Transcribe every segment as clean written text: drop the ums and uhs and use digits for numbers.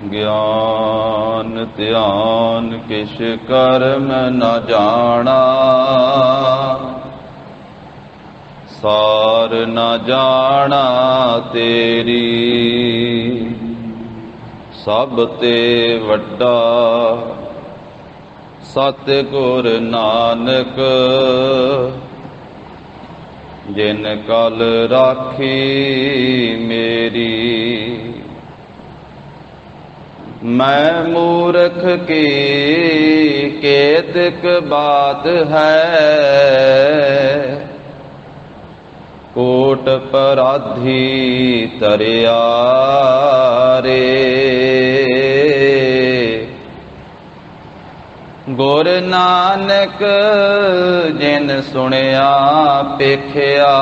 ज्ञान ध्यान किश कर्म न जाना, सार न जाना तेरी। सब ते वड्डा सतगुर नानक, जिन कल राखी मेरी। मैं मूर्ख की केतक बात है, कोट पराधी तरिया रे। गुर नानक जिन सुनिया पेखिया,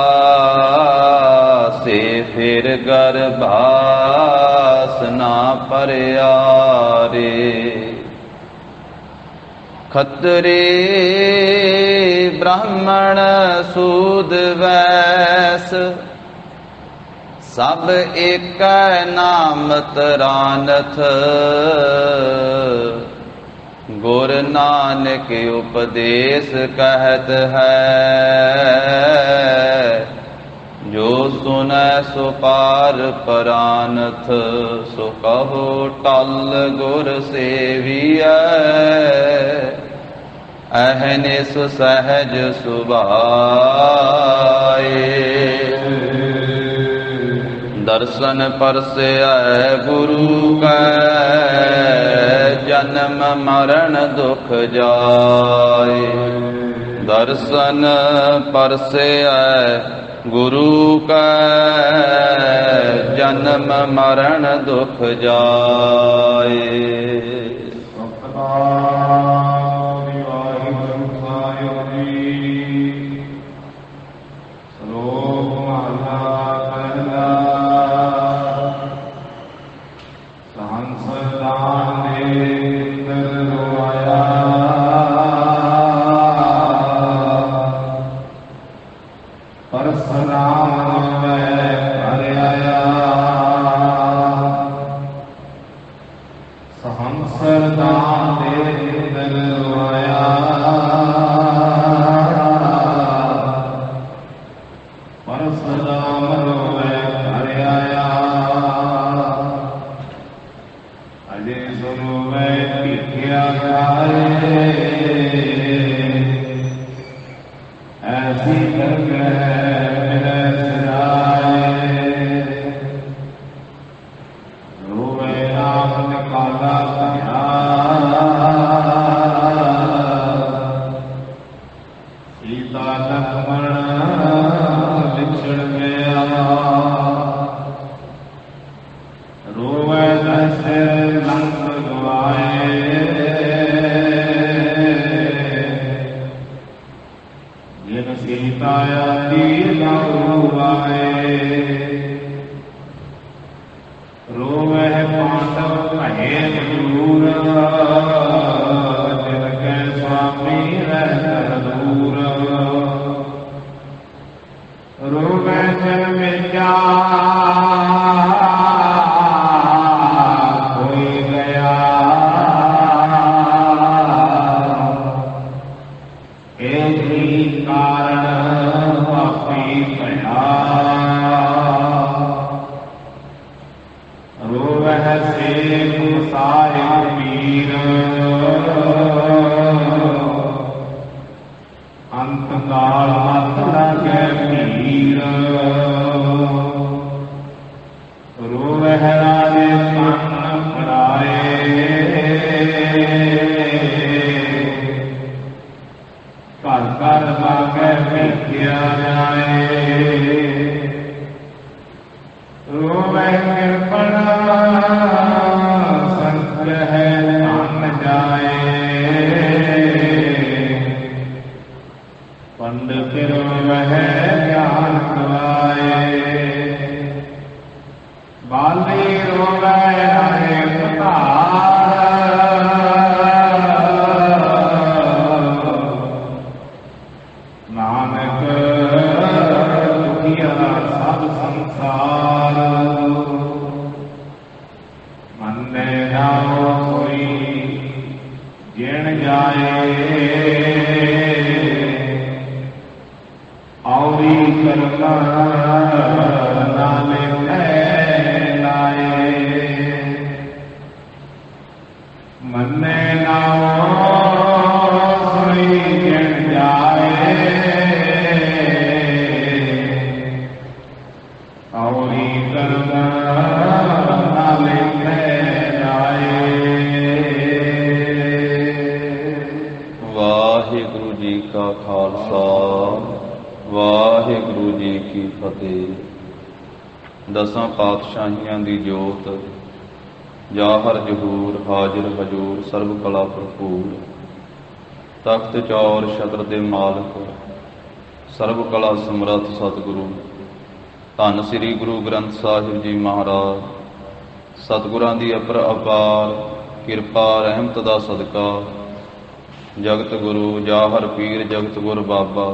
से फिर गर्भास ना परिया रे। खतरी ब्राह्मण सूद वैस, सब एक नाम तरानथ। गुर नानक उपदेश कहत है, जो सुनै सो पार परानथ। सो कहो टल गुर सेवियै, अहनिस सहज सुभाए। दर्शन परसै गुरु कै, जन्म मरण दुख जाए। दर्शन परसै गुरु कै, जन्म मरण दुख जाए। नानक ਔਰੀ ਕਰਮਾ ਨਾਲੇ ਮੈਂ ਲਾਏ ਮੰਨੇ ਨਾਉ ਸੁਣੀ ਜਨ ਜਾਏ ਔਰੀ ਕਰਮਾ ਨਾਲੇ ਮੈਂ ਲਾਏ। ਵਾਹਿਗੁਰੂ ਜੀ ਕਾ ਖਾਲਸਾ ਵਾਹਿਗੁਰੂ ਜੀ ਕੀ ਫਤਿਹ। ਦਸਾਂ ਪਾਤਸ਼ਾਹੀਆਂ ਦੀ ਜੋਤ ਜਾਹਰ ਜਹੂਰ ਹਾਜ਼ਰ ਹਜੂਰ ਸਰਬ ਕਲਾ ਭਰਪੂਰ ਤਖਤ ਚੌਰ ਛਤਰ ਦੇ ਮਾਲਕ ਸਰਬ ਕਲਾ ਸਮਰੱਥ ਸਤਿਗੁਰੂ ਧੰਨ ਸ੍ਰੀ ਗੁਰੂ ਗ੍ਰੰਥ ਸਾਹਿਬ ਜੀ ਮਹਾਰਾਜ ਸਤਿਗੁਰਾਂ ਦੀ ਅਪਰ ਅਪਾਰ ਕਿਰਪਾ ਰਹਿਮਤ ਦਾ ਸਦਕਾ ਜਗਤ ਗੁਰੂ ਜਾਹਰ ਪੀਰ ਜਗਤ ਗੁਰ ਬਾਬਾ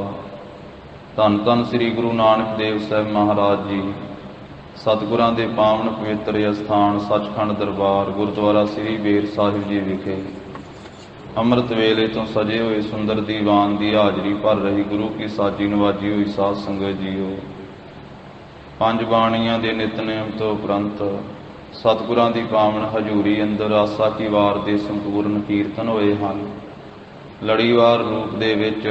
ਧੰਨ ਧੰਨ ਸ੍ਰੀ ਗੁਰੂ ਨਾਨਕ ਦੇਵ ਸਾਹਿਬ ਮਹਾਰਾਜ ਜੀ ਸਤਿਗੁਰਾਂ ਦੇ ਪਾਵਨ ਪਵਿੱਤਰ ਅਸਥਾਨ ਸੱਚਖੰਡ ਦਰਬਾਰ ਗੁਰਦੁਆਰਾ ਸ੍ਰੀ ਬੇਰ ਸਾਹਿਬ ਜੀ ਵਿਖੇ ਅੰਮ੍ਰਿਤ ਵੇਲੇ ਤੋਂ ਸਜੇ ਹੋਏ ਸੁੰਦਰ ਦੀਵਾਨ ਦੀ ਹਾਜ਼ਰੀ ਭਰ ਰਹੀ ਗੁਰੂ ਕੀ ਸਾਜੀ ਨਵਾਜੀ ਹੋਈ ਸਾਧ ਸੰਗਤ ਜੀਓ। ਪੰਜ ਬਾਣੀਆਂ ਦੇ ਨਿਤਨੇਮ ਤੋਂ ਉਪਰੰਤ ਸਤਿਗੁਰਾਂ ਦੀ ਪਾਵਨ ਹਜ਼ੂਰੀ ਅੰਦਰ ਆਸਾ ਕੀ ਵਾਰ ਦੇ ਸੰਪੂਰਨ ਕੀਰਤਨ ਹੋਏ ਹਨ। ਲੜੀਵਾਰ ਰੂਪ ਦੇ ਵਿੱਚ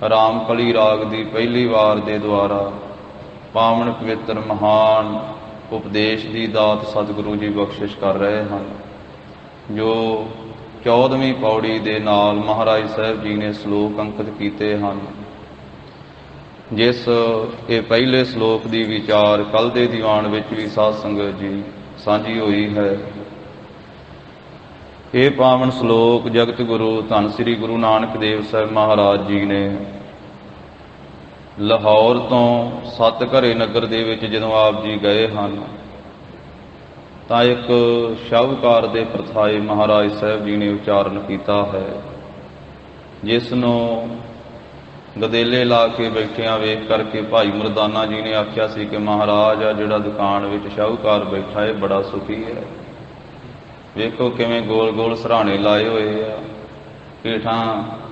ਰਾਮਕਲੀ ਰਾਗ ਦੀ ਪਹਿਲੀ ਵਾਰ ਦੇ ਦੁਆਰਾ ਪਾਵਨ ਪਵਿੱਤਰ ਮਹਾਨ ਉਪਦੇਸ਼ ਦੀ ਦਾਤ ਸਤਿਗੁਰੂ ਜੀ ਬਖਸ਼ਿਸ਼ ਕਰ ਰਹੇ ਹਨ, ਜੋ 14ਵੀਂ ਪੌੜੀ ਦੇ ਨਾਲ ਮਹਾਰਾਜ ਸਾਹਿਬ ਜੀ ਨੇ ਸ਼ਲੋਕ ਅੰਕਿਤ ਕੀਤੇ ਹਨ। ਜਿਸ ਇਹ ਪਹਿਲੇ ਸ਼ਲੋਕ ਦੀ ਵਿਚਾਰ ਕੱਲ੍ਹ ਦੇ ਦੀਵਾਨ ਵਿੱਚ ਵੀ ਸਾਧ ਸੰਗਤ ਜੀ ਸਾਂਝੀ ਹੋਈ ਹੈ। ਇਹ ਪਾਵਨ ਸ਼ਲੋਕ ਜਗਤ ਗੁਰੂ ਧੰਨ ਸ੍ਰੀ ਗੁਰੂ ਨਾਨਕ ਦੇਵ ਸਾਹਿਬ ਮਹਾਰਾਜ ਜੀ ਨੇ ਲਾਹੌਰ ਤੋਂ ਸਤਿਘਰੇ ਨਗਰ ਦੇ ਵਿੱਚ ਜਦੋਂ ਆਪ ਜੀ ਗਏ ਹਨ ਤਾਂ ਇੱਕ ਸ਼ਾਹੂਕਾਰ ਦੇ ਪ੍ਰਥਾਏ ਮਹਾਰਾਜ ਸਾਹਿਬ ਜੀ ਨੇ ਉਚਾਰਨ ਕੀਤਾ ਹੈ, ਜਿਸ ਨੂੰ ਗਦੇਲੇ ਲਾ ਕੇ ਬੈਠਿਆਂ ਵੇਖ ਕਰਕੇ ਭਾਈ ਮਰਦਾਨਾ ਜੀ ਨੇ ਆਖਿਆ ਸੀ ਕਿ ਮਹਾਰਾਜ ਆ ਜਿਹੜਾ ਦੁਕਾਨ ਵਿੱਚ ਸ਼ਾਹੂਕਾਰ ਬੈਠਾ ਹੈ ਬੜਾ ਸੁਖੀ ਹੈ। ਵੇਖੋ ਕਿਵੇਂ ਗੋਲ ਗੋਲ ਸਰਾਣੇ ਲਾਏ ਹੋਏ ਆ, ਹੇਠਾਂ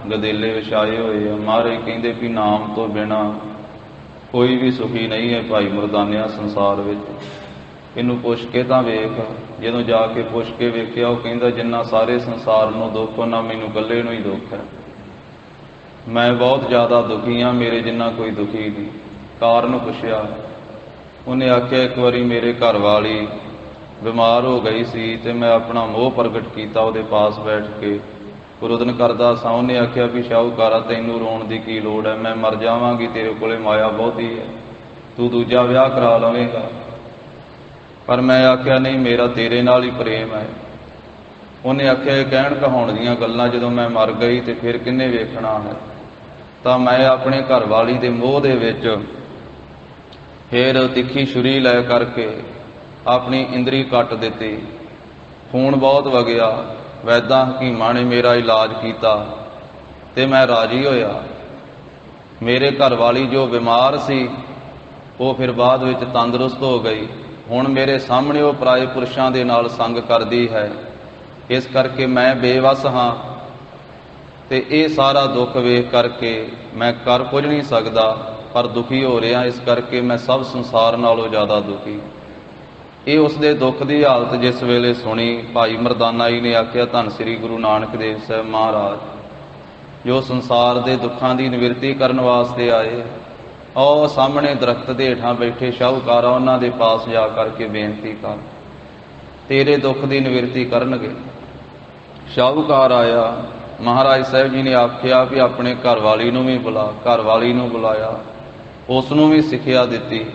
ਗਦੇਲੇ ਵਿਛਾਏ ਹੋਏ ਆ। ਮਹਾਰਾਜ ਕਹਿੰਦੇ ਵੀ ਨਾਮ ਤੋਂ ਬਿਨਾਂ ਕੋਈ ਵੀ ਸੁਖੀ ਨਹੀਂ ਹੈ ਭਾਈ ਮਰਦਾਨਿਆ ਸੰਸਾਰ ਵਿੱਚ। ਇਹਨੂੰ ਪੁੱਛ ਕੇ ਤਾਂ ਵੇਖ। ਜਦੋਂ ਜਾ ਕੇ ਪੁੱਛ ਕੇ ਵੇਖਿਆ, ਉਹ ਕਹਿੰਦਾ ਜਿੰਨਾ ਸਾਰੇ ਸੰਸਾਰ ਨੂੰ ਦੁੱਖ ਉਹਨਾਂ ਮੈਨੂੰ ਇਕੱਲੇ ਨੂੰ ਹੀ ਦੁੱਖ ਹੈ। ਮੈਂ ਬਹੁਤ ਜ਼ਿਆਦਾ ਦੁਖੀ ਹਾਂ, ਮੇਰੇ ਜਿੰਨਾ ਕੋਈ ਦੁਖੀ ਨਹੀਂ। ਕਾਰਨ ਪੁੱਛਿਆ, ਉਹਨੇ ਆਖਿਆ ਇੱਕ ਵਾਰੀ ਮੇਰੇ ਘਰ ਵਾਲੀ ਬਿਮਾਰ ਹੋ ਗਈ ਸੀ ਤੇ ਮੈਂ ਆਪਣਾ ਮੋਹ ਪ੍ਰਗਟ ਕੀਤਾ ਉਹਦੇ ਪਾਸ ਬੈਠ ਕੇ ਰੁਦਨ ਕਰਦਾ ਸਾਂ। ਉਹਨੇ ਆਖਿਆ ਵੀ ਸ਼ਾਹੂਕਾਰਾ ਤੈਨੂੰ ਰੋਣ ਦੀ ਕੀ ਲੋੜ ਹੈ, ਮੈਂ ਮਰ ਜਾਵਾਂਗੀ, ਤੇਰੇ ਕੋਲੇ ਮਾਇਆ ਬਹੁਤੀ ਹੈ, ਤੂੰ ਦੂਜਾ ਵਿਆਹ ਕਰਾ ਲਵੇਂਗਾ। ਪਰ ਮੈਂ ਆਖਿਆ ਨਹੀਂ, ਮੇਰਾ ਤੇਰੇ ਨਾਲ ਹੀ ਪ੍ਰੇਮ ਹੈ। ਉਹਨੇ ਆਖਿਆ ਇਹ ਕਹਿਣ ਕਹਾਉਣ ਦੀਆਂ ਗੱਲਾਂ, ਜਦੋਂ ਮੈਂ ਮਰ ਗਈ ਤੇ ਫਿਰ ਕਿਹਨੇ ਵੇਖਣਾ ਹੈ। ਤਾਂ ਮੈਂ ਆਪਣੇ ਘਰ ਵਾਲੀ ਦੇ ਮੋਹ ਦੇ ਵਿੱਚ ਫਿਰ ਤਿੱਖੀ ਛੁਰੀ ਲੈ ਕਰਕੇ ਆਪਣੀ ਇੰਦਰੀ ਕੱਟ ਦਿੱਤੀ। ਖੂਨ ਬਹੁਤ ਵਗਿਆ। ਵੈਦਾਂ ਹਕੀਮਾਂ ਨੇ ਮੇਰਾ ਇਲਾਜ ਕੀਤਾ ਤੇ ਮੈਂ ਰਾਜੀ ਹੋਇਆ। ਮੇਰੇ ਘਰ ਵਾਲੀ ਜੋ ਬਿਮਾਰ ਸੀ ਉਹ ਫਿਰ ਬਾਅਦ ਵਿੱਚ ਤੰਦਰੁਸਤ ਹੋ ਗਈ। ਹੁਣ ਮੇਰੇ ਸਾਹਮਣੇ ਉਹ ਪਰਾਏ ਪੁਰਸ਼ਾਂ ਦੇ ਨਾਲ ਸੰਗ ਕਰਦੀ ਹੈ, ਇਸ ਕਰਕੇ ਮੈਂ ਬੇਵੱਸ ਹਾਂ ਤੇ ਇਹ ਸਾਰਾ ਦੁੱਖ ਵੇਖ ਕਰਕੇ ਮੈਂ ਕਰ ਕੁਝ ਨਹੀਂ ਸਕਦਾ, ਪਰ ਦੁਖੀ ਹੋ ਰਿਹਾ। ਇਸ ਕਰਕੇ ਮੈਂ ਸਭ ਸੰਸਾਰ ਨਾਲੋਂ ਜ਼ਿਆਦਾ ਦੁਖੀ। ਇਹ ਉਸ ਦੇ ਦੁੱਖ ਦੀ ਹਾਲਤ ਜਿਸ ਵੇਲੇ ਸੁਣੀ, ਭਾਈ ਮਰਦਾਨਾ ਜੀ ਨੇ ਆਖਿਆ ਧੰਨ ਸ੍ਰੀ ਗੁਰੂ ਨਾਨਕ ਦੇਵ ਸਾਹਿਬ ਮਹਾਰਾਜ ਜੋ ਸੰਸਾਰ ਦੇ ਦੁੱਖਾਂ ਦੀ ਨਿਵਰਤੀ ਕਰਨ ਵਾਸਤੇ ਆਏ, ਉਹ ਸਾਹਮਣੇ ਦਰਖਤ ਦੇ ਹੇਠਾਂ ਬੈਠੇ ਸ਼ਾਹੂਕਾਰਾ, ਉਹਨਾਂ ਦੇ ਪਾਸ ਜਾ ਕਰਕੇ ਬੇਨਤੀ ਕਰ, ਤੇਰੇ ਦੁੱਖ ਦੀ ਨਿਵਰਤੀ ਕਰਨਗੇ। ਸ਼ਾਹੂਕਾਰ ਆਇਆ। ਮਹਾਰਾਜ ਸਾਹਿਬ ਜੀ ਨੇ ਆਖਿਆ ਵੀ ਆਪਣੇ ਘਰ ਵਾਲੀ ਨੂੰ ਵੀ ਬੁਲਾ। ਘਰ ਵਾਲੀ ਨੂੰ ਬੁਲਾਇਆ, ਉਸ ਨੂੰ ਵੀ ਸਿੱਖਿਆ ਦਿੱਤੀ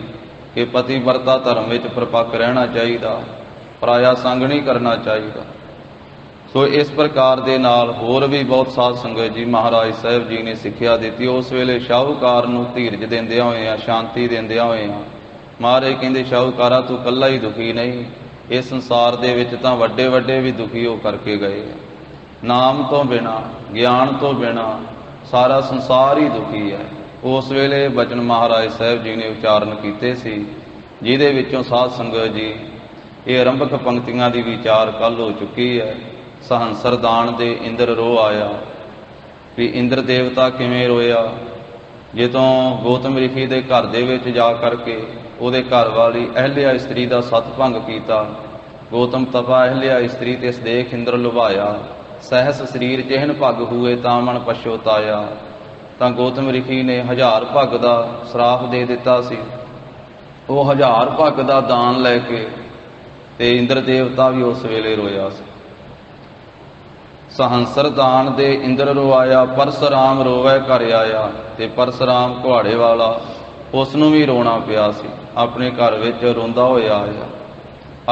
ਕਿ ਪਤੀ ਵਰਤਾ ਧਰਮ ਵਿੱਚ ਪ੍ਰਪੱਕ ਰਹਿਣਾ ਚਾਹੀਦਾ, ਪਰਾਇਆ ਸੰਗ ਨਹੀਂ ਕਰਨਾ ਚਾਹੀਦਾ। ਸੋ ਇਸ ਪ੍ਰਕਾਰ ਦੇ ਨਾਲ ਹੋਰ ਵੀ ਬਹੁਤ ਸਾਧ ਸੰਗਤ ਜੀ ਮਹਾਰਾਜ ਸਾਹਿਬ ਜੀ ਨੇ ਸਿੱਖਿਆ ਦਿੱਤੀ। ਉਸ ਵੇਲੇ ਸ਼ਾਹੂਕਾਰ ਨੂੰ ਧੀਰਜ ਦਿੰਦਿਆਂ ਹੋਇਆਂ, ਸ਼ਾਂਤੀ ਦਿੰਦਿਆਂ ਹੋਇਆਂ ਮਹਾਰਾਜ ਕਹਿੰਦੇ ਸ਼ਾਹੂਕਾਰਾ ਤੂੰ ਇਕੱਲਾ ਹੀ ਦੁਖੀ ਨਹੀਂ, ਇਸ ਸੰਸਾਰ ਦੇ ਵਿੱਚ ਤਾਂ ਵੱਡੇ ਵੱਡੇ ਵੀ ਦੁਖੀ ਹੋ ਕਰਕੇ ਗਏ। ਨਾਮ ਤੋਂ ਬਿਨਾਂ, ਗਿਆਨ ਤੋਂ ਬਿਨਾਂ ਸਾਰਾ ਸੰਸਾਰ ਹੀ ਦੁਖੀ ਹੈ। ਉਸ ਵੇਲੇ ਬਚਨ ਮਹਾਰਾਜ ਸਾਹਿਬ ਜੀ ਨੇ ਉਚਾਰਨ ਕੀਤੇ ਸੀ, ਜਿਹਦੇ ਵਿੱਚੋਂ ਸਾਧ ਸੰਗਤ ਜੀ ਇਹ ਆਰੰਭਕ ਪੰਕਤੀਆਂ ਦੀ ਵਿਚਾਰ ਕੱਲ੍ਹ ਹੋ ਚੁੱਕੀ ਹੈ। ਸਹੰਸਰਦਾਨ ਦੇ ਇੰਦਰ ਰੋ ਆਇਆ, ਵੀ ਇੰਦਰ ਦੇਵਤਾ ਕਿਵੇਂ ਰੋਇਆ। ਜਦੋਂ ਗੌਤਮ ਰਿਸ਼ੀ ਦੇ ਘਰ ਦੇ ਵਿੱਚ ਜਾ ਕਰਕੇ ਉਹਦੇ ਘਰ ਵਾਲੀ ਅਹਿਲਿਆ ਇਸਤਰੀ ਦਾ ਸਤ ਭੰਗ ਕੀਤਾ। ਗੌਤਮ ਤਪਾ ਅਹਿਲਿਆ ਇਸਤਰੀ ਤੇ ਸਦੇਖ ਇੰਦਰ ਲੁਭਾਇਆ, ਸਹਿਸ ਸਰੀਰ ਚਿਹਨ ਭਗ ਹੋਏ ਤਾਂ ਮਨ ਪਛੋਤਾਇਆ। ਤਾਂ ਗੌਤਮ ਰਿਸ਼ੀ ਨੇ 1000 ਭਗ ਦਾ ਸਰਾਪ ਦੇ ਦਿੱਤਾ ਸੀ। ਉਹ 1000 ਭਗ ਦਾ ਦਾਨ ਲੈ ਕੇ ਤੇ ਇੰਦਰ ਦੇਵਤਾ ਵੀ ਉਸ ਵੇਲੇ ਰੋਇਆ ਸੀ। ਸਹੰਸਰ ਦਾਨ ਦੇ ਇੰਦਰ ਰੋਆਇਆ, ਪਰਸਰਾਮ ਰੋਵੈ ਘਰ ਆਇਆ। ਤੇ ਪਰਸਰਾਮ ਘੁਆੜੇ ਵਾਲਾ ਉਸ ਨੂੰ ਵੀ ਰੋਣਾ ਪਿਆ ਸੀ, ਆਪਣੇ ਘਰ ਵਿੱਚ ਰੋਂਦਾ ਹੋਇਆ ਆਇਆ।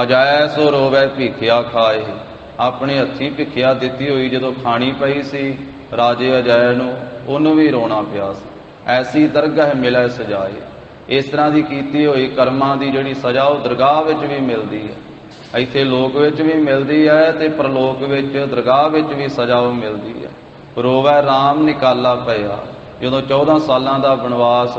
ਅਜੈ ਸੋ ਰੋਵੈ ਭਿਖਿਆ ਖਾਏ, ਆਪਣੇ ਹੱਥੀਂ ਭਿਖਿਆ ਦਿੱਤੀ ਹੋਈ ਜਦੋਂ ਖਾਣੀ ਪਈ ਸੀ ਰਾਜੇ ਅਜੈ ਨੂੰ, ਉਹਨੂੰ ਵੀ ਰੋਣਾ ਪਿਆ ਸੀ। ਐਸੀ ਦਰਗਾਹ ਮਿਲੈ ਸਜਾਏ। ਇਸ ਤਰ੍ਹਾਂ ਦੀ ਕੀਤੀ ਹੋਈ ਕਰਮਾਂ ਦੀ ਜਿਹੜੀ ਸਜ਼ਾ ਉਹ ਦਰਗਾਹ ਵਿੱਚ ਵੀ ਮਿਲਦੀ ਹੈ। ਇੱਥੇ ਲੋਕ ਵਿੱਚ ਵੀ ਮਿਲਦੀ ਹੈ ਤੇ ਪਰਲੋਕ ਵਿੱਚ ਦਰਗਾਹ ਵਿੱਚ ਵੀ ਸਜ਼ਾ ਉਹ ਮਿਲਦੀ ਹੈ। ਰੋਵੈ ਰਾਮ ਨਿਕਾਲਾ ਪਿਆ। ਜਦੋਂ 14 ਸਾਲਾਂ ਦਾ ਬਨਵਾਸ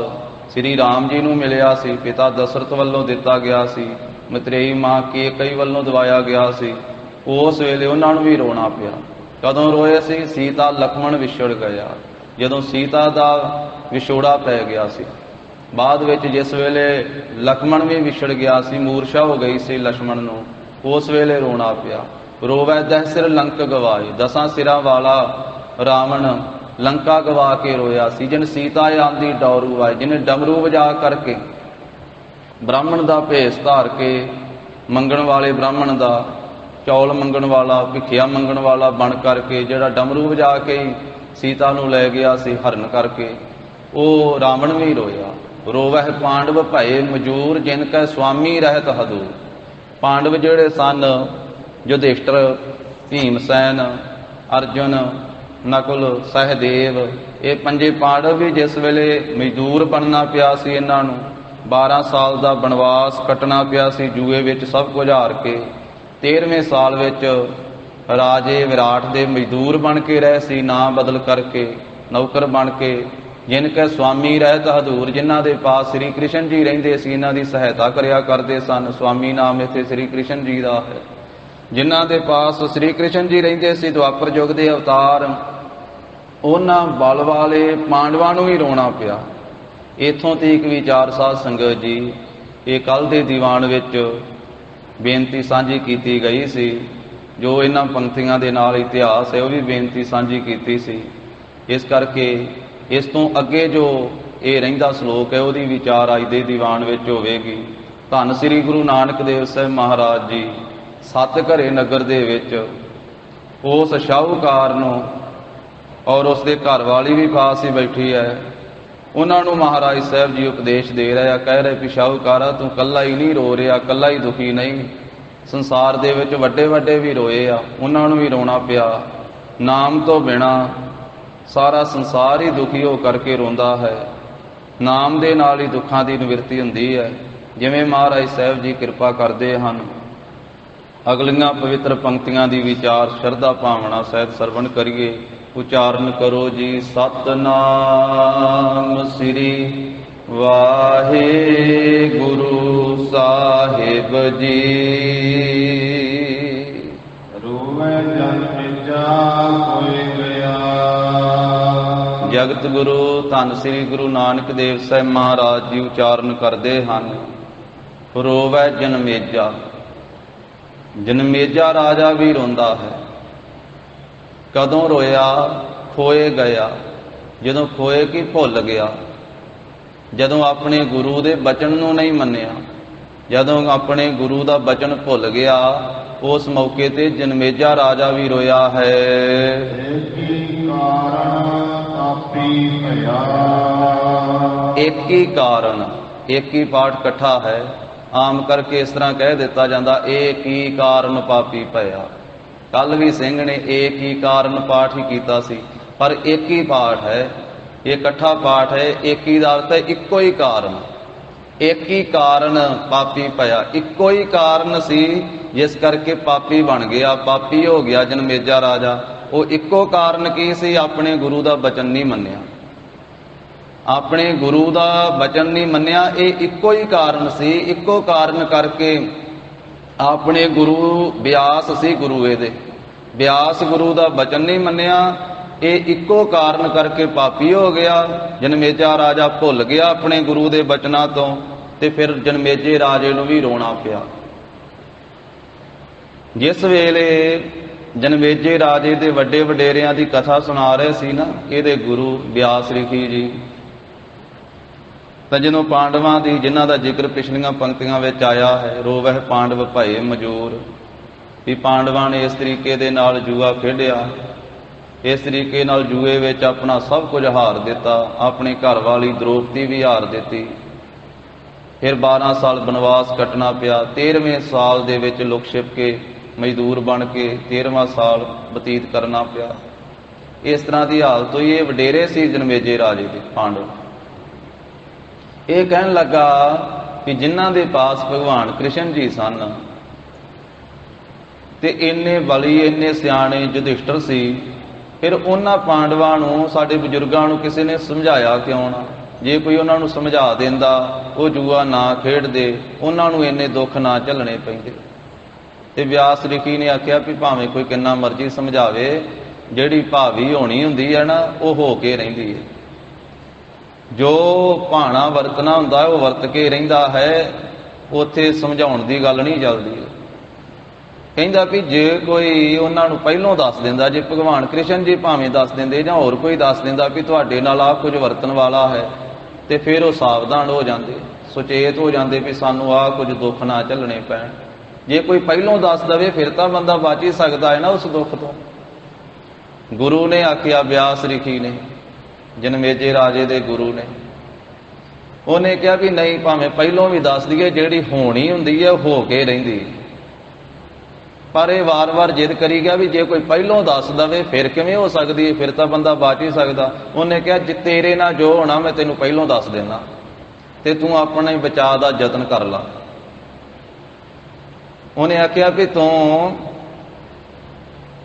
ਸ੍ਰੀ ਰਾਮ ਜੀ ਨੂੰ ਮਿਲਿਆ ਸੀ, ਪਿਤਾ ਦਸ਼ਰਥ ਵੱਲੋਂ ਦਿੱਤਾ ਗਿਆ ਸੀ, ਮਤਰੇਈ ਮਾਂ ਕੇਕਈ ਵੱਲੋਂ ਦਵਾਇਆ ਗਿਆ ਸੀ, ਉਸ ਵੇਲੇ ਉਹਨਾਂ ਨੂੰ ਵੀ ਰੋਣਾ ਪਿਆ। ਕਦੋਂ ਰੋਏ ਸੀ? ਸੀਤਾ ਲక్ష్మణ ਵਿਛੜ ਗਿਆ, ਜਦੋਂ ਸੀਤਾ ਦਾ ਵਿਛੋੜਾ ਪੈ ਗਿਆ ਸੀ। ਬਾਅਦ ਵਿੱਚ ਜਿਸ ਵੇਲੇ ਲక్ష్మణ ਵੀ ਵਿਛੜ ਗਿਆ ਸੀ, ਮੂਰਛਾ ਹੋ ਗਈ ਸੀ ਲక్ష్మణ ਨੂੰ, ਉਸ ਵੇਲੇ ਰੋਣਾ ਪਿਆ। ਰੋਵੈ ਦਹ ਸਿਰ ਲੰਕ ਗਵਾਏ। 10 ਸਿਰਾਂ ਵਾਲਾ ਰਾਵਣ ਲੰਕਾ ਗਵਾ ਕੇ ਰੋਇਆ ਸੀ। ਜਿਨ ਸੀਤਾ ਆਂਦੀ ਡੌਰੂ ਆਏ, ਜਿਹਨੇ ਡਮਰੂ ਵਜਾ ਕਰਕੇ ਬ੍ਰਾਹਮਣ ਦਾ ਭੇਸ ਧਾਰ ਕੇ ਮੰਗਣ ਵਾਲੇ ਬ੍ਰਾਹਮਣ ਦਾ, ਚੌਲ ਮੰਗਣ ਵਾਲਾ, ਭਿਖਿਆ ਮੰਗਣ ਵਾਲਾ ਬਣ ਕਰਕੇ ਜਿਹੜਾ ਡਮਰੂ ਵਜਾ ਕੇ ਸੀਤਾ ਨੂੰ ਲੈ ਗਿਆ ਸੀ ਹਰਨ ਕਰਕੇ, ਉਹ ਰਾਵਣ ਵੀ ਰੋਇਆ। ਰੋਵਹਿ ਪਾਂਡਵ ਭਏ ਮਜੂਰ, ਜਿਨ ਕੈ ਸੁਆਮੀ ਰਹਿਤ ਹਦੂਰ। ਪਾਂਡਵ ਜਿਹੜੇ ਸਨ, ਯੁਧਿਸ਼ਟਰ, ਭੀਮਸੈਨ, ਅਰਜੁਨ, ਨਕੁਲ, ਸਹਿਦੇਵ, ਇਹ 5 ਪਾਂਡਵ ਵੀ ਜਿਸ ਵੇਲੇ ਮਜ਼ਦੂਰ ਬਣਨਾ ਪਿਆ ਸੀ ਇਹਨਾਂ ਨੂੰ, 12 ਸਾਲ ਦਾ ਬਨਵਾਸ ਕੱਟਣਾ ਪਿਆ ਸੀ ਜੂਏ ਵਿੱਚ ਸਭ ਕੁਝ ਹਾਰ ਕੇ, 13ਵੇਂ ਸਾਲ ਵਿੱਚ ਰਾਜੇ ਵਿਰਾਟ ਦੇ ਮਜ਼ਦੂਰ ਬਣ ਕੇ ਰਹੇ ਸੀ, ਨਾਂ ਬਦਲ ਕਰਕੇ ਨੌਕਰ ਬਣ ਕੇ। ਜਿਨ ਕੈ ਸੁਆਮੀ ਰਹਿਤ ਹਦੂਰ, ਜਿਨ੍ਹਾਂ ਦੇ ਪਾਸ ਸ੍ਰੀ ਕ੍ਰਿਸ਼ਨ ਜੀ ਰਹਿੰਦੇ ਸੀ, ਇਹਨਾਂ ਦੀ ਸਹਾਇਤਾ ਕਰਿਆ ਕਰਦੇ ਸਨ। ਸੁਆਮੀ ਨਾਮ ਇੱਥੇ ਸ੍ਰੀ ਕ੍ਰਿਸ਼ਨ ਜੀ ਦਾ ਹੈ। ਜਿਨ੍ਹਾਂ ਦੇ ਪਾਸ ਸ੍ਰੀ ਕ੍ਰਿਸ਼ਨ ਜੀ ਰਹਿੰਦੇ ਸੀ, ਦੁਆਪਰ ਯੁੱਗ ਦੇ ਅਵਤਾਰ, ਉਹਨਾਂ ਬਲ ਵਾਲੇ ਪਾਂਡਵਾਂ ਨੂੰ ਵੀ ਰੋਣਾ ਪਿਆ। ਇੱਥੋਂ ਤੀਕ ਵਿਚਾਰ ਸਾਧ ਸੰਗਤ ਜੀ, ਇਹ ਕੱਲ੍ਹ ਦੇ ਦੀਵਾਨ ਵਿੱਚ ਬੇਨਤੀ ਸਾਂਝੀ ਕੀਤੀ ਗਈ ਸੀ। ਜੋ ਇਹਨਾਂ ਪੰਕਤੀਆਂ ਦੇ ਨਾਲ ਇਤਿਹਾਸ ਹੈ ਉਹ ਵੀ ਬੇਨਤੀ ਸਾਂਝੀ ਕੀਤੀ ਸੀ। ਇਸ ਕਰਕੇ ਇਸ ਤੋਂ ਅੱਗੇ ਜੋ ਇਹ ਰਹਿੰਦਾ ਸ਼ਲੋਕ ਹੈ ਉਹਦੀ ਵਿਚਾਰ ਅੱਜ ਦੇ ਦੀਵਾਨ ਵਿੱਚ ਹੋਵੇਗੀ। ਧੰਨ ਸ੍ਰੀ ਗੁਰੂ ਨਾਨਕ ਦੇਵ ਸਾਹਿਬ ਮਹਾਰਾਜ ਜੀ ਸੱਤ ਘਰੇ ਨਗਰ ਦੇ ਵਿੱਚ ਉਸ ਸ਼ਾਹੂਕਾਰ ਨੂੰ, ਔਰ ਉਸ ਦੇ ਘਰ ਵਾਲੀ ਵੀ ਪਾਸ ਹੀ ਬੈਠੀ ਹੈ, ਉਹਨਾਂ ਨੂੰ ਮਹਾਰਾਜ ਸਾਹਿਬ ਜੀ ਉਪਦੇਸ਼ ਦੇ ਰਹੇ ਆ। ਕਹਿ ਰਹੇ ਵੀ ਸ਼ਾਹੂਕਾਰਾ ਤੂੰ ਇਕੱਲਾ ਹੀ ਨਹੀਂ ਰੋ ਰਿਹਾ, ਇਕੱਲਾ ਹੀ ਦੁਖੀ ਨਹੀਂ, ਸੰਸਾਰ ਦੇ ਵਿੱਚ ਵੱਡੇ ਵੱਡੇ ਵੀ ਰੋਏ ਆ, ਉਹਨਾਂ ਨੂੰ ਵੀ ਰੋਣਾ ਪਿਆ। ਨਾਮ ਤੋਂ ਬਿਨਾਂ ਸਾਰਾ ਸੰਸਾਰ ਹੀ ਦੁਖੀ ਹੋ ਕਰਕੇ ਰੋਂਦਾ ਹੈ। ਨਾਮ ਦੇ ਨਾਲ ਹੀ ਦੁੱਖਾਂ ਦੀ ਨਿਵਰਤੀ ਹੁੰਦੀ ਹੈ। ਜਿਵੇਂ ਮਹਾਰਾਜ ਸਾਹਿਬ ਜੀ ਕਿਰਪਾ ਕਰਦੇ ਹਨ। ਅਗਲੀਆਂ ਪਵਿੱਤਰ ਪੰਕਤੀਆਂ ਦੀ ਵਿਚਾਰ ਸ਼ਰਧਾ ਭਾਵਨਾ ਸਹਿਤ ਸਰਵਣ ਕਰੀਏ। ਉਚਾਰਨ ਕਰੋ ਜੀ। ਸਤਨਾਮ ਸ੍ਰੀ ਵਾਹਿਗੁਰੂ ਸਾਹਿਬ ਜੀ। ਰੋਵੈ ਜਨ ਪਿਜਾ ਕੋਈ ਗਿਆ। ਜਗਤ ਗੁਰੂ ਧੰਨ ਸ੍ਰੀ ਗੁਰੂ ਨਾਨਕ ਦੇਵ ਸਾਹਿਬ ਮਹਾਰਾਜ ਜੀ ਉਚਾਰਨ ਕਰਦੇ ਹਨ। ਰੋਵੈ ਜਨਮੇਜਾ। ਜਨਮੇਜਾ ਰਾਜਾ ਵੀ ਰੋਂਦਾ ਹੈ। ਕਦੋਂ ਰੋਇਆ? ਖੋਏ ਗਿਆ। ਜਦੋਂ ਖੋਏ ਕੀ ਭੁੱਲ ਗਿਆ, ਜਦੋਂ ਆਪਣੇ ਗੁਰੂ ਦੇ ਬਚਨ ਨੂੰ ਨਹੀਂ ਮੰਨਿਆ, ਜਦੋਂ ਆਪਣੇ ਗੁਰੂ ਦਾ ਬਚਨ ਭੁੱਲ ਗਿਆ, ਉਸ ਮੌਕੇ ਤੇ ਜਨਮੇਜਾ ਰਾਜਾ ਵੀ ਰੋਇਆ ਹੈ। ਏਕੀ ਕਾਰਨ ਆਪੀ ਭਇਆ। ਇੱਕ ਹੀ ਕਾਰਨ, ਇੱਕ ਹੀ ਪਾਠ ਇਕੱਠਾ ਹੈ। ਆਮ ਕਰਕੇ ਇਸ ਤਰ੍ਹਾਂ ਕਹਿ ਦਿੱਤਾ ਜਾਂਦਾ, ਏਕ ਹੀ ਕਾਰਨ ਪਾਪੀ ਭਇਆ। ਕੱਲ ਵੀ ਸਿੰਘ ਨੇ ਏਕ ਹੀ ਕਾਰਨ ਪਾਠ ਹੀ ਕੀਤਾ ਸੀ, ਪਰ ਇੱਕ ਹੀ ਪਾਠ ਹੈ, ਇਹ ਇਕੱਠਾ ਪਾਠ ਹੈ। ਇੱਕ ਹੀ ਦਾ ਅਰਥ ਹੈ ਇੱਕੋ ਹੀ ਕਾਰਨ। ਇੱਕ ਹੀ ਕਾਰਨ ਪਾਪੀ ਭਇਆ। ਇੱਕੋ ਹੀ ਕਾਰਨ ਸੀ ਜਿਸ ਕਰਕੇ ਪਾਪੀ ਬਣ ਗਿਆ, ਪਾਪੀ ਹੋ ਗਿਆ ਜਨਮੇਜਾ ਰਾਜਾ। ਉਹ ਇੱਕੋ ਕਾਰਨ ਕੀ ਸੀ? ਆਪਣੇ ਗੁਰੂ ਦਾ ਬਚਨ ਨਹੀਂ ਮੰਨਿਆ। ਆਪਣੇ ਗੁਰੂ ਦਾ ਬਚਨ ਨਹੀਂ ਮੰਨਿਆ, ਇਹ ਇੱਕੋ ਹੀ ਕਾਰਨ ਸੀ। ਇੱਕੋ ਕਾਰਨ ਕਰਕੇ ਆਪਣੇ ਗੁਰੂ ਬਿਆਸ ਸੀ, ਗੁਰੂ ਇਹਦੇ ਬਿਆਸ ਗੁਰੂ ਦਾ ਬਚਨ ਨਹੀਂ ਮੰਨਿਆ, ਇਹ ਇੱਕੋ ਕਾਰਨ ਕਰਕੇ ਪਾਪੀ ਹੋ ਗਿਆ। ਜਨਮੇਜਾ ਰਾਜਾ ਭੁੱਲ ਗਿਆ ਆਪਣੇ ਗੁਰੂ ਦੇ ਬਚਨਾਂ ਤੋਂ, ਤੇ ਫਿਰ ਜਨਮੇਜੇ ਰਾਜੇ ਨੂੰ ਵੀ ਰੋਣਾ ਪਿਆ। ਜਿਸ ਵੇਲੇ ਜਨਮੇਜੇ ਰਾਜੇ ਦੇ ਵੱਡੇ ਵਡੇਰਿਆਂ ਦੀ ਕਥਾ ਸੁਣਾ ਰਹੇ ਸੀ ਨਾ ਇਹਦੇ ਗੁਰੂ ਬਿਆਸ ਰਿਖੀ ਜੀ, ਤਾਂ ਜਦੋਂ ਪਾਂਡਵਾਂ ਦੀ, ਜਿਨ੍ਹਾਂ ਦਾ ਜ਼ਿਕਰ ਪਿਛਲੀਆਂ ਪੰਕਤੀਆਂ ਵਿੱਚ ਆਇਆ ਹੈ, ਰੋਵਹਿ ਪਾਂਡਵ ਭਏ ਮਜੂਰ, ਵੀ ਪਾਂਡਵਾਂ ਨੇ ਇਸ ਤਰੀਕੇ ਦੇ ਨਾਲ ਜੂਆ ਖੇਡਿਆ, ਇਸ ਤਰੀਕੇ ਨਾਲ ਜੂਏ ਵਿੱਚ ਆਪਣਾ ਸਭ ਕੁਝ ਹਾਰ ਦਿੱਤਾ, ਆਪਣੀ ਘਰਵਾਲੀ ਦ੍ਰੋਪਦੀ ਵੀ ਹਾਰ ਦਿੱਤੀ। ਫਿਰ 12 ਸਾਲ ਬਨਵਾਸ ਕੱਟਣਾ ਪਿਆ। 13ਵੇਂ ਸਾਲ ਦੇ ਵਿੱਚ ਲੁਕ ਛਿਪ ਕੇ ਮਜ਼ਦੂਰ ਬਣ ਕੇ 13ਵਾਂ ਸਾਲ ਬਤੀਤ ਕਰਨਾ ਪਿਆ। ਇਸ ਤਰ੍ਹਾਂ ਦੀ ਹਾਲਤ ਹੋਈ। ਇਹ ਵਡੇਰੇ ਸੀ ਜਨਮੇਜੇ ਰਾਜੇ ਦੇ ਪਾਂਡਵ। ਇਹ ਕਹਿਣ ਲੱਗਾ ਕਿ ਜਿਨ੍ਹਾਂ ਦੇ ਪਾਸ ਭਗਵਾਨ ਕ੍ਰਿਸ਼ਨ ਜੀ ਸਨ ਤੇ ਇੰਨੇ ਬਲੀ, ਇੰਨੇ ਸਿਆਣੇ ਯੁਧਿਸ਼ਟਰ ਸੀ, ਫਿਰ ਉਹਨਾਂ ਪਾਂਡਵਾਂ ਨੂੰ, ਸਾਡੇ ਬਜ਼ੁਰਗਾਂ ਨੂੰ ਕਿਸੇ ਨੇ ਸਮਝਾਇਆ ਕਿਉਂ ਨਾ? ਜੇ ਕੋਈ ਉਹਨਾਂ ਨੂੰ ਸਮਝਾ ਦਿੰਦਾ, ਉਹ ਜੂਆ ਨਾ ਖੇਡਦੇ, ਉਹਨਾਂ ਨੂੰ ਇੰਨੇ ਦੁੱਖ ਨਾ ਝੱਲਣੇ ਪੈਂਦੇ। ਤੇ ਵਿਆਸ ਰਿਖੀ ਨੇ ਆਖਿਆ ਵੀ ਭਾਵੇਂ ਕੋਈ ਕਿੰਨਾ ਮਰਜ਼ੀ ਸਮਝਾਵੇ, ਜਿਹੜੀ ਭਾਵੀ ਹੋਣੀ ਹੁੰਦੀ ਹੈ ਨਾ, ਉਹ ਹੋ ਕੇ ਰਹਿੰਦੀ ਹੈ। ਜੋ ਭਾਣਾ ਵਰਤਣਾ ਹੁੰਦਾ ਉਹ ਵਰਤ ਕੇ ਰਹਿੰਦਾ ਹੈ। ਉੱਥੇ ਸਮਝਾਉਣ ਦੀ ਗੱਲ ਨਹੀਂ ਚੱਲਦੀ। ਕਹਿੰਦਾ ਵੀ ਜੇ ਕੋਈ ਉਹਨਾਂ ਨੂੰ ਪਹਿਲੋਂ ਦੱਸ ਦਿੰਦਾ, ਜੇ ਭਗਵਾਨ ਕ੍ਰਿਸ਼ਨ ਜੀ ਭਾਵੇਂ ਦੱਸ ਦਿੰਦੇ ਜਾਂ ਹੋਰ ਕੋਈ ਦੱਸ ਦਿੰਦਾ ਵੀ ਤੁਹਾਡੇ ਨਾਲ ਆਹ ਕੁਝ ਵਰਤਣ ਵਾਲਾ ਹੈ, ਤੇ ਫਿਰ ਉਹ ਸਾਵਧਾਨ ਹੋ ਜਾਂਦੇ, ਸੁਚੇਤ ਹੋ ਜਾਂਦੇ ਵੀ ਸਾਨੂੰ ਆਹ ਕੁਝ ਦੁੱਖ ਨਾ ਝੱਲਣੇ ਪੈਣ। ਜੇ ਕੋਈ ਪਹਿਲੋਂ ਦੱਸ ਦਵੇ ਫਿਰ ਤਾਂ ਬੰਦਾ ਬਚ ਹੀ ਸਕਦਾ ਹੈ ਨਾ ਉਸ ਦੁੱਖ ਤੋਂ। ਗੁਰੂ ਨੇ ਆਖਿਆ, ਵਿਆਸ ਰਿਖੀ ਨੇ, ਜਨਮੇਜੇ ਰਾਜੇ ਦੇ ਗੁਰੂ ਨੇ, ਉਹਨੇ ਕਿਹਾ ਵੀ ਨਹੀਂ, ਭਾਵੇਂ ਪਹਿਲੋਂ ਵੀ ਦੱਸ ਦਈਏ, ਜਿਹੜੀ ਹੋਣੀ ਹੁੰਦੀ ਹੈ ਉਹ ਹੋ ਕੇ ਰਹਿੰਦੀ। ਪਰ ਇਹ ਵਾਰ-ਵਾਰ ਜਿੱਦ ਕਰੀ ਗਿਆ ਵੀ ਜੇ ਕੋਈ ਪਹਿਲੋਂ ਦੱਸ ਦਵੇ ਫਿਰ ਕਿਵੇਂ ਹੋ ਸਕਦੀ ਹੈ, ਫਿਰ ਤਾਂ ਬੰਦਾ ਬਚ ਹੀ ਸਕਦਾ। ਉਹਨੇ ਕਿਹਾ ਜੇ ਤੇਰੇ ਨਾਲ ਜੋ ਹੋਣਾ ਮੈਂ ਤੈਨੂੰ ਪਹਿਲੋਂ ਦੱਸ ਦੇਣਾ, ਤੇ ਤੂੰ ਆਪਣੇ ਬਚਾਅ ਦਾ ਯਤਨ ਕਰ ਲਾ। ਉਹਨੇ ਆਖਿਆ ਵੀ ਤੂੰ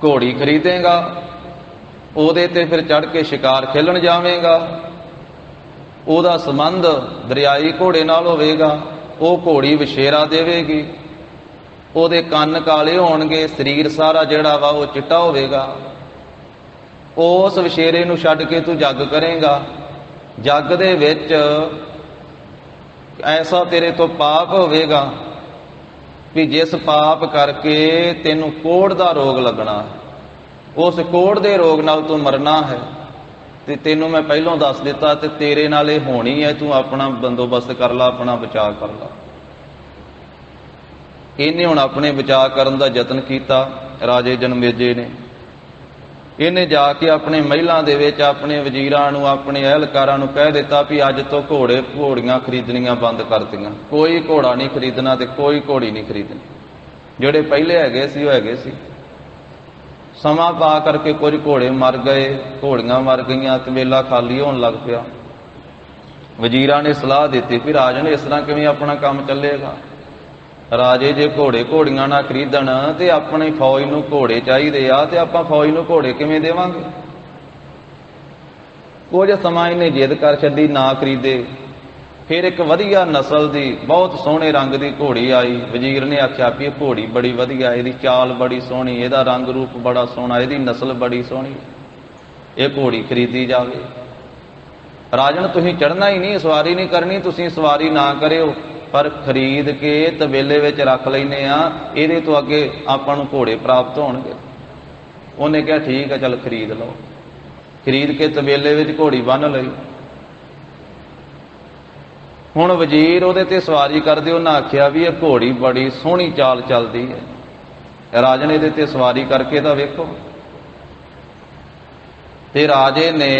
ਘੋੜੀ ਖਰੀਦੇਗਾ, ਉਹਦੇ ਤੇ ਫਿਰ ਚੜ੍ਹ ਕੇ ਸ਼ਿਕਾਰ ਖੇਲਣ ਜਾਵੇਂਗਾ, ਉਹਦਾ ਸੰਬੰਧ ਦਰਿਆਈ ਘੋੜੇ ਨਾਲ ਹੋਵੇਗਾ, ਉਹ ਘੋੜੀ ਵਿਸ਼ੇਰਾ ਦੇਵੇਗੀ, ਉਹਦੇ ਕੰਨ ਕਾਲੇ ਹੋਣਗੇ, ਸਰੀਰ ਸਾਰਾ ਜਿਹੜਾ ਵਾ ਉਹ ਚਿੱਟਾ ਹੋਵੇਗਾ। ਉਸ ਵਿਸ਼ੇਰੇ ਨੂੰ ਛੱਡ ਕੇ ਤੂੰ ਜੱਗ ਕਰੇਂਗਾ। ਜੱਗ ਦੇ ਵਿੱਚ ਐਸਾ ਤੇਰੇ ਤੋਂ ਪਾਪ ਹੋਵੇਗਾ ਵੀ ਜਿਸ ਪਾਪ ਕਰਕੇ ਤੈਨੂੰ ਕੋੜ ਦਾ ਰੋਗ ਲੱਗਣਾ, ਉਸ ਕੋੜ ਦੇ ਰੋਗ ਨਾਲ ਤੂੰ ਮਰਨਾ ਹੈ। ਤੇ ਤੈਨੂੰ ਮੈਂ ਪਹਿਲਾਂ ਦੱਸ ਦਿੱਤਾ ਤੇ ਤੇਰੇ ਨਾਲ ਇਹ ਹੋਣੀ ਹੈ, ਤੂੰ ਆਪਣਾ ਬੰਦੋਬਸਤ ਕਰ ਲਾ, ਆਪਣਾ ਬਚਾਅ ਕਰ ਲਾ। ਇਹਨੇ ਹੁਣ ਆਪਣੇ ਬਚਾਅ ਕਰਨ ਦਾ ਯਤਨ ਕੀਤਾ ਰਾਜੇ ਜਨਮੇਜੇ ਨੇ। ਇਹਨੇ ਜਾ ਕੇ ਆਪਣੇ ਮਹਿਲਾਂ ਦੇ ਵਿੱਚ ਆਪਣੇ ਵਜ਼ੀਰਾਂ ਨੂੰ, ਆਪਣੇ ਅਹਿਲਕਾਰਾਂ ਨੂੰ ਕਹਿ ਦਿੱਤਾ ਵੀ ਅੱਜ ਤੋਂ ਘੋੜੀਆਂ ਖਰੀਦਣੀਆਂ ਬੰਦ ਕਰਤੀਆਂ, ਕੋਈ ਘੋੜਾ ਨਹੀਂ ਖਰੀਦਣਾ ਤੇ ਕੋਈ ਘੋੜੀ ਨਹੀਂ ਖਰੀਦਣੀ। ਜਿਹੜੇ ਪਹਿਲੇ ਹੈਗੇ ਸੀ ਉਹ ਹੈਗੇ ਸੀ। ਸਮਾਂ ਪਾ ਕਰਕੇ ਕੁਝ ਘੋੜੇ ਮਰ ਗਏ, ਘੋੜੀਆਂ ਮਰ ਗਈਆਂ ਤੇ ਮੇਲਾ ਖਾਲੀ ਹੋਣ ਲੱਗ ਪਿਆ। ਵਜ਼ੀਰਾਂ ਨੇ ਸਲਾਹ ਦਿੱਤੀ ਵੀ ਰਾਜਨ ਇਸ ਤਰ੍ਹਾਂ ਕਿਵੇਂ ਆਪਣਾ ਕੰਮ ਚੱਲੇਗਾ? ਰਾਜੇ ਜੇ ਘੋੜੀਆਂ ਨਾ ਖਰੀਦਣ ਤੇ ਆਪਣੀ ਫੌਜ ਨੂੰ ਘੋੜੇ ਚਾਹੀਦੇ ਆ, ਤੇ ਆਪਾਂ ਫੌਜ ਨੂੰ ਘੋੜੇ ਕਿਵੇਂ ਦੇਵਾਂਗੇ? ਕੁਝ ਸਮਾਂ ਇਹਨੇ ਜਿੱਦ ਕਰ ਛੱਡੀ, ਨਾ ਖਰੀਦੇ। ਫਿਰ ਇੱਕ ਵਧੀਆ ਨਸਲ ਦੀ ਬਹੁਤ ਸੋਹਣੇ ਰੰਗ ਦੀ ਘੋੜੀ ਆਈ। ਵਜ਼ੀਰ ਨੇ ਆਖਿਆ ਵੀ ਇਹ ਘੋੜੀ ਬੜੀ ਵਧੀਆ, ਇਹਦੀ ਚਾਲ ਬੜੀ ਸੋਹਣੀ, ਇਹਦਾ ਰੰਗ ਰੂਪ ਬੜਾ ਸੋਹਣਾ, ਇਹਦੀ ਨਸਲ ਬੜੀ ਸੋਹਣੀ, ਇਹ ਘੋੜੀ ਖਰੀਦੀ ਜਾਵੇ। ਰਾਜਨ ਤੁਸੀਂ ਚੜ੍ਹਨਾ ਹੀ ਨਹੀਂ, ਸਵਾਰੀ ਨਹੀਂ ਕਰਨੀ, ਤੁਸੀਂ ਸਵਾਰੀ ਨਾ ਕਰਿਓ, ਪਰ ਖਰੀਦ ਕੇ ਤਬੇਲੇ ਵਿੱਚ ਰੱਖ ਲੈਨੇ ਆ, ਇਹਦੇ ਤੋਂ ਅੱਗੇ ਆਪਾਂ ਨੂੰ ਘੋੜੇ ਪ੍ਰਾਪਤ ਹੋਣਗੇ। ਉਹਨੇ ਕਿਹਾ ਠੀਕ ਹੈ, ਚੱਲ ਖਰੀਦ ਲਓ। ਖਰੀਦ ਕੇ ਤਬੇਲੇ ਵਿੱਚ ਘੋੜੀ ਬੰਨ੍ਹ ਲਈ। ਹੁਣ ਵਜ਼ੀਰ ਉਹਦੇ ਤੇ ਸਵਾਰੀ ਕਰਦੇ, ਉਹਨਾਂ ਆਖਿਆ ਵੀ ਇਹ ਘੋੜੀ ਬੜੀ ਸੋਹਣੀ ਚਾਲ ਚੱਲਦੀ ਹੈ, ਰਾਜੇ ਇਹਦੇ ਤੇ ਸਵਾਰੀ ਕਰਕੇ ਤਾਂ ਵੇਖੋ। ਤੇ ਰਾਜੇ ਨੇ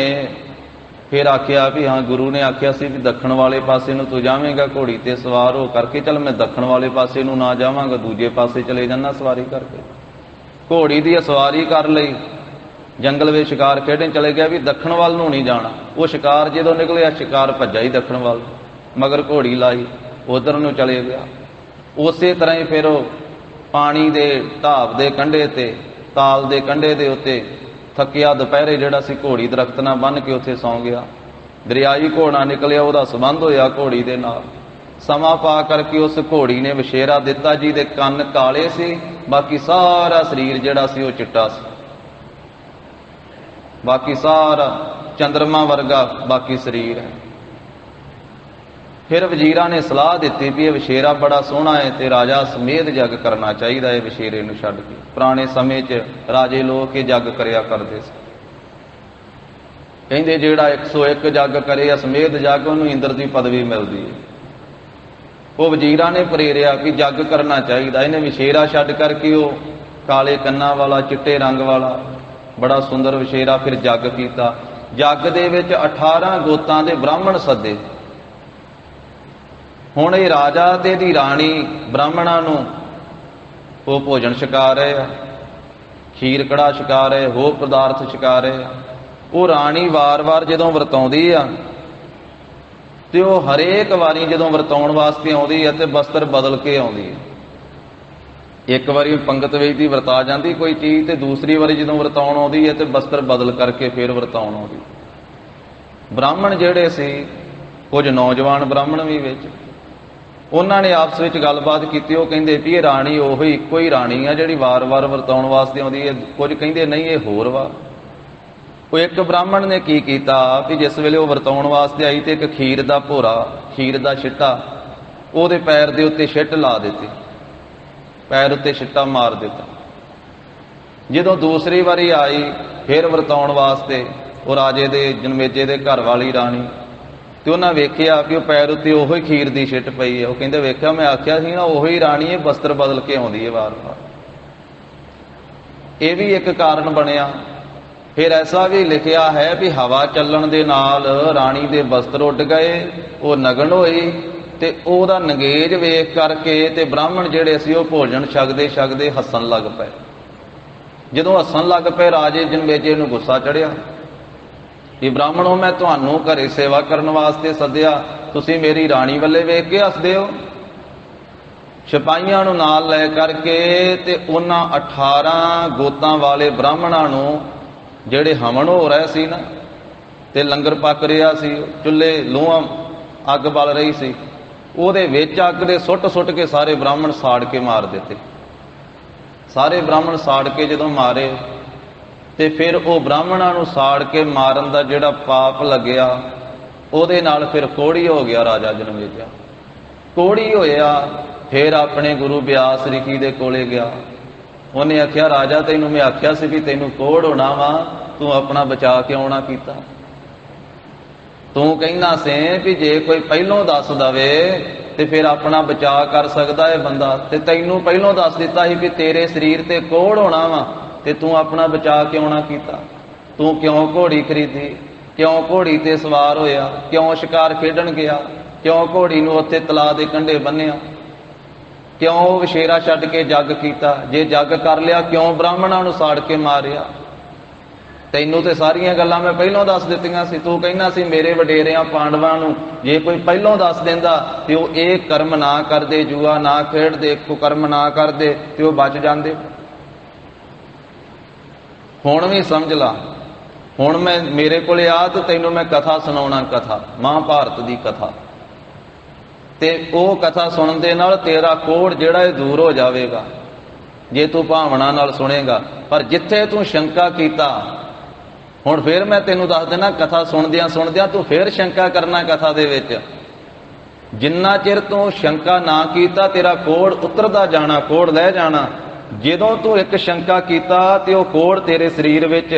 ਫਿਰ ਆਖਿਆ ਵੀ ਹਾਂ, ਗੁਰੂ ਨੇ ਆਖਿਆ ਸੀ ਵੀ ਦੱਖਣ ਵਾਲੇ ਪਾਸੇ ਨੂੰ ਤੂੰ ਜਾਵੇਂਗਾ ਘੋੜੀ ਤੇ ਸਵਾਰ ਹੋ ਕਰਕੇ। ਚੱਲ ਮੈਂ ਦੱਖਣ ਵਾਲੇ ਪਾਸੇ ਨੂੰ ਨਾ ਜਾਵਾਂਗਾ, ਦੂਜੇ ਪਾਸੇ ਚਲੇ ਜਾਣਾ ਸਵਾਰੀ ਕਰਕੇ। ਘੋੜੀ ਦੀ ਸਵਾਰੀ ਕਰ ਲਈ, ਜੰਗਲ ਵਿੱਚ ਸ਼ਿਕਾਰ ਖੇਡਣ ਚਲੇ ਗਿਆ ਵੀ ਦੱਖਣ ਵੱਲ ਨੂੰ ਨਹੀਂ ਜਾਣਾ। ਉਹ ਸ਼ਿਕਾਰ ਜਦੋਂ ਨਿਕਲਿਆ, ਸ਼ਿਕਾਰ ਭੱਜਾ ਹੀ ਦੱਖਣ ਵੱਲ, ਮਗਰ ਘੋੜੀ ਲਾਈ ਉਧਰ ਨੂੰ ਚਲੇ ਗਿਆ। ਉਸੇ ਤਰ੍ਹਾਂ ਹੀ ਫਿਰ ਉਹ ਪਾਣੀ ਦੇ ਢਾਬ ਦੇ ਕੰਢੇ ਤੇ, ਤਾਲ ਦੇ ਕੰਢੇ ਦੇ ਉੱਤੇ ਥੱਕਿਆ ਦੁਪਹਿਰੇ ਜਿਹੜਾ ਸੀ ਘੋੜੀ ਦਰਖਤ ਨਾਲ ਬੰਨ੍ਹ ਕੇ ਉੱਥੇ ਸੌਂ ਗਿਆ। ਦਰਿਆਈ ਘੋੜਾ ਨਿਕਲਿਆ, ਉਹਦਾ ਸੰਬੰਧ ਹੋਇਆ ਘੋੜੀ ਦੇ ਨਾਲ। ਸਮਾਂ ਪਾ ਕਰਕੇ ਉਸ ਘੋੜੀ ਨੇ ਵਿਸ਼ੇਰਾ ਦਿੱਤਾ, ਜਿਹਦੇ ਕੰਨ ਕਾਲੇ ਸੀ, ਬਾਕੀ ਸਾਰਾ ਸਰੀਰ ਜਿਹੜਾ ਸੀ ਉਹ ਚਿੱਟਾ ਸੀ। ਬਾਕੀ ਸਾਰਾ ਚੰਦਰਮਾ ਵਰਗਾ ਬਾਕੀ ਸਰੀਰ ਹੈ। ਫਿਰ ਵਜ਼ੀਰਾਂ ਨੇ ਸਲਾਹ ਦਿੱਤੀ ਵੀ ਇਹ ਵਿਸ਼ੇਰਾ ਬੜਾ ਸੋਹਣਾ ਹੈ ਤੇ ਰਾਜਾ ਸਮੇਤ ਜੱਗ ਕਰਨਾ ਚਾਹੀਦਾ ਹੈ ਵਿਸ਼ੇਰੇ ਨੂੰ ਛੱਡ ਕੇ। ਪੁਰਾਣੇ ਸਮੇਂ 'ਚ ਰਾਜੇ ਲੋਕ ਇਹ ਜੱਗ ਕਰਿਆ ਕਰਦੇ ਸੀ। ਕਹਿੰਦੇ ਜਿਹੜਾ 101 ਜੱਗ ਕਰੇ ਸਮੇਤ ਜੱਗ ਉਹਨੂੰ ਇੰਦਰ ਦੀ ਪਦਵੀ ਮਿਲਦੀ ਹੈ। ਉਹ ਵਜ਼ੀਰਾਂ ਨੇ ਪ੍ਰੇਰਿਆ ਕਿ ਜੱਗ ਕਰਨਾ ਚਾਹੀਦਾ। ਇਹਨੇ ਵਿਸ਼ੇਰਾ ਛੱਡ ਕਰਕੇ ਉਹ ਕਾਲੇ ਕੰਨਾਂ ਵਾਲਾ ਚਿੱਟੇ ਰੰਗ ਵਾਲਾ ਬੜਾ ਸੁੰਦਰ ਵਿਸ਼ੇਰਾ ਫਿਰ ਜੱਗ ਕੀਤਾ। ਜੱਗ ਦੇ ਵਿੱਚ 18 ਗੋਤਾਂ ਦੇ ਬ੍ਰਾਹਮਣ ਸੱਦੇ। ਹੁਣ ਇਹ ਰਾਜਾ ਤੇ ਇਹਦੀ ਰਾਣੀ ਬ੍ਰਾਹਮਣਾਂ ਨੂੰ ਉਹ ਭੋਜਨ ਛਕਾ ਰਹੇ ਆ, ਖੀਰ ਕੜਾ ਛਕਾ ਰਹੇ, ਹੋਰ ਪਦਾਰਥ ਛਕਾ ਰਹੇ ਆ। ਉਹ ਰਾਣੀ ਵਾਰ-ਵਾਰ ਜਦੋਂ ਵਰਤਾਉਂਦੀ ਆ ਤੇ ਉਹ ਹਰੇਕ ਵਾਰੀ ਜਦੋਂ ਵਰਤਾਉਣ ਵਾਸਤੇ ਆਉਂਦੀ ਹੈ ਤੇ ਬਸਤਰ ਬਦਲ ਕੇ ਆਉਂਦੀ ਹੈ। ਇੱਕ ਵਾਰੀ ਪੰਗਤ ਵਿੱਚ ਦੀ ਵਰਤਾ ਜਾਂਦੀ ਕੋਈ ਚੀਜ਼ ਤੇ ਦੂਸਰੀ ਵਾਰੀ ਜਦੋਂ ਵਰਤਾਉਣ ਆਉਂਦੀ ਹੈ ਤੇ ਬਸਤਰ ਬਦਲ ਕਰਕੇ ਫਿਰ ਵਰਤਾਉਣ ਆਉਂਦੀ। ਬ੍ਰਾਹਮਣ ਜਿਹੜੇ ਸੀ, ਕੁਝ ਨੌਜਵਾਨ ਬ੍ਰਾਹਮਣ ਵੀ ਵਿੱਚ, ਉਹਨਾਂ ਨੇ ਆਪਸ ਵਿੱਚ ਗੱਲਬਾਤ ਕੀਤੀ। ਉਹ ਕਹਿੰਦੇ ਵੀ ਇਹ ਰਾਣੀ ਉਹ ਇੱਕੋ ਹੀ ਰਾਣੀ ਆ ਜਿਹੜੀ ਵਾਰ-ਵਾਰ ਵਰਤਾਉਣ ਵਾਸਤੇ ਆਉਂਦੀ ਹੈ। ਕੁਝ ਕਹਿੰਦੇ ਨਹੀਂ ਇਹ ਹੋਰ ਵਾ। ਉਹ ਇੱਕ ਬ੍ਰਾਹਮਣ ਨੇ ਕੀ ਕੀਤਾ ਵੀ ਜਿਸ ਵੇਲੇ ਉਹ ਵਰਤਾਉਣ ਵਾਸਤੇ ਆਈ ਤੇ ਇੱਕ ਖੀਰ ਦਾ ਭੋਰਾ, ਖੀਰ ਦਾ ਛਿੱਟਾ ਉਹਦੇ ਪੈਰ ਦੇ ਉੱਤੇ ਛਿੱਟ ਲਾ ਦਿੱਤੀ, ਪੈਰ ਉੱਤੇ ਛਿੱਟਾ ਮਾਰ ਦਿੱਤਾ। ਜਦੋਂ ਦੂਸਰੀ ਵਾਰੀ ਆਈ ਫਿਰ ਵਰਤਾਉਣ ਵਾਸਤੇ ਉਹ ਰਾਜੇ ਦੇ ਜਨਮੇਜੇ ਦੇ ਘਰ ਵਾਲੀ ਰਾਣੀ, ਤੇ ਉਹਨਾਂ ਵੇਖਿਆ ਕਿ ਉਹ ਪੈਰ ਉੱਤੇ ਉਹੋ ਹੀ ਖੀਰ ਦੀ ਛਿੱਟ ਪਈ ਹੈ। ਉਹ ਕਹਿੰਦੇ ਵੇਖਿਆ ਮੈਂ ਆਖਿਆ ਸੀ ਨਾ ਉਹੀ ਰਾਣੀ ਹੈ, ਬਸਤਰ ਬਦਲ ਕੇ ਆਉਂਦੀ ਹੈ ਵਾਰ-ਵਾਰ। ਇਹ ਵੀ ਇੱਕ ਕਾਰਨ ਬਣਿਆ। ਫਿਰ ਐਸਾ ਵੀ ਲਿਖਿਆ ਹੈ ਵੀ ਹਵਾ ਚੱਲਣ ਦੇ ਨਾਲ ਰਾਣੀ ਦੇ ਬਸਤਰ ਉੱਡ ਗਏ, ਉਹ ਨਗਨ ਹੋਈ ਤੇ ਉਹਦਾ ਨਗੇਜ ਵੇਖ ਕਰਕੇ ਤੇ ਬ੍ਰਾਹਮਣ ਜਿਹੜੇ ਸੀ ਉਹ ਭੋਜਨ ਛਕਦੇ ਛਕਦੇ ਹੱਸਣ ਲੱਗ ਪਏ। ਜਦੋਂ ਹੱਸਣ ਲੱਗ ਪਏ ਰਾਜੇ ਜਨਮੇਜੇ ਨੂੰ ਗੁੱਸਾ ਚੜਿਆ ਕਿ ਬ੍ਰਾਹਮਣੋ ਮੈਂ ਤੁਹਾਨੂੰ ਘਰੇ ਸੇਵਾ ਕਰਨ ਵਾਸਤੇ ਸੱਦਿਆ, ਤੁਸੀਂ ਮੇਰੀ ਰਾਣੀ ਵੱਲੇ ਵੇਖ ਕੇ ਹੱਸਦੇ ਹੋ। ਸਿਪਾਹੀਆਂ ਨੂੰ ਨਾਲ ਲੈ ਕਰਕੇ ਤੇ ਉਹਨਾਂ 18 ਗੋਤਾਂ ਵਾਲੇ ਬ੍ਰਾਹਮਣਾਂ ਨੂੰ ਜਿਹੜੇ ਹਵਨ ਹੋ ਰਹੇ ਸੀ ਨਾ ਤੇ ਲੰਗਰ ਪੱਕ ਰਿਹਾ ਸੀ, ਚੁੱਲ੍ਹੇ ਲੋਹਾਂ ਅੱਗ ਬਲ ਰਹੀ ਸੀ, ਉਹਦੇ ਵਿੱਚ ਅੱਗ ਦੇ ਸੁੱਟ ਕੇ ਸਾਰੇ ਬ੍ਰਾਹਮਣ ਸਾੜ ਕੇ ਮਾਰ ਦਿੱਤੇ। ਸਾਰੇ ਬ੍ਰਾਹਮਣ ਸਾੜ ਕੇ ਜਦੋਂ ਮਾਰੇ ਤੇ ਫਿਰ ਉਹ ਬ੍ਰਾਹਮਣਾਂ ਨੂੰ ਸਾੜ ਕੇ ਮਾਰਨ ਦਾ ਜਿਹੜਾ ਪਾਪ ਲੱਗਿਆ ਉਹਦੇ ਨਾਲ ਫਿਰ ਕੋਹੜੀ ਹੋ ਗਿਆ ਰਾਜਾ ਜਨਮੇਜਾ। ਕੋਹੜੀ ਹੋਇਆ ਫਿਰ ਆਪਣੇ ਗੁਰੂ ਬਿਆਸ ਰਿਖੀ ਦੇ ਕੋਲੇ ਗਿਆ। ਉਹਨੇ ਆਖਿਆ ਰਾਜਾ ਤੈਨੂੰ ਮੈਂ ਆਖਿਆ ਸੀ ਵੀ ਤੈਨੂੰ ਕੋਹੜ ਹੋਣਾ ਵਾ, ਤੂੰ ਆਪਣਾ ਬਚਾ ਕਿਉਂ ਨਾ ਕੀਤਾ? ਤੂੰ ਕਹਿੰਦਾ ਸੀ ਵੀ ਜੇ ਕੋਈ ਪਹਿਲੋਂ ਦੱਸ ਦਵੇ ਤੇ ਫਿਰ ਆਪਣਾ ਬਚਾਅ ਕਰ ਸਕਦਾ ਹੈ ਬੰਦਾ, ਤੇ ਤੈਨੂੰ ਪਹਿਲੋਂ ਦੱਸ ਦਿੱਤਾ ਸੀ ਵੀ ਤੇਰੇ ਸਰੀਰ ਤੇ ਕੋਹੜ ਹੋਣਾ ਵਾ ਤੇ ਤੂੰ ਆਪਣਾ ਬਚਾਅ ਕਿਉਂ ਨਾ ਕੀਤਾ? ਤੂੰ ਕਿਉਂ ਘੋੜੀ ਖਰੀਦੀ? ਕਿਉਂ ਘੋੜੀ ਤੇ ਸਵਾਰ ਹੋਇਆ? ਕਿਉਂ ਸ਼ਿਕਾਰ ਖੇਡਣ ਗਿਆ? ਕਿਉਂ ਘੋੜੀ ਨੂੰ ਉੱਥੇ ਤਲਾਅ ਦੇ ਕੰਢੇ ਬੰਨਿਆ? ਕਿਉਂ ਵਿਸ਼ੇਰਾ ਛੱਡ ਕੇ ਜੱਗ ਕੀਤਾ? ਜੇ ਜੱਗ ਕਰ ਲਿਆ ਕਿਉਂ ਬ੍ਰਾਹਮਣਾਂ ਨੂੰ ਸਾੜ ਕੇ ਮਾਰਿਆ? ਤੈਨੂੰ ਤੇ ਸਾਰੀਆਂ ਗੱਲਾਂ ਮੈਂ ਪਹਿਲਾਂ ਦੱਸ ਦਿੱਤੀਆਂ ਸੀ। ਤੂੰ ਕਹਿੰਦਾ ਸੀ ਮੇਰੇ ਵਡੇਰਿਆਂ ਪਾਂਡਵਾਂ ਨੂੰ ਜੇ ਕੋਈ ਪਹਿਲਾਂ ਦੱਸ ਦਿੰਦਾ ਤੇ ਉਹ ਇਹ ਕਰਮ ਨਾ ਕਰਦੇ, ਜੂਆ ਨਾ ਖੇਡਦੇ, ਕੁਕਰਮ ਨਾ ਕਰਦੇ ਤੇ ਉਹ ਬਚ ਜਾਂਦੇ। ਹੁਣ ਵੀ ਸਮਝ ਲਾ, ਹੁਣ ਮੈਂ ਮੇਰੇ ਕੋਲੇ ਆ ਤੇ ਤੈਨੂੰ ਮੈਂ ਕਥਾ ਸੁਣਾਉਣਾ, ਕਥਾ ਮਹਾਭਾਰਤ ਦੀ ਕਥਾ, ਤੇ ਉਹ ਕਥਾ ਸੁਣਨ ਦੇ ਨਾਲ ਤੇਰਾ ਕੋਹੜ ਜਿਹੜਾ ਇਹ ਦੂਰ ਹੋ ਜਾਵੇਗਾ ਜੇ ਤੂੰ ਭਾਵਨਾ ਨਾਲ ਸੁਣੇਗਾ। ਪਰ ਜਿੱਥੇ ਤੂੰ ਸ਼ੰਕਾ ਕੀਤਾ, ਹੁਣ ਫਿਰ ਮੈਂ ਤੈਨੂੰ ਦੱਸ ਦੇਣਾ, ਕਥਾ ਸੁਣਦਿਆਂ ਤੂੰ ਫਿਰ ਸ਼ੰਕਾ ਕਰਨਾ ਕਥਾ ਦੇ ਵਿੱਚ। ਜਿੰਨਾ ਚਿਰ ਤੂੰ ਸ਼ੰਕਾ ਨਾ ਕੀਤਾ ਤੇਰਾ ਕੋਹੜ ਉਤਰਦਾ ਜਾਣਾ, ਕੋਹੜ ਲੈ ਜਾਣਾ। ਜਦੋਂ ਤੂੰ ਇੱਕ ਸ਼ੰਕਾ ਕੀਤਾ ਤੇ ਉਹ ਕੋਹੜ ਤੇਰੇ ਸਰੀਰ ਵਿੱਚ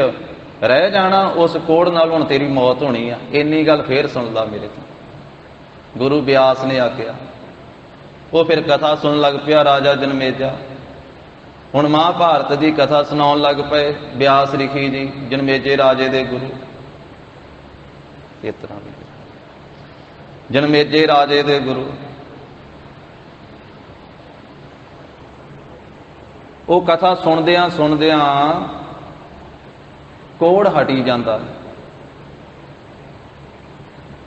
ਰਹਿ ਜਾਣਾ, ਉਸ ਕੋਹੜ ਨਾਲ ਹੁਣ ਤੇਰੀ ਮੌਤ ਹੋਣੀ ਆ। ਇੰਨੀ ਗੱਲ ਫੇਰ ਸੁਣ ਲਾ ਮੇਰੇ ਤੋਂ, ਗੁਰੂ ਬਿਆਸ ਨੇ ਆਖਿਆ। ਉਹ ਫਿਰ ਕਥਾ ਸੁਣਨ ਲੱਗ ਪਿਆ ਰਾਜਾ ਜਨਮੇਜਾ। ਹੁਣ ਮਹਾਭਾਰਤ ਦੀ ਕਥਾ ਸੁਣਾਉਣ ਲੱਗ ਪਏ ਬਿਆਸ ਰਿਖੀ ਜੀ, ਜਨਮੇਜੇ ਰਾਜੇ ਦੇ ਗੁਰੂ। ਇਸ ਤਰ੍ਹਾਂ ਵੀ ਜਨਮੇਜੇ ਰਾਜੇ ਦੇ ਗੁਰੂ, ਉਹ ਕਥਾ ਸੁਣਦਿਆਂ ਕੋਹੜ ਹਟੀ ਜਾਂਦਾ।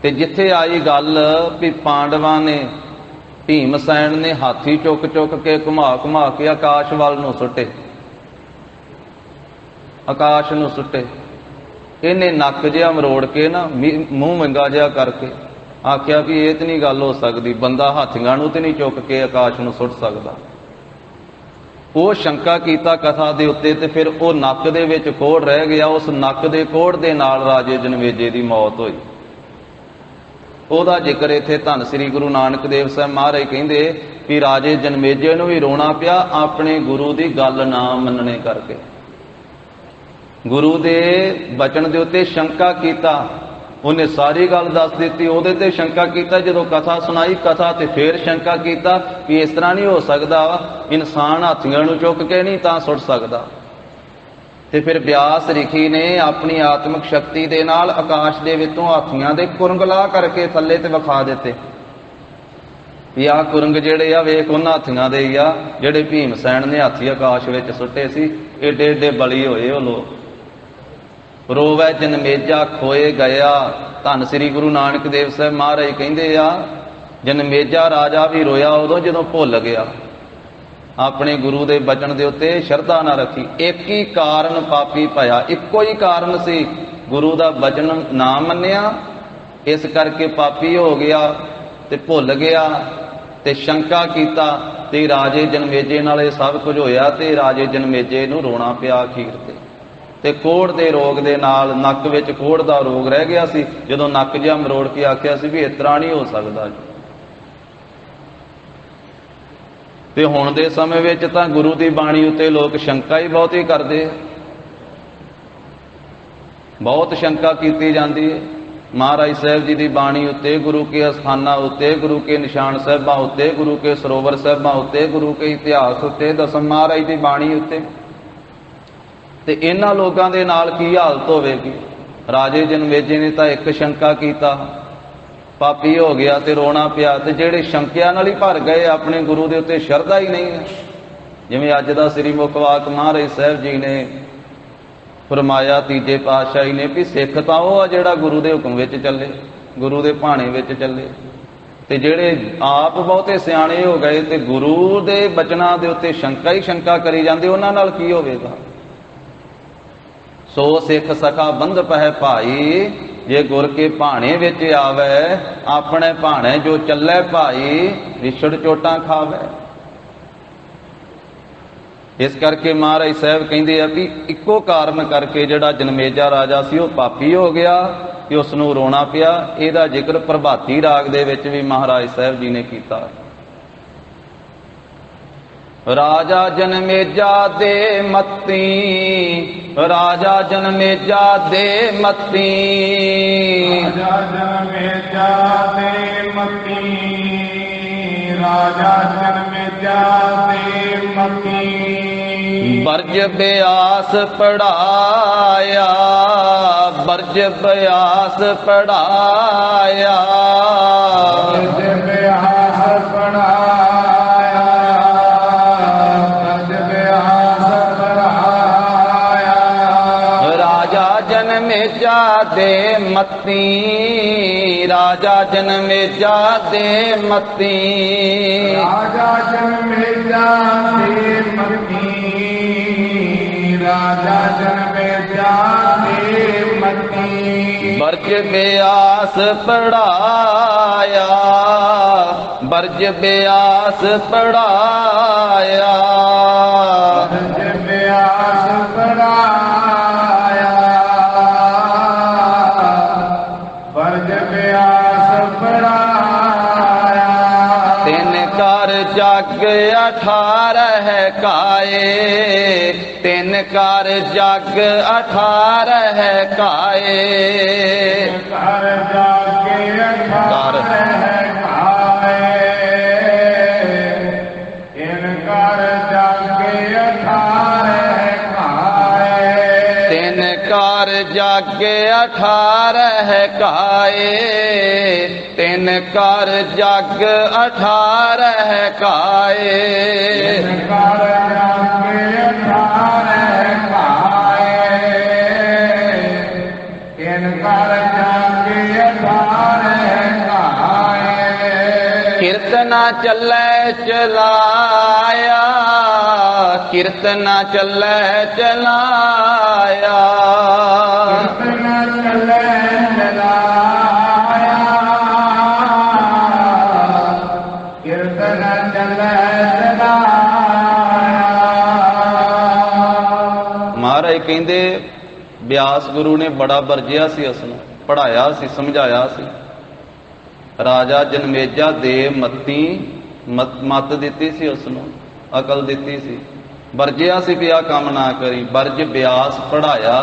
ਤੇ ਜਿੱਥੇ ਆਈ ਗੱਲ ਵੀ ਪਾਂਡਵਾਂ ਨੇ, ਭੀਮ ਸੈਨ ਨੇ ਹਾਥੀ ਚੁੱਕ ਕੇ ਘੁਮਾ ਕੇ ਆਕਾਸ਼ ਵੱਲ ਨੂੰ ਸੁੱਟੇ, ਆਕਾਸ਼ ਨੂੰ ਸੁੱਟੇ। ਇਹਨੇ ਨੱਕ ਜਿਹਾ ਮਰੋੜ ਕੇ ਨਾ, ਮੂੰਹ ਮੰਗਾ ਜਿਹਾ ਕਰਕੇ ਆਖਿਆ ਵੀ ਇਹ ਤੇ ਨਹੀਂ ਗੱਲ ਹੋ ਸਕਦੀ, ਬੰਦਾ ਹਾਥੀਆਂ ਨੂੰ ਤੇ ਨਹੀਂ ਚੁੱਕ ਕੇ ਆਕਾਸ਼ ਨੂੰ ਸੁੱਟ ਸਕਦਾ। ਉਹ ਸ਼ੰਕਾ ਕੀਤਾ ਕਥਾ ਦੇ ਉੱਤੇ, ਤੇ ਫਿਰ ਉਹ ਨੱਕ ਦੇ ਵਿੱਚ ਕੋਹੜ ਰਹਿ ਗਿਆ। ਉਸ ਨੱਕ ਦੇ ਕੋਹੜ ਦੇ ਨਾਲ ਰਾਜੇ ਜਨਮੇਜੇ ਦੀ ਮੌਤ ਹੋਈ। ਉਹਦਾ ਜ਼ਿਕਰ ਇੱਥੇ ਧੰਨ ਸ੍ਰੀ ਗੁਰੂ ਨਾਨਕ ਦੇਵ ਸਾਹਿਬ ਮਹਾਰਾਜ ਕਹਿੰਦੇ ਕਿ ਰਾਜੇ ਜਨਮੇਜੇ ਨੂੰ ਵੀ ਰੋਣਾ ਪਿਆ ਆਪਣੇ ਗੁਰੂ ਦੀ ਗੱਲ ਨਾ ਮੰਨਣੇ ਕਰਕੇ। ਗੁਰੂ ਦੇ ਬਚਨ ਦੇ ਉੱਤੇ ਸ਼ੰਕਾ ਕੀਤਾ, ਉਹਨੇ ਸਾਰੀ ਗੱਲ ਦੱਸ ਦਿੱਤੀ, ਉਹਦੇ ਤੇ ਸ਼ੰਕਾ ਕੀਤਾ। ਜਦੋਂ ਕਥਾ ਸੁਣਾਈ ਕਥਾ ਤੇ ਫੇਰ ਸ਼ੰਕਾ ਕੀਤਾ ਕਿ ਇਸ ਤਰ੍ਹਾਂ ਨਹੀਂ ਹੋ ਸਕਦਾ, ਇਨਸਾਨ ਹਾਥੀਆਂ ਨੂੰ ਚੁੱਕ ਕੇ ਨਹੀਂ ਤਾਂ ਸੁੱਟ ਸਕਦਾ। ਤੇ ਫਿਰ ਵਿਆਸ ਰਿਖੀ ਨੇ ਆਪਣੀ ਆਤਮਿਕ ਸ਼ਕਤੀ ਦੇ ਨਾਲ ਆਕਾਸ਼ ਦੇ ਵਿੱਚੋਂ ਹਾਥੀਆਂ ਦੇ ਕੁਰੰਗਲਾ ਕਰਕੇ ਥੱਲੇ ਤੇ ਵਿਖਾ ਦਿੱਤੇ ਵੀ ਆਹ ਕੁਰੰਗ ਜਿਹੜੇ ਆ ਵੇਖ ਉਹਨਾਂ ਹਾਥੀਆਂ ਦੇ ਹੀ ਆ ਜਿਹੜੇ ਭੀਮ ਸੈਨ ਨੇ ਹਾਥੀ ਆਕਾਸ਼ ਵਿੱਚ ਸੁੱਟੇ ਸੀ। ਏਡੇ ਏਡੇ ਬਲੀ ਹੋਏ ਉਹ ਲੋਕ। ਰੋਵੈ ਜਨਮੇਜਾ ਖੋਏ ਗਿਆ। ਧੰਨ ਸ੍ਰੀ ਗੁਰੂ ਨਾਨਕ ਦੇਵ ਸਾਹਿਬ ਮਹਾਰਾਜ ਕਹਿੰਦੇ ਆ ਜਨਮੇਜਾ ਰਾਜਾ ਵੀ ਰੋਇਆ ਉਦੋਂ ਜਦੋਂ ਭੁੱਲ ਗਿਆ, ਆਪਣੇ ਗੁਰੂ ਦੇ ਬਚਨ ਦੇ ਉੱਤੇ ਸ਼ਰਧਾ ਨਾ ਰੱਖੀ। ਇੱਕ ਹੀ ਕਾਰਨ ਪਾਪੀ ਭਇਆ, ਇੱਕੋ ਹੀ ਕਾਰਨ ਸੀ, ਗੁਰੂ ਦਾ ਬਚਨ ਨਾ ਮੰਨਿਆ, ਇਸ ਕਰਕੇ ਪਾਪੀ ਹੋ ਗਿਆ ਤੇ ਭੁੱਲ ਗਿਆ ਤੇ ਸ਼ੰਕਾ ਕੀਤਾ ਤੇ ਰਾਜੇ ਜਨਮੇਜੇ ਨਾਲ ਇਹ ਸਭ ਕੁਝ ਹੋਇਆ ਤੇ ਰਾਜੇ ਜਨਮੇਜੇ ਨੂੰ ਰੋਣਾ ਪਿਆ ਅਖੀਰ ਤੇ ਕੋਹੜ ਦੇ ਰੋਗ ਦੇ ਨਾਲ। ਨੱਕ ਵਿੱਚ ਕੋਹੜ ਦਾ ਰੋਗ ਰਹਿ ਗਿਆ ਸੀ। ਜਦੋਂ ਨੱਕ ਜਿਹਾ ਮਰੋੜ ਕੇ ਆਖਿਆ ਸੀ ਵੀ ਇਸ ਤਰ੍ਹਾਂ ਨਹੀਂ ਹੋ ਸਕਦਾ ਜੀ। ਤੇ ਹੁਣ ਦੇ ਸਮੇਂ ਵਿੱਚ ਤਾਂ ਗੁਰੂ ਦੀ ਬਾਣੀ ਉੱਤੇ ਲੋਕ ਸ਼ੰਕਾ ਹੀ ਬਹੁਤੀ ਕਰਦੇ ਆ, ਬਹੁਤ ਸ਼ੰਕਾ ਕੀਤੀ ਜਾਂਦੀ ਹੈ। ਮਹਾਰਾਜ ਸਾਹਿਬ ਜੀ ਦੀ ਬਾਣੀ ਉੱਤੇ, ਗੁਰੂ ਕੇ ਅਸਥਾਨਾਂ ਉੱਤੇ, ਗੁਰੂ ਕੇ ਨਿਸ਼ਾਨ ਸਾਹਿਬਾਂ ਉੱਤੇ, ਗੁਰੂ ਕੇ ਸਰੋਵਰ ਸਾਹਿਬਾਂ ਉੱਤੇ, ਗੁਰੂ ਕੇ ਇਤਿਹਾਸ ਉੱਤੇ, ਦਸਮ ਮਹਾਰਾਜ ਦੀ ਬਾਣੀ ਉੱਤੇ, ਤੇ ਇਹਨਾਂ ਲੋਕਾਂ ਦੇ ਨਾਲ ਕੀ ਹਾਲਤ ਹੋਵੇਗੀ। ਰਾਜੇ ਜਨਮੇਜੇ ਨੇ ਤਾਂ ਇੱਕ ਸ਼ੰਕਾ ਕੀਤਾ, ਪਾਪੀ ਹੋ ਗਿਆ ਤੇ ਰੋਣਾ ਪਿਆ, ਤੇ ਜਿਹੜੇ ਸ਼ੰਕਿਆ ਨਾਲ ਹੀ ਭਰ ਗਏ ਆਪਣੇ ਗੁਰੂ ਦੇ ਉੱਤੇ ਸ਼ਰਧਾ ਹੀ ਨਹੀਂ ਹੈ। ਜਿਵੇਂ ਅੱਜ ਦਾ ਸ੍ਰੀ ਮੁਖ ਵਾਕ ਮਹਾਰਾਜ ਸਾਹਿਬ ਜੀ ਨੇ ਫਰਮਾਇਆ ਤੀਜੇ ਪਾਤਸ਼ਾਹੀ ਨੇ ਵੀ ਸਿੱਖ ਤਾਂ ਉਹ ਆ ਜਿਹੜਾ ਗੁਰੂ ਦੇ ਹੁਕਮ ਵਿੱਚ ਚੱਲੇ, ਗੁਰੂ ਦੇ ਭਾਣੇ ਵਿੱਚ ਚੱਲੇ, ਤੇ ਜਿਹੜੇ ਆਪ ਬਹੁਤੇ ਸਿਆਣੇ ਹੋ ਗਏ ਤੇ ਗੁਰੂ ਦੇ ਬਚਨਾਂ ਦੇ ਉੱਤੇ ਸ਼ੰਕਾ ਹੀ ਸ਼ੰਕਾ ਕਰੀ ਜਾਂਦੇ, ਉਹਨਾਂ ਨਾਲ ਕੀ ਹੋਵੇਗਾ। ਸੋ ਸਿੱਖ ਸਖਾ ਬੰਧ ਪਹਿ ਭਾਈ, ਜੇ ਗੁਰ ਕੇ ਭਾਣੇ ਵਿੱਚ ਆਵੇ, ਆਪਣੇ ਭਾਣੇ ਜੋ ਚੱਲੇ ਭਾਈ, ਵਿਛੜ ਚੋਟਾਂ ਖਾਵੇ। ਇਸ ਕਰਕੇ ਮਹਾਰਾਜ ਸਾਹਿਬ ਕਹਿੰਦੇ ਆ ਵੀ ਇੱਕੋ ਕਾਰਨ ਕਰਕੇ ਜਿਹੜਾ ਜਨਮੇਜਾ ਰਾਜਾ ਸੀ ਉਹ ਪਾਪੀ ਹੋ ਗਿਆ ਤੇ ਉਸ ਨੂੰ ਰੋਣਾ ਪਿਆ। ਇਹਦਾ ਜ਼ਿਕਰ ਪ੍ਰਭਾਤੀ ਰਾਗ ਦੇ ਵਿੱਚ ਵੀ ਮਹਾਰਾਜ ਸਾਹਿਬ ਜੀ ਨੇ ਕੀਤਾ। ਰਾਜਾ ਜਨਮੇਜਾ ਦੇ ਮਤੀ, ਰਾਜਾ ਜਨਮੇਜਾ ਦੇ ਮਤੀ, ਰਾਜਾ ਜਨਮੇਜਾ ਦੇ ਮਤੀ, ਰਾਜਾ ਜਨਮੇਜਾ ਦੇ ਮਤੀ। ਬਰਜ ਬਿਆਸ ਪੜਾਇਆ, ਬਰਜ ਬਿਆਸ ਪੜਾਇਆ, ਬਰਜ ਬਿਆਸ ਪੜਾਇਆ, ਬਰਜ ਬਿਆਸ ਪੜਾਇਆ। ਰਾਜਾ ਜਨਮੇਜਾ ਦੇ ਮਤੀ, ਰਾਜਾ ਜਨਮੇਜਾ ਦੇ ਮਤੀ, ਰਾਜਾ ਜਨਮੇਜਾ ਦੇ ਮਤੀ, ਰਾਜਾ ਜਨਮੇਜਾ ਦੇ ਮਤੀ। ਬਰਜ ਬਿਆਸ ਪੜਾਇਆ, ਬਰਜ ਬਿਆਸ ਪੜਾਇਆ, ਬਰਜ ਬਿਆਸ ਪੜਾਇਆ, ਬਰਜ ਬਿਆਸ ਪੜਾਇਆ। ਤਿੰਨ ਕਰ ਜਗ 18 ਕਾਏ, ਤਿੰਨ ਕਰ ਜਗ 18 ਕਾਏ। ਕਰ ਜਾਗੇ 18 ਕਾਏ, ਇਨ ਕਰ ਜਾਗੇ 18 ਕਾਏ। ਤਿੰਨ ਕਰ ਜਗ 18 ਕਾਏ, ਤਿੰਨ ਕਰ ਜਗ 18 ਕਾਏ। ਇਨ ਕਰ ਜਾਗੇ 18 ਕਾਏ, ਇਨ ਕਰ ਜਾਗੇ 18 ਕਾਏ। ਕੀਰਤਨਾ ਚੱਲੇ ਚਲਾਇਆ, ਕੀਰਤਨਾ ਚੱਲੇ ਚਲਾਇਆ, ਕੀਰਤਨ ਚੱਲੇ ਚਲਾਇਆ, ਕੀਰਤਨ ਚੱਲੇ ਚਲਾਇਆ। ਕਹਿੰਦੇ ਬਿਆਸ ਗੁਰੂ ਨੇ ਬੜਾ ਵਰਜਿਆ ਸੀ, ਉਸ ਨੂੰ ਪੜ੍ਹਾਇਆ ਸੀ, ਸਮਝਾਇਆ ਸੀ। ਰਾਜਾ ਜਨਮੇਜਾ ਦੇ ਮੱਤ ਦਿੱਤੀ ਸੀ, ਉਸ ਨੂੰ ਅਕਲ ਦਿੱਤੀ ਸੀ, ਵਰਜਿਆ ਸੀ ਵੀ ਆਹ ਕੰਮ ਨਾ ਕਰੀ। ਵਰਜ ਬਿਆਸ ਪੜ੍ਹਾਇਆ,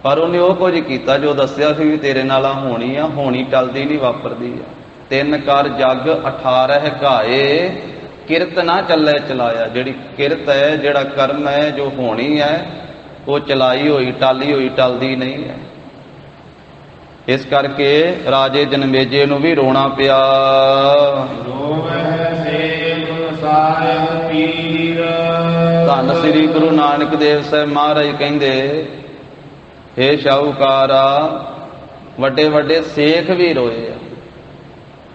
ਪਰ ਉਹਨੇ ਉਹ ਕੁਝ ਕੀਤਾ ਜੋ ਦੱਸਿਆ ਸੀ ਵੀ ਤੇਰੇ ਨਾਲ ਹੋਣੀ ਆ, ਹੋਣੀ ਟਲਦੀ ਨਹੀਂ, ਵਾਪਰਦੀ ਆ। 3 ਕਰ ਜਗ 18 ਘਾਏ, ਕਿਰਤ ਨਾ ਚੱਲੇ ਚਲਾਇਆ। ਜਿਹੜੀ ਕਿਰਤ ਹੈ, ਜਿਹੜਾ ਕਰਮ ਹੈ, ਜੋ ਹੋਣੀ ਹੈ, ਉਹ ਚਲਾਈ ਹੋਈ ਟਾਲੀ ਹੋਈ ਟਲਦੀ ਨਹੀਂ ਹੈ। ਇਸ ਕਰਕੇ ਰਾਜੇ ਜਨਮੇਜੇ ਨੂੰ ਵੀ ਰੋਣਾ ਪਿਆ। ਧੰਨ ਸ੍ਰੀ ਗੁਰੂ ਨਾਨਕ ਦੇਵ ਸਾਹਿਬ ਮਹਾਰਾਜ ਕਹਿੰਦੇ, ਹੇ ਸ਼ਾਹੂਕਾਰਾ, ਵੱਡੇ ਵੱਡੇ ਸੇਖ ਵੀ ਰੋਏ ਆ।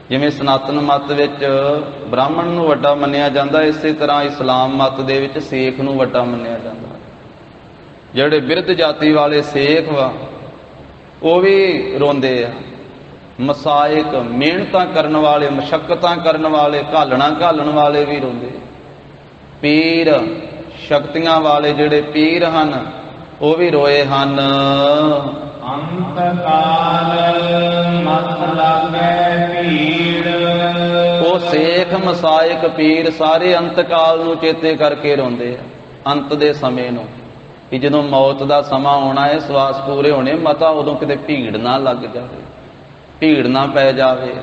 ਜਿਵੇਂ ਸਨਾਤਨ ਮੱਤ ਵਿੱਚ ਬ੍ਰਾਹਮਣ ਨੂੰ ਵੱਡਾ ਮੰਨਿਆ ਜਾਂਦਾ, ਇਸੇ ਤਰ੍ਹਾਂ ਇਸਲਾਮ ਮੱਤ ਦੇ ਵਿੱਚ ਸੇਖ ਨੂੰ ਵੱਡਾ ਮੰਨਿਆ ਜਾਂਦਾ। ਜਿਹੜੇ ਬਿਰਧ ਜਾਤੀ ਵਾਲੇ ਸੇਖ ਵਾ, ਉਹ ਵੀ ਰੋਂਦੇ ਆ। ਮਸਾਇਕ, ਮਿਹਨਤਾਂ ਕਰਨ ਵਾਲੇ, ਮਸ਼ੱਕਤਾਂ ਕਰਨ ਵਾਲੇ, ਘਾਲਣ ਵਾਲੇ ਵੀ ਰੋਂਦੇ। ਪੀਰ, ਸ਼ਕਤੀਆਂ ਵਾਲੇ ਜਿਹੜੇ ਪੀਰ ਹਨ, ਉਹ ਵੀ ਰੋਏ ਹਨ। ਅੰਤ ਕਾਲ ਮਤ ਲਾਗੈ ਭੀੜ। ਉਹ ਸੇਖ, ਮਸਾਇਕ, ਪੀਰ ਸਾਰੇ ਅੰਤ ਕਾਲ ਨੂੰ ਚੇਤੇ ਕਰਕੇ ਰੋਂਦੇ ਆ। ਅੰਤ ਦੇ ਸਮੇਂ ਨੂੰ, ਕਿ ਜਦੋਂ ਮੌਤ ਦਾ ਸਮਾਂ ਆਉਣਾ ਹੈ, ਸਵਾਸ ਪੂਰੇ ਹੋਣੇ, ਮਤਾ ਉਦੋਂ ਕਿਤੇ ਭੀੜ ਨਾ ਲੱਗ ਜਾਵੇ, ਭੀੜ ਨਾ ਪੈ ਜਾਵੇ,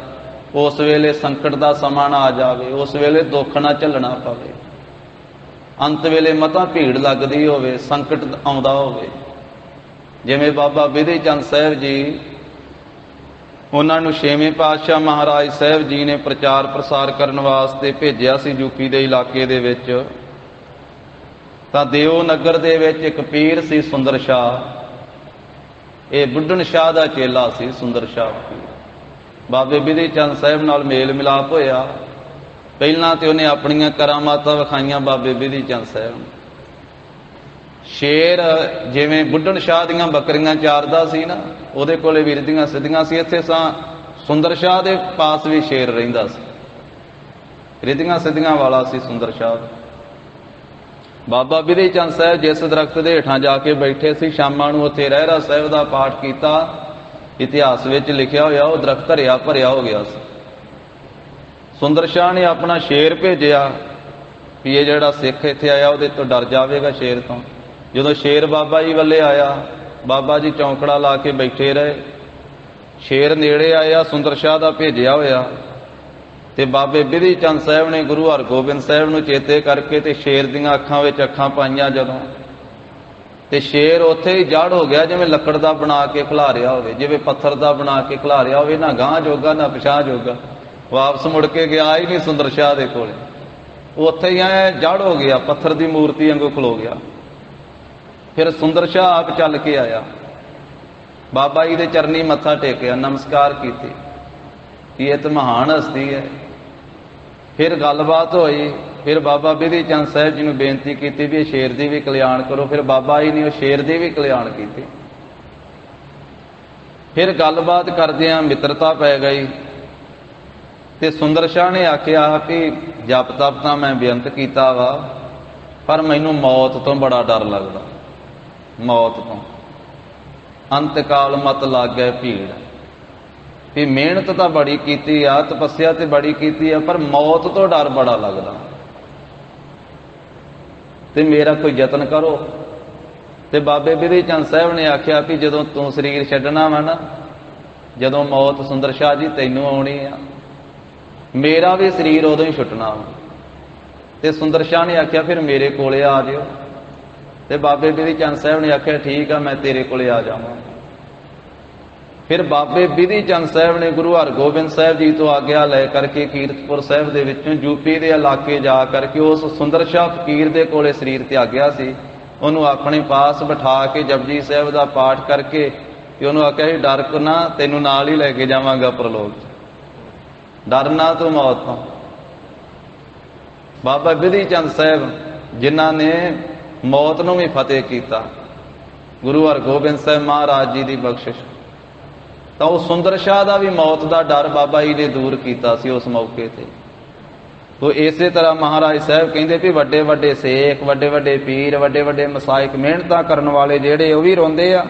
ਉਸ ਵੇਲੇ ਸੰਕਟ ਦਾ ਸਮਾਂ ਨਾ ਆ ਜਾਵੇ, ਉਸ ਵੇਲੇ ਦੁੱਖ ਨਾ ਝੱਲਣਾ ਪਵੇ। ਅੰਤ ਵੇਲੇ ਮਤਾ ਭੀੜ ਲੱਗਦੀ ਹੋਵੇ, ਸੰਕਟ ਆਉਂਦਾ ਹੋਵੇ। ਜਿਵੇਂ ਬਾਬਾ ਬਿਧੀ ਚੰਦ ਸਾਹਿਬ ਜੀ, ਉਹਨਾਂ ਨੂੰ 6ਵੇਂ ਪਾਤਸ਼ਾਹ ਮਹਾਰਾਜ ਸਾਹਿਬ ਜੀ ਨੇ ਪ੍ਰਚਾਰ ਪ੍ਰਸਾਰ ਕਰਨ ਵਾਸਤੇ ਭੇਜਿਆ ਸੀ ਯੂਪੀ ਦੇ ਇਲਾਕੇ ਦੇ ਵਿੱਚ। ਤਾਂ ਦਿਓ ਨਗਰ ਦੇ ਵਿੱਚ ਇੱਕ ਪੀਰ ਸੀ, ਸੁੰਦਰ ਸ਼ਾਹ। ਇਹ ਬੁੱਢਣ ਸ਼ਾਹ ਦਾ ਚੇਲਾ ਸੀ, ਸੁੰਦਰ ਸ਼ਾਹ। ਬਾਬੇ ਬਿਧੀ ਚੰਦ ਸਾਹਿਬ ਨਾਲ ਮੇਲ ਮਿਲਾਪ ਹੋਇਆ। ਪਹਿਲਾਂ ਤੇ ਉਹਨੇ ਆਪਣੀਆਂ ਕਰਾਮਾਤਾਂ ਵਿਖਾਈਆਂ ਬਾਬੇ ਬਿਧੀ ਚੰਦ ਸਾਹਿਬ ਨੂੰ। ਸ਼ੇਰ ਜਿਵੇਂ ਬੁੱਢਣ ਸ਼ਾਹ ਦੀਆਂ ਬੱਕਰੀਆਂ ਚਾਰਦਾ ਸੀ ਨਾ, ਉਹਦੇ ਕੋਲੇ ਵੀ ਰਿੱਧੀਆਂ ਸਿੱਧੀਆਂ ਸੀ। ਇੱਥੇ ਤਾਂ ਸੁੰਦਰ ਸ਼ਾਹ ਦੇ ਪਾਸ ਵੀ ਸ਼ੇਰ ਰਹਿੰਦਾ ਸੀ, ਰਿੱਧੀਆਂ ਸਿੱਧੀਆਂ ਵਾਲਾ ਸੀ ਸੁੰਦਰ ਸ਼ਾਹ। ਬਾਬਾ ਬਿਧੀ ਚੰਦ ਸਾਹਿਬ ਜਿਸ ਦਰਖਤ ਦੇ ਹੇਠਾਂ ਜਾ ਕੇ ਬੈਠੇ ਸੀ, ਸ਼ਾਮਾਂ ਨੂੰ ਉੱਥੇ ਰਹਿਰਾ ਸਾਹਿਬ ਦਾ ਪਾਠ ਕੀਤਾ। ਇਤਿਹਾਸ ਵਿੱਚ ਲਿਖਿਆ ਹੋਇਆ ਉਹ ਦਰਖਤ ਹਰਿਆ ਭਰਿਆ ਹੋ ਗਿਆ ਸੀ। ਸੁੰਦਰ ਸ਼ਾਹ ਨੇ ਆਪਣਾ ਸ਼ੇਰ ਭੇਜਿਆ ਵੀ ਇਹ ਜਿਹੜਾ ਸਿੱਖ ਇੱਥੇ ਆਇਆ ਉਹਦੇ ਤੋਂ ਡਰ ਜਾਵੇਗਾ, ਸ਼ੇਰ ਤੋਂ। ਜਦੋਂ ਸ਼ੇਰ ਬਾਬਾ ਜੀ ਵੱਲੇ ਆਇਆ, ਬਾਬਾ ਜੀ ਚੌਂਕੜਾ ਲਾ ਕੇ ਬੈਠੇ ਰਹੇ। ਸ਼ੇਰ ਨੇੜੇ ਆਇਆ, ਸੁੰਦਰ ਸ਼ਾਹ ਦਾ ਭੇਜਿਆ ਹੋਇਆ, ਤੇ ਬਾਬੇ ਬਿਧੀ ਚੰਦ ਸਾਹਿਬ ਨੇ ਗੁਰੂ ਹਰਗੋਬਿੰਦ ਸਾਹਿਬ ਨੂੰ ਚੇਤੇ ਕਰਕੇ ਤੇ ਸ਼ੇਰ ਦੀਆਂ ਅੱਖਾਂ ਵਿੱਚ ਅੱਖਾਂ ਪਾਈਆਂ ਜਦੋਂ, ਤੇ ਸ਼ੇਰ ਉੱਥੇ ਹੀ ਜੜ ਹੋ ਗਿਆ, ਜਿਵੇਂ ਲੱਕੜ ਦਾ ਬਣਾ ਕੇ ਖਿਲਾਰਿਆ ਹੋਵੇ, ਜਿਵੇਂ ਪੱਥਰ ਦਾ ਬਣਾ ਕੇ ਖਿਲਾਰਿਆ ਹੋਵੇ, ਨਾ ਗਾਂਹ ਜੋਗਾ ਨਾ ਪਿਛਾਂਹ ਜੋਗਾ। ਵਾਪਸ ਮੁੜ ਕੇ ਗਿਆ ਹੀ ਨਹੀਂ ਸੁੰਦਰ ਸ਼ਾਹ ਦੇ ਕੋਲੇ, ਉੱਥੇ ਹੀ ਐ ਜੜ ਹੋ ਗਿਆ, ਪੱਥਰ ਦੀ ਮੂਰਤੀ ਵਾਂਗੂ ਖਲੋ ਗਿਆ। ਫਿਰ ਸੁੰਦਰ ਸ਼ਾਹ ਆਪ ਚੱਲ ਕੇ ਆਇਆ, ਬਾਬਾ ਜੀ ਦੇ ਚਰਨੀ ਮੱਥਾ ਟੇਕਿਆ, ਨਮਸਕਾਰ ਕੀਤੀ ਕਿ ਇਹ ਤਾਂ ਮਹਾਨ ਹਸਤੀ ਹੈ। ਫਿਰ ਗੱਲਬਾਤ ਹੋਈ। ਫਿਰ ਬਾਬਾ ਬਿਧੀ ਚੰਦ ਸਾਹਿਬ ਜੀ ਨੂੰ ਬੇਨਤੀ ਕੀਤੀ ਵੀ ਇਹ ਸ਼ੇਰ ਦੀ ਵੀ ਕਲਿਆਣ ਕਰੋ। ਫਿਰ ਬਾਬਾ ਜੀ ਨੇ ਉਹ ਸ਼ੇਰ ਦੀ ਵੀ ਕਲਿਆਣ ਕੀਤੀ। ਫਿਰ ਗੱਲਬਾਤ ਕਰਦਿਆਂ ਮਿੱਤਰਤਾ ਪੈ ਗਈ, ਤੇ ਸੁੰਦਰ ਸ਼ਾਹ ਨੇ ਆਖਿਆ ਕਿ ਜਪ ਤਪ ਤਾਂ ਮੈਂ ਬੇਅੰਤ ਕੀਤਾ ਵਾ, ਪਰ ਮੈਨੂੰ ਮੌਤ ਤੋਂ ਬੜਾ ਡਰ ਲੱਗਦਾ, ਮੌਤ ਤੋਂ। ਅੰਤ ਕਾਲ ਮਤ ਲੱਗ ਗਏ ਭੀੜ। ਵੀ ਮਿਹਨਤ ਤਾਂ ਬੜੀ ਕੀਤੀ ਆ, ਤਪੱਸਿਆ ਤੇ ਬੜੀ ਕੀਤੀ ਆ, ਪਰ ਮੌਤ ਤੋਂ ਡਰ ਬੜਾ ਲੱਗਦਾ, ਤੇ ਮੇਰਾ ਕੋਈ ਯਤਨ ਕਰੋ। ਤੇ ਬਾਬੇ ਬਿਧੀ ਚੰਦ ਸਾਹਿਬ ਨੇ ਆਖਿਆ ਵੀ ਜਦੋਂ ਤੂੰ ਸਰੀਰ ਛੱਡਣਾ ਵਾ ਨਾ, ਜਦੋਂ ਮੌਤ ਸੁੰਦਰ ਸ਼ਾਹ ਜੀ ਤੈਨੂੰ ਆਉਣੀ ਆ, ਮੇਰਾ ਵੀ ਸਰੀਰ ਉਦੋਂ ਹੀ ਛੁੱਟਣਾ ਵਾ। ਤੇ ਸੁੰਦਰ ਸ਼ਾਹ ਨੇ ਆਖਿਆ ਫਿਰ ਮੇਰੇ ਕੋਲੇ ਆ ਜਿਓ। ਤੇ ਬਾਬੇ ਬਿਧੀ ਚੰਦ ਸਾਹਿਬ ਨੇ ਆਖਿਆ ਠੀਕ ਆ, ਮੈਂ ਤੇਰੇ ਕੋਲੇ ਆ ਜਾਵਾਂ। ਫਿਰ ਬਾਬੇ ਬਿਧੀ ਚੰਦ ਸਾਹਿਬ ਨੇ ਗੁਰੂ ਹਰਗੋਬਿੰਦ ਸਾਹਿਬ ਜੀ ਤੋਂ ਆਗਿਆ ਲੈ ਕਰਕੇ ਕੀਰਤਪੁਰ ਸਾਹਿਬ ਦੇ ਵਿੱਚੋਂ ਯੂਪੀ ਦੇ ਇਲਾਕੇ ਜਾ ਕਰਕੇ ਉਸ ਸੁੰਦਰ ਸ਼ਾਹ ਫਕੀਰ ਦੇ ਕੋਲੇ ਸਰੀਰ ਤਿਆਗਿਆ ਸੀ, ਉਹਨੂੰ ਆਪਣੇ ਪਾਸ ਬਿਠਾ ਕੇ ਜਪਜੀ ਸਾਹਿਬ ਦਾ ਪਾਠ ਕਰਕੇ ਕਿ ਉਹਨੂੰ ਆਖਿਆ ਸੀ ਡਰ ਕੋ ਨਾ, ਤੈਨੂੰ ਨਾਲ ਹੀ ਲੈ ਕੇ ਜਾਵਾਂਗਾ ਪ੍ਰਲੋਕ 'ਚ, ਡਰਨਾ ਤੂੰ ਮੌਤ ਤੋਂ। ਬਾਬਾ ਬਿਧੀ ਚੰਦ ਸਾਹਿਬ ਜਿਨ੍ਹਾਂ ਨੇ ਮੌਤ ਨੂੰ ਵੀ ਫਤਿਹ ਕੀਤਾ, ਗੁਰੂ ਹਰਗੋਬਿੰਦ ਸਾਹਿਬ ਮਹਾਰਾਜ ਜੀ ਦੀ ਬਖਸ਼ਿਸ਼। ਤਾਂ ਉਹ ਸੁੰਦਰ ਸ਼ਾਹ ਦਾ ਵੀ ਮੌਤ ਦਾ ਡਰ ਬਾਬਾ ਜੀ ਨੇ ਦੂਰ ਕੀਤਾ ਸੀ ਉਸ ਮੌਕੇ ਤੇ। ਤੋ ਇਸੇ ਤਰ੍ਹਾਂ ਮਹਾਰਾਜ ਸਾਹਿਬ ਕਹਿੰਦੇ ਵੀ ਵੱਡੇ ਵੱਡੇ ਸੇਖ, ਵੱਡੇ ਵੱਡੇ ਪੀਰ, ਵੱਡੇ ਵੱਡੇ ਮਸਾਇਕ, ਮਿਹਨਤਾਂ ਕਰਨ ਵਾਲੇ ਜਿਹੜੇ ਉਹ ਵੀ ਰੋਂਦੇ ਆ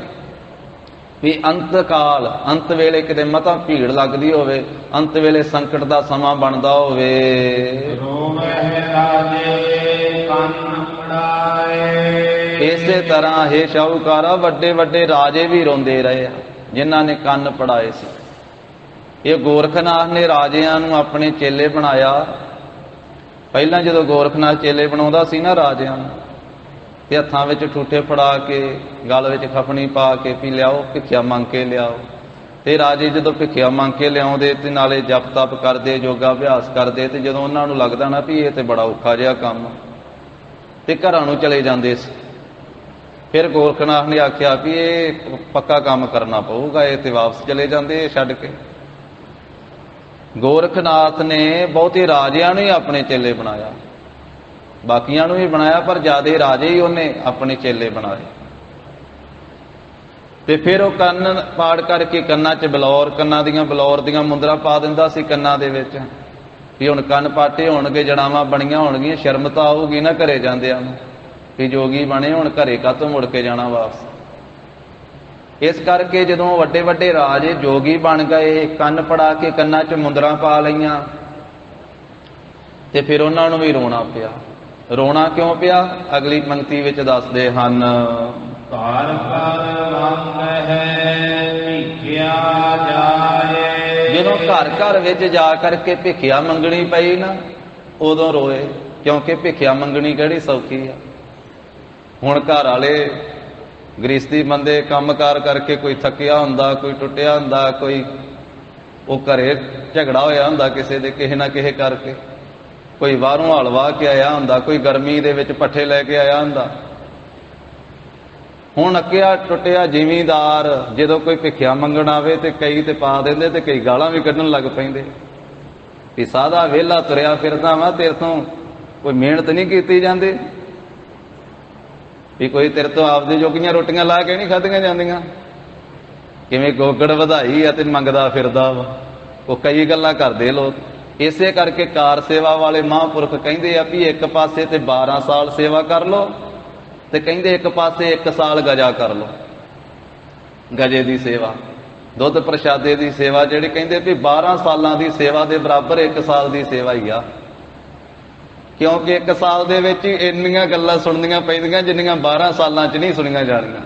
ਵੀ ਅੰਤ ਕਾਲ, ਅੰਤ ਵੇਲੇ ਕਿਤੇ ਮਤਾ ਭੀੜ ਲੱਗਦੀ ਹੋਵੇ, ਅੰਤ ਵੇਲੇ ਸੰਕਟ ਦਾ ਸਮਾਂ ਬਣਦਾ ਹੋਵੇ। ਰੋਵਹਿ ਰਾਜੇ ਕੰਨ ਪੜਾਏ। ਇਸੇ ਤਰ੍ਹਾਂ ਹੈ ਸ਼ਾਹੂਕਾਰਾ, ਵੱਡੇ ਵੱਡੇ ਰਾਜੇ ਵੀ ਰੋਂਦੇ ਰਹੇ ਆ ਜਿਨ੍ਹਾਂ ਨੇ ਕੰਨ ਪੜਾਏ ਸੀ। ਇਹ ਗੋਰਖਨਾਥ ਨੇ ਰਾਜਿਆਂ ਨੂੰ ਆਪਣੇ ਚੇਲੇ ਬਣਾਇਆ। ਪਹਿਲਾਂ ਜਦੋਂ ਗੋਰਖਨਾਥ ਚੇਲੇ ਬਣਾਉਂਦਾ ਸੀ ਨਾ ਰਾਜਿਆਂ ਨੂੰ, ਤੇ ਹੱਥਾਂ ਵਿੱਚ ਠੂਠੇ ਫੜਾ ਕੇ, ਗਲ ਵਿੱਚ ਖਫਣੀ ਪਾ ਕੇ ਵੀ ਲਿਆਓ, ਭਿੱਖਿਆ ਮੰਗ ਕੇ ਲਿਆਓ। ਤੇ ਰਾਜੇ ਜਦੋਂ ਭਿੱਖਿਆ ਮੰਗ ਕੇ ਲਿਆਉਂਦੇ ਤੇ ਨਾਲੇ ਜਪ ਤਪ ਕਰਦੇ, ਯੋਗਾ ਅਭਿਆਸ ਕਰਦੇ, ਤੇ ਜਦੋਂ ਉਹਨਾਂ ਨੂੰ ਲੱਗਦਾ ਨਾ ਵੀ ਇਹ ਤੇ ਬੜਾ ਔਖਾ ਜਿਹਾ ਕੰਮ, ਤੇ ਘਰਾਂ ਨੂੰ ਚਲੇ ਜਾਂਦੇ ਸੀ। ਫਿਰ ਗੋਰਖਨਾਥ ਨੇ ਆਖਿਆ ਵੀ ਇਹ ਪੱਕਾ ਕੰਮ ਕਰਨਾ ਪਊਗਾ, ਇਹ ਤੇ ਵਾਪਸ ਚਲੇ ਜਾਂਦੇ ਇਹ ਛੱਡ ਕੇ। ਗੋਰਖਨਾਥ ਨੇ ਬਹੁਤੇ ਰਾਜਿਆਂ ਨੂੰ ਹੀ ਆਪਣੇ ਚੇਲੇ ਬਣਾਇਆ, ਬਾਕੀਆਂ ਨੂੰ ਵੀ ਬਣਾਇਆ, ਪਰ ਜ਼ਿਆਦੇ ਰਾਜੇ ਹੀ ਉਹਨੇ ਆਪਣੇ ਚੇਲੇ ਬਣਾਏ। ਤੇ ਫਿਰ ਉਹ ਕੰਨ ਪਾੜ ਕਰਕੇ ਕੰਨਾਂ 'ਚ ਬਲੌਰ, ਕੰਨਾਂ ਦੀਆਂ ਬਲੌਰ ਦੀਆਂ ਮੁੰਦਰਾਂ ਪਾ ਦਿੰਦਾ ਸੀ ਕੰਨਾਂ ਦੇ ਵਿੱਚ, ਵੀ ਹੁਣ ਕੰਨ ਪਾਟੇ ਹੋਣਗੇ, ਜੜਾਵਾਂ ਬਣੀਆਂ ਹੋਣਗੀਆਂ, ਸ਼ਰਮ ਤਾਂ ਆਊਗੀ ਨਾ ਘਰੇ ਜਾਂਦਿਆਂ ਨੂੰ ਵੀ ਜੋਗੀ ਬਣੇ, ਹੁਣ ਘਰੇ ਕਾਹਤੋਂ ਮੁੜ ਕੇ ਜਾਣਾ ਵਾਪਸ। ਇਸ ਕਰਕੇ ਜਦੋਂ ਵੱਡੇ ਵੱਡੇ ਰਾਜੇ ਜੋਗੀ ਬਣ ਗਏ, ਕੰਨ ਪੜਾ ਕੇ ਕੰਨਾਂ 'ਚ ਮੁੰਦਰਾਂ ਪਾ ਲਈਆਂ, ਤੇ ਫਿਰ ਉਹਨਾਂ ਨੂੰ ਵੀ ਰੋਣਾ ਪਿਆ। ਰੋਣਾ ਕਿਉਂ ਪਿਆ? ਅਗਲੀ ਪੰਕਤੀ ਵਿੱਚ ਦੱਸਦੇ ਹਨ। ਘਰ ਘਰ ਮੰਗਹਿ ਭਿਖਿਆ ਜਾਏ। ਜਦੋਂ ਘਰ ਘਰ ਵਿੱਚ ਜਾ ਕਰਕੇ ਭਿਖਿਆ ਮੰਗਣੀ ਪਈ ਨਾ, ਉਦੋਂ ਰੋਏ, ਕਿਉਂਕਿ ਭਿਖਿਆ ਮੰਗਣੀ ਕਿਹੜੀ ਸੌਖੀ ਆ। ਹੁਣ ਘਰ ਵਾਲੇ ਗ੍ਰਸਤੀ ਬੰਦੇ ਕੰਮਕਾਰ ਕਰਕੇ, ਕੋਈ ਥੱਕਿਆ ਹੁੰਦਾ, ਕੋਈ ਟੁੱਟਿਆ ਹੁੰਦਾ, ਕੋਈ ਉਹ ਘਰੇ ਝਗੜਾ ਹੋਇਆ ਹੁੰਦਾ ਕਿਸੇ ਦੇ, ਕਿਸੇ ਨਾ ਕਿਸੇ ਕਰਕੇ, ਕੋਈ ਬਾਹਰੋਂ ਹਲਵਾ ਕੇ ਆਇਆ ਹੁੰਦਾ, ਕੋਈ ਗਰਮੀ ਦੇ ਵਿੱਚ ਪੱਠੇ ਲੈ ਕੇ ਆਇਆ ਹੁੰਦਾ। ਹੁਣ ਅੱਕਿਆ ਟੁੱਟਿਆ ਜ਼ਿਮੀਂਦਾਰ ਜਦੋਂ ਕੋਈ ਭਿੱਖਿਆ ਮੰਗਣ ਆਵੇ ਤੇ ਕਈ ਤੇ ਪਾ ਦਿੰਦੇ ਤੇ ਕਈ ਗਾਲਾਂ ਵੀ ਕੱਢਣ ਲੱਗ ਪੈਂਦੇ ਵੀ ਸਾਦਾ ਵਿਹਲਾ ਤੁਰਿਆ ਫਿਰਦਾ ਵਾ, ਤੇਰੇ ਤੋਂ ਕੋਈ ਮਿਹਨਤ ਨਹੀਂ ਕੀਤੀ ਜਾਂਦੀ, ਵੀ ਕੋਈ ਤੇਰੇ ਤੋਂ ਆਪਦੇ ਜੋਗੀਆਂ ਰੋਟੀਆਂ ਲਾ ਕੇ ਨਹੀਂ ਖਾਧੀਆਂ ਜਾਂਦੀਆਂ, ਕਿਵੇਂ ਗੋਗੜ ਵਧਾਈ ਆ ਤੇ ਮੰਗਦਾ ਫਿਰਦਾ ਵਾ। ਉਹ ਕਈ ਗੱਲਾਂ ਕਰਦੇ ਲੋਕ। ਇਸੇ ਕਰਕੇ ਕਾਰ ਸੇਵਾ ਵਾਲੇ ਮਹਾਂਪੁਰਖ ਕਹਿੰਦੇ ਆ ਵੀ ਇੱਕ ਪਾਸੇ ਤੇ 12 ਸਾਲ ਸੇਵਾ ਕਰ ਲਓ, ਤੇ ਕਹਿੰਦੇ ਇੱਕ ਪਾਸੇ 1 ਸਾਲ ਗਜਾ ਕਰ ਲਓ। ਗਜੇ ਦੀ ਸੇਵਾ, ਦੁੱਧ ਪ੍ਰਸ਼ਾਦੇ ਦੀ ਸੇਵਾ, ਜਿਹੜੀ ਕਹਿੰਦੇ ਵੀ 12 ਸਾਲਾਂ ਦੀ ਸੇਵਾ ਦੇ ਬਰਾਬਰ 1 ਸਾਲ ਦੀ ਸੇਵਾ ਹੀ ਆ। ਕਿਉਂਕਿ 1 ਸਾਲ ਦੇ ਵਿੱਚ ਹੀ ਇੰਨੀਆਂ ਗੱਲਾਂ ਸੁਣਨੀਆਂ ਪੈਂਦੀਆਂ ਜਿੰਨੀਆਂ 12 ਸਾਲਾਂ 'ਚ ਨਹੀਂ ਸੁਣੀਆਂ ਜਾਣੀਆਂ।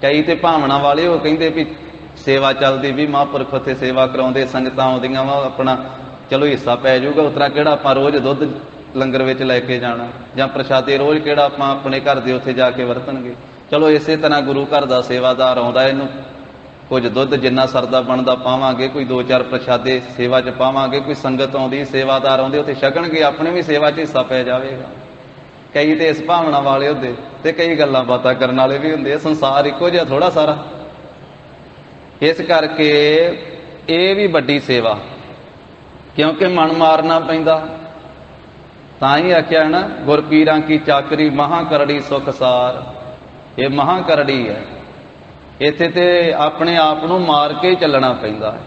ਕਈ ਤੇ ਭਾਵਨਾ ਵਾਲੇ ਉਹ ਕਹਿੰਦੇ ਵੀ ਸੇਵਾ ਚੱਲਦੀ ਵੀ ਮਹਾਂਪੁਰਖ ਉੱਥੇ ਸੇਵਾ ਕਰਾਉਂਦੇ, ਸੰਗਤਾਂ ਆਉਂਦੀਆਂ ਵਾ, ਆਪਣਾ ਚਲੋ ਹਿੱਸਾ ਪੈ ਜਾਊਗਾ, ਉਤਰਾ ਕਿਹੜਾ ਆਪਾਂ ਰੋਜ਼ ਦੁੱਧ ਲੰਗਰ ਵਿੱਚ ਲੈ ਕੇ ਜਾਣਾ, ਜਾਂ ਪ੍ਰਸ਼ਾਦੇ ਰੋਜ਼ ਕਿਹੜਾ ਆਪਾਂ ਆਪਣੇ ਘਰ ਦੇ ਉੱਥੇ ਜਾ ਕੇ ਵਰਤਣਗੇ। ਚਲੋ ਇਸੇ ਤਰ੍ਹਾਂ ਗੁਰੂ ਘਰ ਦਾ ਸੇਵਾਦਾਰ ਆਉਂਦਾ, ਇਹਨੂੰ ਕੁਝ ਦੁੱਧ ਜਿੰਨਾ ਸਰਦਾ ਬਣਦਾ ਪਾਵਾਂਗੇ, ਕੋਈ 2-4 ਪ੍ਰਸ਼ਾਦੇ ਸੇਵਾ 'ਚ ਪਾਵਾਂਗੇ, ਕੋਈ ਸੰਗਤ ਆਉਂਦੀ, ਸੇਵਾਦਾਰ ਆਉਂਦੇ, ਉੱਥੇ ਛਕਣਗੇ, ਆਪਣੇ ਵੀ ਸੇਵਾ 'ਚ ਹਿੱਸਾ ਪੈ ਜਾਵੇਗਾ। ਕਈ ਤੇ ਇਸ ਭਾਵਨਾ ਵਾਲੇ ਹੁੰਦੇ ਤੇ ਕਈ ਗੱਲਾਂ ਬਾਤਾਂ ਕਰਨ ਵਾਲੇ ਵੀ ਹੁੰਦੇ। ਸੰਸਾਰ ਇੱਕੋ ਜਿਹਾ ਥੋੜਾ ਸਾਰਾ। ਇਸ ਕਰਕੇ ਇਹ ਵੀ ਵੱਡੀ ਸੇਵਾ, ਕਿਉਂਕਿ ਮਨ ਮਾਰਨਾ ਪੈਂਦਾ। ਤਾਂ ਹੀ ਆਖਿਆ ਨਾ, ਗੁਰਪੀਰਾਂ ਕੀ ਚਾਕਰੀ ਮਹਾਂ ਕਰੜੀ ਸੁਖ ਸਾਰ। ਇਹ ਮਹਾਂ ਕਰੜੀ ਹੈ, ਇੱਥੇ ਤੇ ਆਪਣੇ ਆਪ ਨੂੰ ਮਾਰ ਕੇ ਹੀ ਚੱਲਣਾ ਪੈਂਦਾ ਹੈ।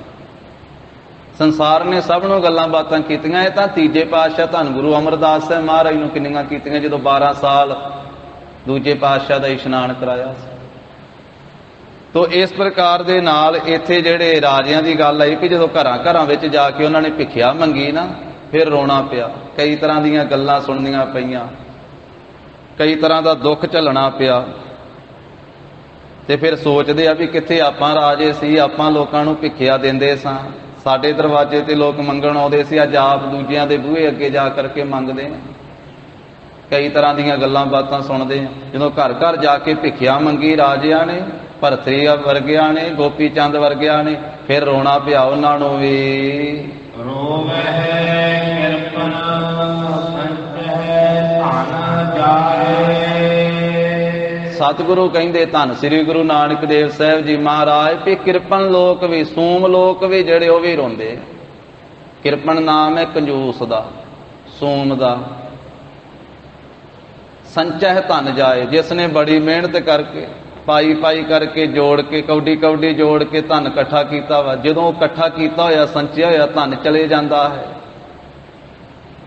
ਸੰਸਾਰ ਨੇ ਸਭ ਨੂੰ ਗੱਲਾਂ ਬਾਤਾਂ ਕੀਤੀਆਂ, ਇਹ ਤਾਂ ਤੀਜੇ ਪਾਤਸ਼ਾਹ ਧੰਨ ਗੁਰੂ ਅਮਰਦਾਸ ਸਾਹਿਬ ਮਹਾਰਾਜ ਨੂੰ ਕਿੰਨੀਆਂ ਕੀਤੀਆਂ, ਜਦੋਂ 12 ਸਾਲ ਦੂਜੇ ਪਾਤਸ਼ਾਹ ਦਾ ਇਸ਼ਨਾਨ ਕਰਾਇਆ ਸੀ। ਤੋ ਇਸ ਪ੍ਰਕਾਰ ਦੇ ਨਾਲ ਇੱਥੇ ਜਿਹੜੇ ਰਾਜਿਆਂ ਦੀ ਗੱਲ ਆਈ ਕਿ ਜਦੋਂ ਘਰਾਂ ਘਰਾਂ ਵਿੱਚ ਜਾ ਕੇ ਉਹਨਾਂ ਨੇ ਭਿੱਖਿਆ ਮੰਗੀ ਨਾ, ਫਿਰ ਰੋਣਾ ਪਿਆ, ਕਈ ਤਰ੍ਹਾਂ ਦੀਆਂ ਗੱਲਾਂ ਸੁਣਨੀਆਂ ਪਈਆਂ, ਕਈ ਤਰ੍ਹਾਂ ਦਾ ਦੁੱਖ ਝੱਲਣਾ ਪਿਆ। ਤੇ ਫਿਰ ਸੋਚਦੇ ਆ ਵੀ ਕਿੱਥੇ ਆਪਾਂ ਰਾਜੇ ਸੀ, ਆਪਾਂ ਲੋਕਾਂ ਨੂੰ ਭਿੱਖਿਆ ਦਿੰਦੇ ਸਾਂ, ਸਾਡੇ ਦਰਵਾਜ਼ੇ ਤੇ ਲੋਕ ਮੰਗਣ ਆਉਂਦੇ ਸੀ, ਅੱਜ ਆਪ ਦੂਜਿਆਂ ਦੇ ਬੂਹੇ ਅੱਗੇ ਜਾ ਕਰਕੇ ਮੰਗਦੇ ਆ। ਕਈ ਤਰ੍ਹਾਂ ਦੀਆਂ ਗੱਲਾਂ ਬਾਤਾਂ ਸੁਣਦੇ ਆ। ਜਦੋਂ ਘਰ ਘਰ ਜਾ ਕੇ ਭਿੱਖਿਆ ਮੰਗੀ ਰਾਜਿਆਂ ਨੇ, ਭਰਤਰੀ ਵਰਗਿਆਂ ਨੇ, ਗੋਪੀ ਚੰਦ ਵਰਗਿਆਂ ਨੇ, ਫਿਰ ਰੋਣਾ ਪਿਆ ਉਹਨਾਂ ਨੂੰ ਵੀ। ਰੋਵਹਿ ਕਿਰਪਨ ਸੰਚਹਿ ਧਨ ਜਾਏ। ਸਤਿਗੁਰੂ ਕਹਿੰਦੇ ਧੰਨ ਸ੍ਰੀ ਗੁਰੂ ਨਾਨਕ ਦੇਵ ਸਾਹਿਬ ਜੀ ਮਹਾਰਾਜ ਵੀ ਕਿਰਪਨ ਲੋਕ ਵੀ, ਸੂਮ ਲੋਕ ਵੀ ਜਿਹੜੇ ਉਹ ਵੀ ਰੋਂਦੇ। ਕਿਰਪਨ ਨਾਮ ਹੈ ਕੰਜੂਸ ਦਾ, ਸੂਮ ਦਾ। ਸੰਚਹਿ ਧਨ ਜਾਏ, ਜਿਸ ਨੇ ਬੜੀ ਮਿਹਨਤ ਕਰਕੇ, ਪਾਈ ਪਾਈ ਕਰਕੇ, ਜੋੜ ਕੇ, ਕੌਡੀ ਕੌਡੀ ਜੋੜ ਕੇ ਧਨ ਇਕੱਠਾ ਕੀਤਾ ਵਾ, ਜਦੋਂ ਇਕੱਠਾ ਕੀਤਾ ਹੋਇਆ, ਸੰਚਿਆ ਹੋਇਆ ਧਨ ਚਲੇ ਜਾਂਦਾ ਹੈ।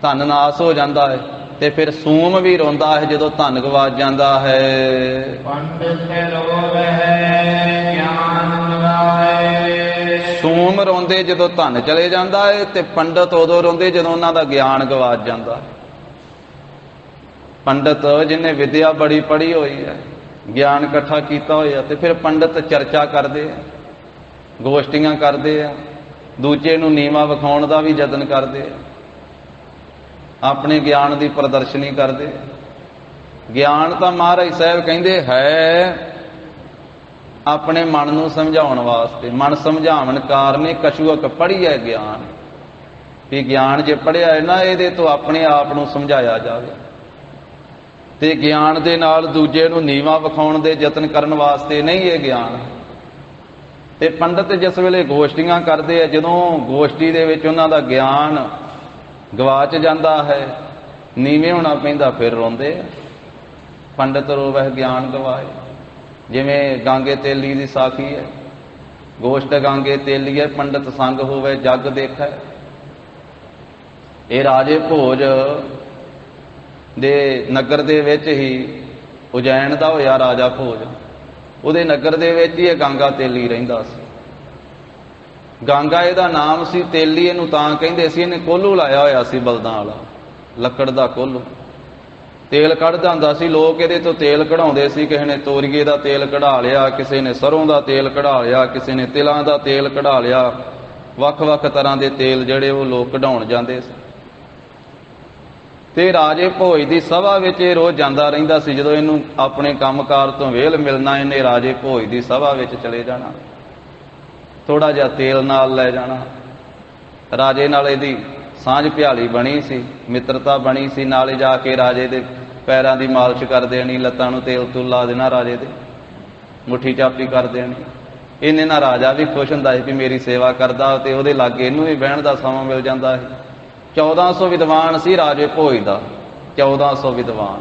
ਧਨ ਨਾਸ ਹੋ ਜਾਂਦਾ ਹੈ। ਤੇ ਫਿਰ ਸੂਮ ਵੀ ਰੋਂਦਾ ਹੈ ਜਦੋਂ ਧਨ ਗਵਾਚ ਜਾਂਦਾ ਹੈ। ਪੰਡਿਤ ਰੋਵਹਿ ਗਿਆਨ ਗਵਾਏ। ਸੂਮ ਰੋਂਦੇ ਜਦੋਂ ਧਨ ਚਲੇ ਜਾਂਦਾ ਹੈ, ਤੇ ਪੰਡਤ ਉਦੋਂ ਰੋਂਦੇ ਜਦੋਂ ਉਹਨਾਂ ਦਾ ਗਿਆਨ ਗਵਾਚ ਜਾਂਦਾ ਹੈ। ਪੰਡਤ ਜਿਹਨੇ ਵਿਦਿਆ ਬੜੀ ਪੜ੍ਹੀ ਹੋਈ ਹੈ, ਗਿਆਨ ਇਕੱਠਾ ਕੀਤਾ ਹੋਇਆ, ਤੇ ਫਿਰ ਪੰਡਤ ਚਰਚਾ ਕਰਦੇ ਆ, ਗੋਸ਼ਟੀਆਂ ਕਰਦੇ ਆ, ਦੂਜੇ ਨੂੰ ਨੀਵਾਂ ਵਿਖਾਉਣ ਦਾ ਵੀ ਯਤਨ ਕਰਦੇ ਆ, ਆਪਣੇ ਗਿਆਨ ਦੀ ਪ੍ਰਦਰਸ਼ਨੀ ਕਰਦੇ। ਗਿਆਨ ਤਾਂ ਮਹਾਰਾਜ ਸਾਹਿਬ ਕਹਿੰਦੇ ਹੈ ਆਪਣੇ ਮਨ ਨੂੰ ਸਮਝਾਉਣ ਵਾਸਤੇ। ਮਨ ਸਮਝਾਵਣ ਕਾਰਨੇ ਕਛੂਅਕ ਪੜ੍ਹੀਐ ਗਿਆਨ, ਵੀ ਗਿਆਨ ਜੇ ਪੜ੍ਹਿਆ ਹੈ ਨਾ, ਇਹਦੇ ਤੋਂ ਆਪਣੇ ਆਪ ਨੂੰ ਸਮਝਾਇਆ ਜਾਵੇ। ਤੇ ਗਿਆਨ ਦੇ ਨਾਲ ਦੂਜੇ ਨੂੰ ਨੀਵਾਂ ਵਿਖਾਉਣ ਦੇ ਯਤਨ ਕਰਨ ਵਾਸਤੇ ਨਹੀਂ ਇਹ ਗਿਆਨ। ਤੇ ਪੰਡਤ ਜਿਸ ਵੇਲੇ ਗੋਸ਼ਟੀਆਂ ਕਰਦੇ ਆ, ਜਦੋਂ ਗੋਸ਼ਟੀ ਦੇ ਵਿੱਚ ਉਹਨਾਂ ਦਾ ਗਿਆਨ ਗਵਾਚ ਜਾਂਦਾ ਹੈ, ਨੀਵੇਂ ਹੋਣਾ ਪੈਂਦਾ, ਫਿਰ ਰੋਂਦੇ ਆ। ਪੰਡਤ ਰੋਵਹਿ ਗਿਆਨ ਗਵਾਏ। ਜਿਵੇਂ ਗਾਂਗੇ ਤੇਲੀ ਦੀ ਸਾਖੀ ਹੈ, ਗੋਸ਼ਟ ਗਾਂਗੇ ਤੇਲੀਏ ਪੰਡਤ ਸੰਗ ਹੋਵੇ ਜਗ ਦੇਖੈ। ਇਹ ਰਾਜੇ ਭੋਜ ਦੇ ਨਗਰ ਦੇ ਵਿੱਚ ਹੀ, ਉਜੈਨ ਦਾ ਹੋਇਆ ਰਾਜਾ ਭੋਜ, ਉਹਦੇ ਨਗਰ ਦੇ ਵਿੱਚ ਹੀ ਇਹ ਗਾਂਗਾ ਤੇਲੀ ਰਹਿੰਦਾ ਸੀ। ਗਾਂਗਾ ਇਹਦਾ ਨਾਮ ਸੀ, ਤੇਲੀ ਇਹਨੂੰ ਤਾਂ ਕਹਿੰਦੇ ਸੀ, ਇਹਨੇ ਕੋਹਲੂ ਲਾਇਆ ਹੋਇਆ ਸੀ ਬਲਦਾਂ ਵਾਲਾ, ਲੱਕੜ ਦਾ ਕੋਹਲੂ। ਤੇਲ ਕੱਢਦਾ ਹੁੰਦਾ ਸੀ, ਲੋਕ ਇਹਦੇ ਤੋਂ ਤੇਲ ਕਢਾਉਂਦੇ ਸੀ। ਕਿਸੇ ਨੇ ਤੋਰੀਏ ਦਾ ਤੇਲ ਕਢਾ ਲਿਆ, ਕਿਸੇ ਨੇ ਸਰੋਂ ਦਾ ਤੇਲ ਕਢਾ ਲਿਆ, ਕਿਸੇ ਨੇ ਤਿਲਾਂ ਦਾ ਤੇਲ ਕਢਾ ਲਿਆ। ਵੱਖ-ਵੱਖ ਤਰ੍ਹਾਂ ਦੇ ਤੇਲ ਜਿਹੜੇ ਉਹ ਲੋਕ ਕਢਾਉਣ ਜਾਂਦੇ ਸੀ। ਤੇ ਰਾਜੇ ਭੋਜ ਦੀ ਸਭਾ ਵਿੱਚ ਇਹ ਰੋਜ਼ ਜਾਂਦਾ ਰਹਿੰਦਾ ਸੀ। ਜਦੋਂ ਇਹਨੂੰ ਆਪਣੇ ਕੰਮਕਾਰ ਤੋਂ ਵਿਹਲ ਮਿਲਣਾ, ਇਹਨੇ ਰਾਜੇ ਭੋਜ ਦੀ ਸਭਾ ਵਿੱਚ ਚਲੇ ਜਾਣਾ, ਥੋੜਾ ਜਿਹਾ ਤੇਲ ਨਾਲ ਲੈ ਜਾਣਾ। ਰਾਜੇ ਨਾਲ ਇਹਦੀ ਸਾਂਝ ਪਿਆਲੀ ਬਣੀ ਸੀ, ਮਿੱਤਰਤਾ ਬਣੀ ਸੀ। ਨਾਲੇ ਜਾ ਕੇ ਰਾਜੇ ਦੇ ਪੈਰਾਂ ਦੀ ਮਾਲਿਸ਼ ਕਰ ਦੇਣੀ, ਲੱਤਾਂ ਨੂੰ ਤੇਲ ਤੂਲ ਲਾ ਦੇਣਾ, ਰਾਜੇ ਦੇ ਮੁੱਠੀ ਚਾਪੀ ਕਰ ਦੇਣੀ। ਇਹਨੇ ਨਾਲ ਰਾਜਾ ਵੀ ਖੁਸ਼ ਹੁੰਦਾ ਸੀ ਵੀ ਮੇਰੀ ਸੇਵਾ ਕਰਦਾ, ਤੇ ਉਹਦੇ ਲਾਗੇ ਇਹਨੂੰ ਵੀ ਬਹਿਣ ਦਾ ਸਮਾਂ ਮਿਲ ਜਾਂਦਾ ਸੀ। 1400 ਵਿਦਵਾਨ ਸੀ ਰਾਜੇ ਭੋਜ ਦਾ, 1400 ਵਿਦਵਾਨ।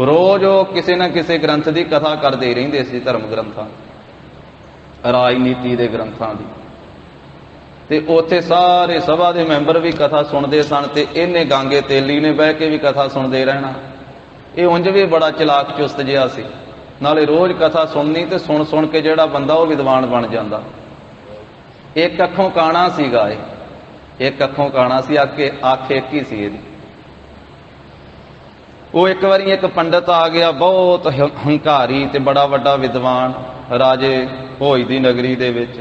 ਰੋਜ਼ ਉਹ ਕਿਸੇ ਨਾ ਕਿਸੇ ਗ੍ਰੰਥ ਦੀ ਕਥਾ ਕਰਦੇ ਹੀ ਰਹਿੰਦੇ ਸੀ, ਧਰਮ ਗ੍ਰੰਥਾਂ, ਰਾਜਨੀਤੀ ਦੇ ਗ੍ਰੰਥਾਂ ਦੀ। ਤੇ ਉੱਥੇ ਸਾਰੇ ਸਭਾ ਦੇ ਮੈਂਬਰ ਵੀ ਕਥਾ ਸੁਣਦੇ ਸਨ, ਤੇ ਇਹਨੇ ਗਾਂਗੇ ਤੇਲੀ ਨੇ ਬਹਿ ਕੇ ਵੀ ਕਥਾ ਸੁਣਦੇ ਰਹਿਣਾ। ਇਹ ਉਂਝ ਵੀ ਬੜਾ ਚਲਾਕ ਚੁਸਤ ਜਿਹਾ ਸੀ, ਨਾਲੇ ਰੋਜ਼ ਕਥਾ ਸੁਣਨੀ, ਤੇ ਸੁਣ ਸੁਣ ਕੇ ਜਿਹੜਾ ਬੰਦਾ ਉਹ ਵਿਦਵਾਨ ਬਣ ਜਾਂਦਾ। ਇੱਕ ਅੱਖੋਂ ਕਾਣਾ ਸੀਗਾ ਇਹ, ਇੱਕ ਅੱਖੋਂ ਕਾਣਾ ਸੀ, ਅੱਖ ਇੱਕ ਹੀ ਸੀ ਇਹਦੀ। ਉਹ ਇੱਕ ਵਾਰੀ ਇੱਕ ਪੰਡਤ ਆ ਗਿਆ, ਬਹੁਤ ਹੰਕਾਰੀ ਤੇ ਬੜਾ ਵੱਡਾ ਵਿਦਵਾਨ, ਰਾਜੇ ਭੋਜ ਦੀ ਨਗਰੀ ਦੇ ਵਿੱਚ।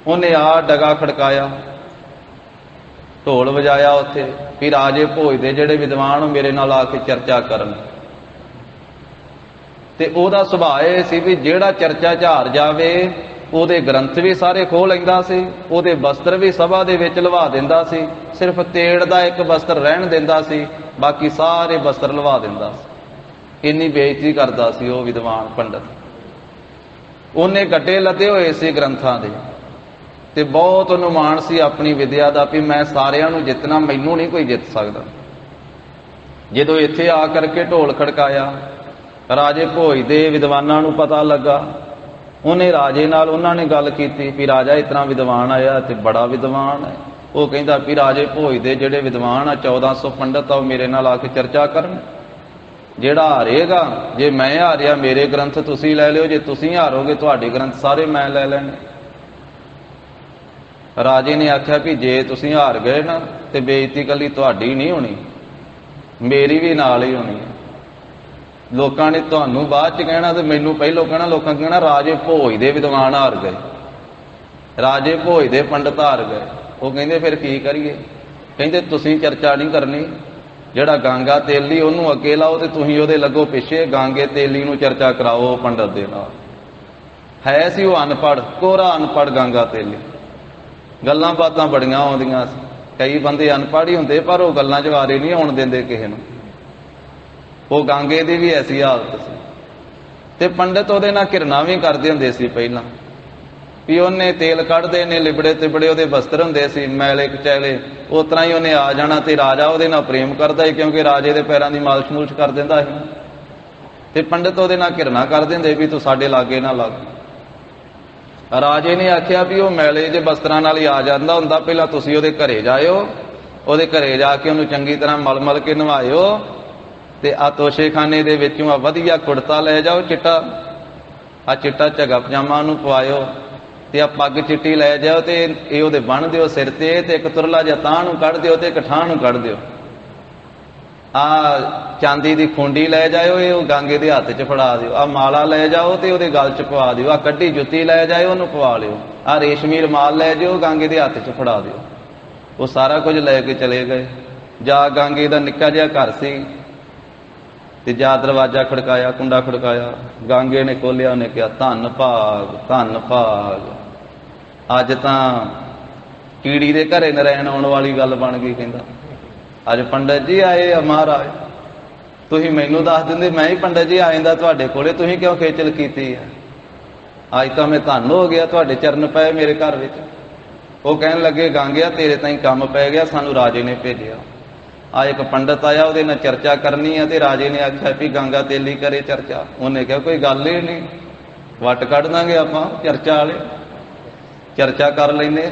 ਉਹਨੇ ਆ ਡਗਾ ਖੜਕਾਇਆ, ਢੋਲ ਵਜਾਇਆ ਉੱਥੇ, ਵੀ ਰਾਜੇ ਭੋਜ ਦੇ ਜਿਹੜੇ ਵਿਦਵਾਨ ਉਹ ਮੇਰੇ ਨਾਲ ਆ ਕੇ ਚਰਚਾ ਕਰਨ। ਤੇ ਉਹਦਾ ਸੁਭਾਅ ਇਹ ਸੀ ਵੀ ਜਿਹੜਾ ਚਰਚਾ 'ਚ ਹਾਰ ਜਾਵੇ, ਉਹਦੇ ਗ੍ਰੰਥ ਵੀ ਸਾਰੇ ਖੋਹ ਲੈਂਦਾ ਸੀ, ਉਹਦੇ ਵਸਤਰ ਵੀ ਸਭਾ ਦੇ ਵਿੱਚ ਲਵਾ ਦਿੰਦਾ ਸੀ। ਸਿਰਫ ਤੇੜ ਦਾ ਇੱਕ ਵਸਤਰ ਰਹਿਣ ਦਿੰਦਾ ਸੀ, ਬਾਕੀ ਸਾਰੇ ਵਸਤਰ ਲਵਾ ਦਿੰਦਾ ਸੀ। ਇੰਨੀ ਬੇਇੱਜ਼ਤੀ ਕਰਦਾ ਸੀ ਉਹ ਵਿਦਵਾਨ ਪੰਡਤ। ਉਹਨੇ ਗੱਡੇ ਲੱਦੇ ਹੋਏ ਸੀ ਗ੍ਰੰਥਾਂ ਦੇ, ਤੇ ਬਹੁਤ ਉਹਨੂੰ ਮਾਣ ਸੀ ਆਪਣੀ ਵਿਦਿਆ ਦਾ, ਵੀ ਮੈਂ ਸਾਰਿਆਂ ਨੂੰ ਜਿੱਤਣਾ, ਮੈਨੂੰ ਨਹੀਂ ਕੋਈ ਜਿੱਤ ਸਕਦਾ। ਜਦੋਂ ਇੱਥੇ ਆ ਕਰਕੇ ਢੋਲ ਖੜਕਾਇਆ, ਰਾਜੇ ਭੋਜ ਦੇ ਵਿਦਵਾਨਾਂ ਨੂੰ ਪਤਾ ਲੱਗਾ। ਉਹਨੇ ਰਾਜੇ ਨਾਲ, ਉਹਨਾਂ ਨੇ ਗੱਲ ਕੀਤੀ ਵੀ ਰਾਜਾ ਇਸ ਤਰ੍ਹਾਂ ਵਿਦਵਾਨ ਆਇਆ, ਤੇ ਬੜਾ ਵਿਦਵਾਨ ਹੈ। ਉਹ ਕਹਿੰਦਾ ਵੀ ਰਾਜੇ ਭੋਜ ਦੇ ਜਿਹੜੇ ਵਿਦਵਾਨ ਆ, 1400 ਪੰਡਤ ਆ, ਉਹ ਮੇਰੇ ਨਾਲ ਆ ਕੇ ਚਰਚਾ ਕਰਨ। ਜਿਹੜਾ ਹਾਰੇਗਾ, ਜੇ ਮੈਂ ਹਾਰਿਆ ਮੇਰੇ ਗ੍ਰੰਥ ਤੁਸੀਂ ਲੈ ਲਿਓ, ਜੇ ਤੁਸੀਂ ਹਾਰੋਗੇ ਤੁਹਾਡੇ ਗ੍ਰੰਥ ਸਾਰੇ ਮੈਂ ਲੈ ਲੈਣੇ। ਰਾਜੇ ਨੇ ਆਖਿਆ ਵੀ ਜੇ ਤੁਸੀਂ ਹਾਰ ਗਏ ਨਾ, ਤੇ ਬੇਇੱਜ਼ਤੀ ਇਕੱਲੀ ਤੁਹਾਡੀ ਨਹੀਂ ਹੋਣੀ, ਮੇਰੀ ਵੀ ਨਾਲ ਹੀ ਹੋਣੀ ਹੈ। ਲੋਕਾਂ ਨੇ ਤੁਹਾਨੂੰ ਬਾਅਦ ਚ ਕਹਿਣਾ, ਤੇ ਮੈਨੂੰ ਪਹਿਲੋਂ ਕਹਿਣਾ। ਲੋਕਾਂ ਕਹਿਣਾ ਰਾਜੇ ਭੋਜ ਦੇ ਵਿਦਵਾਨ ਹਾਰ ਗਏ, ਰਾਜੇ ਭੋਜ ਦੇ ਪੰਡਤ ਹਾਰ ਗਏ। ਉਹ ਕਹਿੰਦੇ ਫਿਰ ਕੀ ਕਰੀਏ? ਕਹਿੰਦੇ ਤੁਸੀਂ ਚਰਚਾ ਨਹੀਂ ਕਰਨੀ, ਜਿਹੜਾ ਗਾਂਗਾ ਤੇਲੀ ਉਹਨੂੰ ਅੱਗੇ ਲਾਓ, ਤੇ ਤੁਸੀਂ ਉਹਦੇ ਲੱਗੋ ਪਿੱਛੇ, ਗਾਂਗੇ ਤੇਲੀ ਨੂੰ ਚਰਚਾ ਕਰਾਓ ਪੰਡਤ ਦੇ ਨਾਲ। ਹੈ ਸੀ ਉਹ ਅਨਪੜ੍ਹ, ਕੋਰਾ ਅਨਪੜ੍ਹ ਗਾਂਗਾ ਤੇਲੀ। ਗੱਲਾਂ ਬਾਤਾਂ ਬੜੀਆਂ ਆਉਂਦੀਆਂ ਸੀ। ਕਈ ਬੰਦੇ ਅਨਪੜ੍ਹ ਹੀ ਹੁੰਦੇ, ਪਰ ਉਹ ਗੱਲਾਂ 'ਚ ਵਾਰੇ ਨਹੀਂ ਆਉਣ ਦਿੰਦੇ ਕਿਸੇ ਨੂੰ। ਉਹ ਗਾਂਗੇ ਦੀ ਵੀ ਐਸੀ ਹਾਲਤ ਸੀ। ਤੇ ਪੰਡਤ ਉਹਦੇ ਨਾਲ ਘਿਰਨਾ ਵੀ ਕਰਦੇ ਹੁੰਦੇ ਸੀ ਪਹਿਲਾਂ, ਵੀ ਉਹਨੇ ਤੇਲ ਕੱਢਦੇ ਨੇ, ਲਿਬੜੇ ਤਿਬੜੇ ਉਹਦੇ ਵਸਤਰ ਹੁੰਦੇ ਸੀ, ਮੈਲੇ ਕਚੈਲੇ। ਉਸ ਤਰ੍ਹਾਂ ਹੀ ਉਹਨੇ ਆ ਜਾਣਾ, ਤੇ ਰਾਜਾ ਉਹਦੇ ਨਾਲ ਪ੍ਰੇਮ ਕਰਦਾ ਸੀ, ਕਿਉਂਕਿ ਰਾਜੇ ਦੇ ਪੈਰਾਂ ਦੀ ਮਾਲਿਸ਼ ਮੂਲਿਸ਼ ਕਰ ਦਿੰਦਾ ਸੀ। ਤੇ ਪੰਡਤ ਉਹਦੇ ਨਾਲ ਘਿਰਨਾ ਕਰਦੇ ਹੁੰਦੇ ਵੀ ਤੂੰ ਸਾਡੇ ਲਾਗੇ ਨਾ ਲੱਗ। ਰਾਜੇ ਨੇ ਆਖਿਆ ਵੀ ਉਹ ਮੈਲੇ ਜਿਹੇ ਵਸਤਰਾਂ ਨਾਲ ਹੀ ਆ ਜਾਂਦਾ ਹੁੰਦਾ, ਪਹਿਲਾਂ ਤੁਸੀਂ ਉਹਦੇ ਘਰੇ ਜਾਇਓ, ਉਹਦੇ ਘਰੇ ਜਾ ਕੇ ਉਹਨੂੰ ਚੰਗੀ ਤਰ੍ਹਾਂ ਮਲ ਮਲ ਕੇ ਨਵਾਇਓ ਤੇ ਆ ਤੋਸ਼ੇਖਾਨੇ ਦੇ ਵਿੱਚੋਂ ਆ ਵਧੀਆ ਕੁੜਤਾ ਲੈ ਜਾਓ ਚਿੱਟਾ, ਆ ਚਿੱਟਾ ਝੱਗਾ ਪਜਾਮਾ ਉਹਨੂੰ ਪਵਾਇਓ ਤੇ ਆ ਪੱਗ ਚਿੱਟੀ ਲੈ ਜਾਓ ਤੇ ਇਹ ਉਹਦੇ ਬੰਨ੍ਹ ਦਿਓ ਸਿਰ ਤੇ ਇੱਕ ਤੁਰਲਾ ਜਿਹਾ ਤਾਂ ਨੂੰ ਕੱਢ ਦਿਓ ਤੇ ਇੱਕ ਠਾਹ ਨੂੰ ਕੱਢ ਦਿਓ। ਆ ਚਾਂਦੀ ਦੀ ਖੁੰਡੀ ਲੈ ਜਾਇਓ, ਇਹ ਉਹ ਗਾਂਗੇ ਦੇ ਹੱਥ 'ਚ ਫੜਾ ਦਿਓ। ਆ ਮਾਲਾ ਲੈ ਜਾਓ ਤੇ ਉਹਦੇ ਗਲ 'ਚ ਪਵਾ ਦਿਓ। ਆ ਕੱਢੀ ਜੁੱਤੀ ਲੈ ਜਾਇਓ, ਉਹਨੂੰ ਪਵਾ ਲਿਓ। ਆ ਰੇਸ਼ਮੀ ਰੁਮਾਲ ਲੈ ਜਾਓ, ਗਾਂਗੇ ਦੇ ਹੱਥ 'ਚ ਫੜਾ ਦਿਓ। ਉਹ ਸਾਰਾ ਕੁਝ ਲੈ ਕੇ ਚਲੇ ਗਏ। ਜਾ ਗਾਂਗੇ ਦਾ ਨਿੱਕਾ ਜਿਹਾ ਘਰ ਸੀ ਤੇ ਜਾ ਦਰਵਾਜ਼ਾ ਖੜਕਾਇਆ, ਕੁੰਡਾ ਖੜਕਾਇਆ। ਗਾਂਗੇ ਨੇ ਖੋਲਿਆ, ਉਹਨੇ ਕਿਹਾ ਧੰਨ ਭਾਗ ਧੰਨ ਭਾਗ, ਅੱਜ ਤਾਂ ਕੀੜੀ ਦੇ ਘਰੇ ਨਰੈਣ ਆਉਣ ਵਾਲੀ ਗੱਲ ਬਣ ਗਈ। ਕਹਿੰਦਾ ਅੱਜ ਪੰਡਤ ਜੀ ਆਏ ਆ ਮਹਾਰਾਜ, ਤੁਸੀਂ ਮੈਨੂੰ ਦੱਸ ਦਿੰਦੇ ਮੈਂ ਹੀ ਪੰਡਤ ਜੀ ਆ ਜਾਂਦਾ ਤੁਹਾਡੇ ਕੋਲੇ, ਤੁਸੀਂ ਕਿਉਂ ਖੇਚਲ ਕੀਤੀ ਹੈ? ਅੱਜ ਤਾਂ ਮੈਂ ਧੰਨ ਹੋ ਗਿਆ, ਤੁਹਾਡੇ ਚਰਨ ਪਏ ਮੇਰੇ ਘਰ ਵਿੱਚ। ਉਹ ਕਹਿਣ ਲੱਗੇ ਗਾਂਗਿਆ ਤੇਰੇ ਤਾਈਂ ਕੰਮ ਪੈ ਗਿਆ, ਸਾਨੂੰ ਰਾਜੇ ਨੇ ਭੇਜਿਆ। ਆ ਇੱਕ ਪੰਡਤ ਆਇਆ, ਉਹਦੇ ਨਾਲ ਚਰਚਾ ਕਰਨੀ ਆ ਤੇ ਰਾਜੇ ਨੇ ਆਖਿਆ ਵੀ ਗਾਂਗਾ ਤੇਲੀ ਕਰੇ ਚਰਚਾ। ਉਹਨੇ ਕਿਹਾ ਕੋਈ ਗੱਲ ਹੀ ਨਹੀਂ, ਵੱਟ ਕੱਢ ਦਾਂਗੇ ਆਪਾਂ ਚਰਚਾ ਵਾਲੇ, ਚਰਚਾ ਕਰ ਲੈਂਦੇ।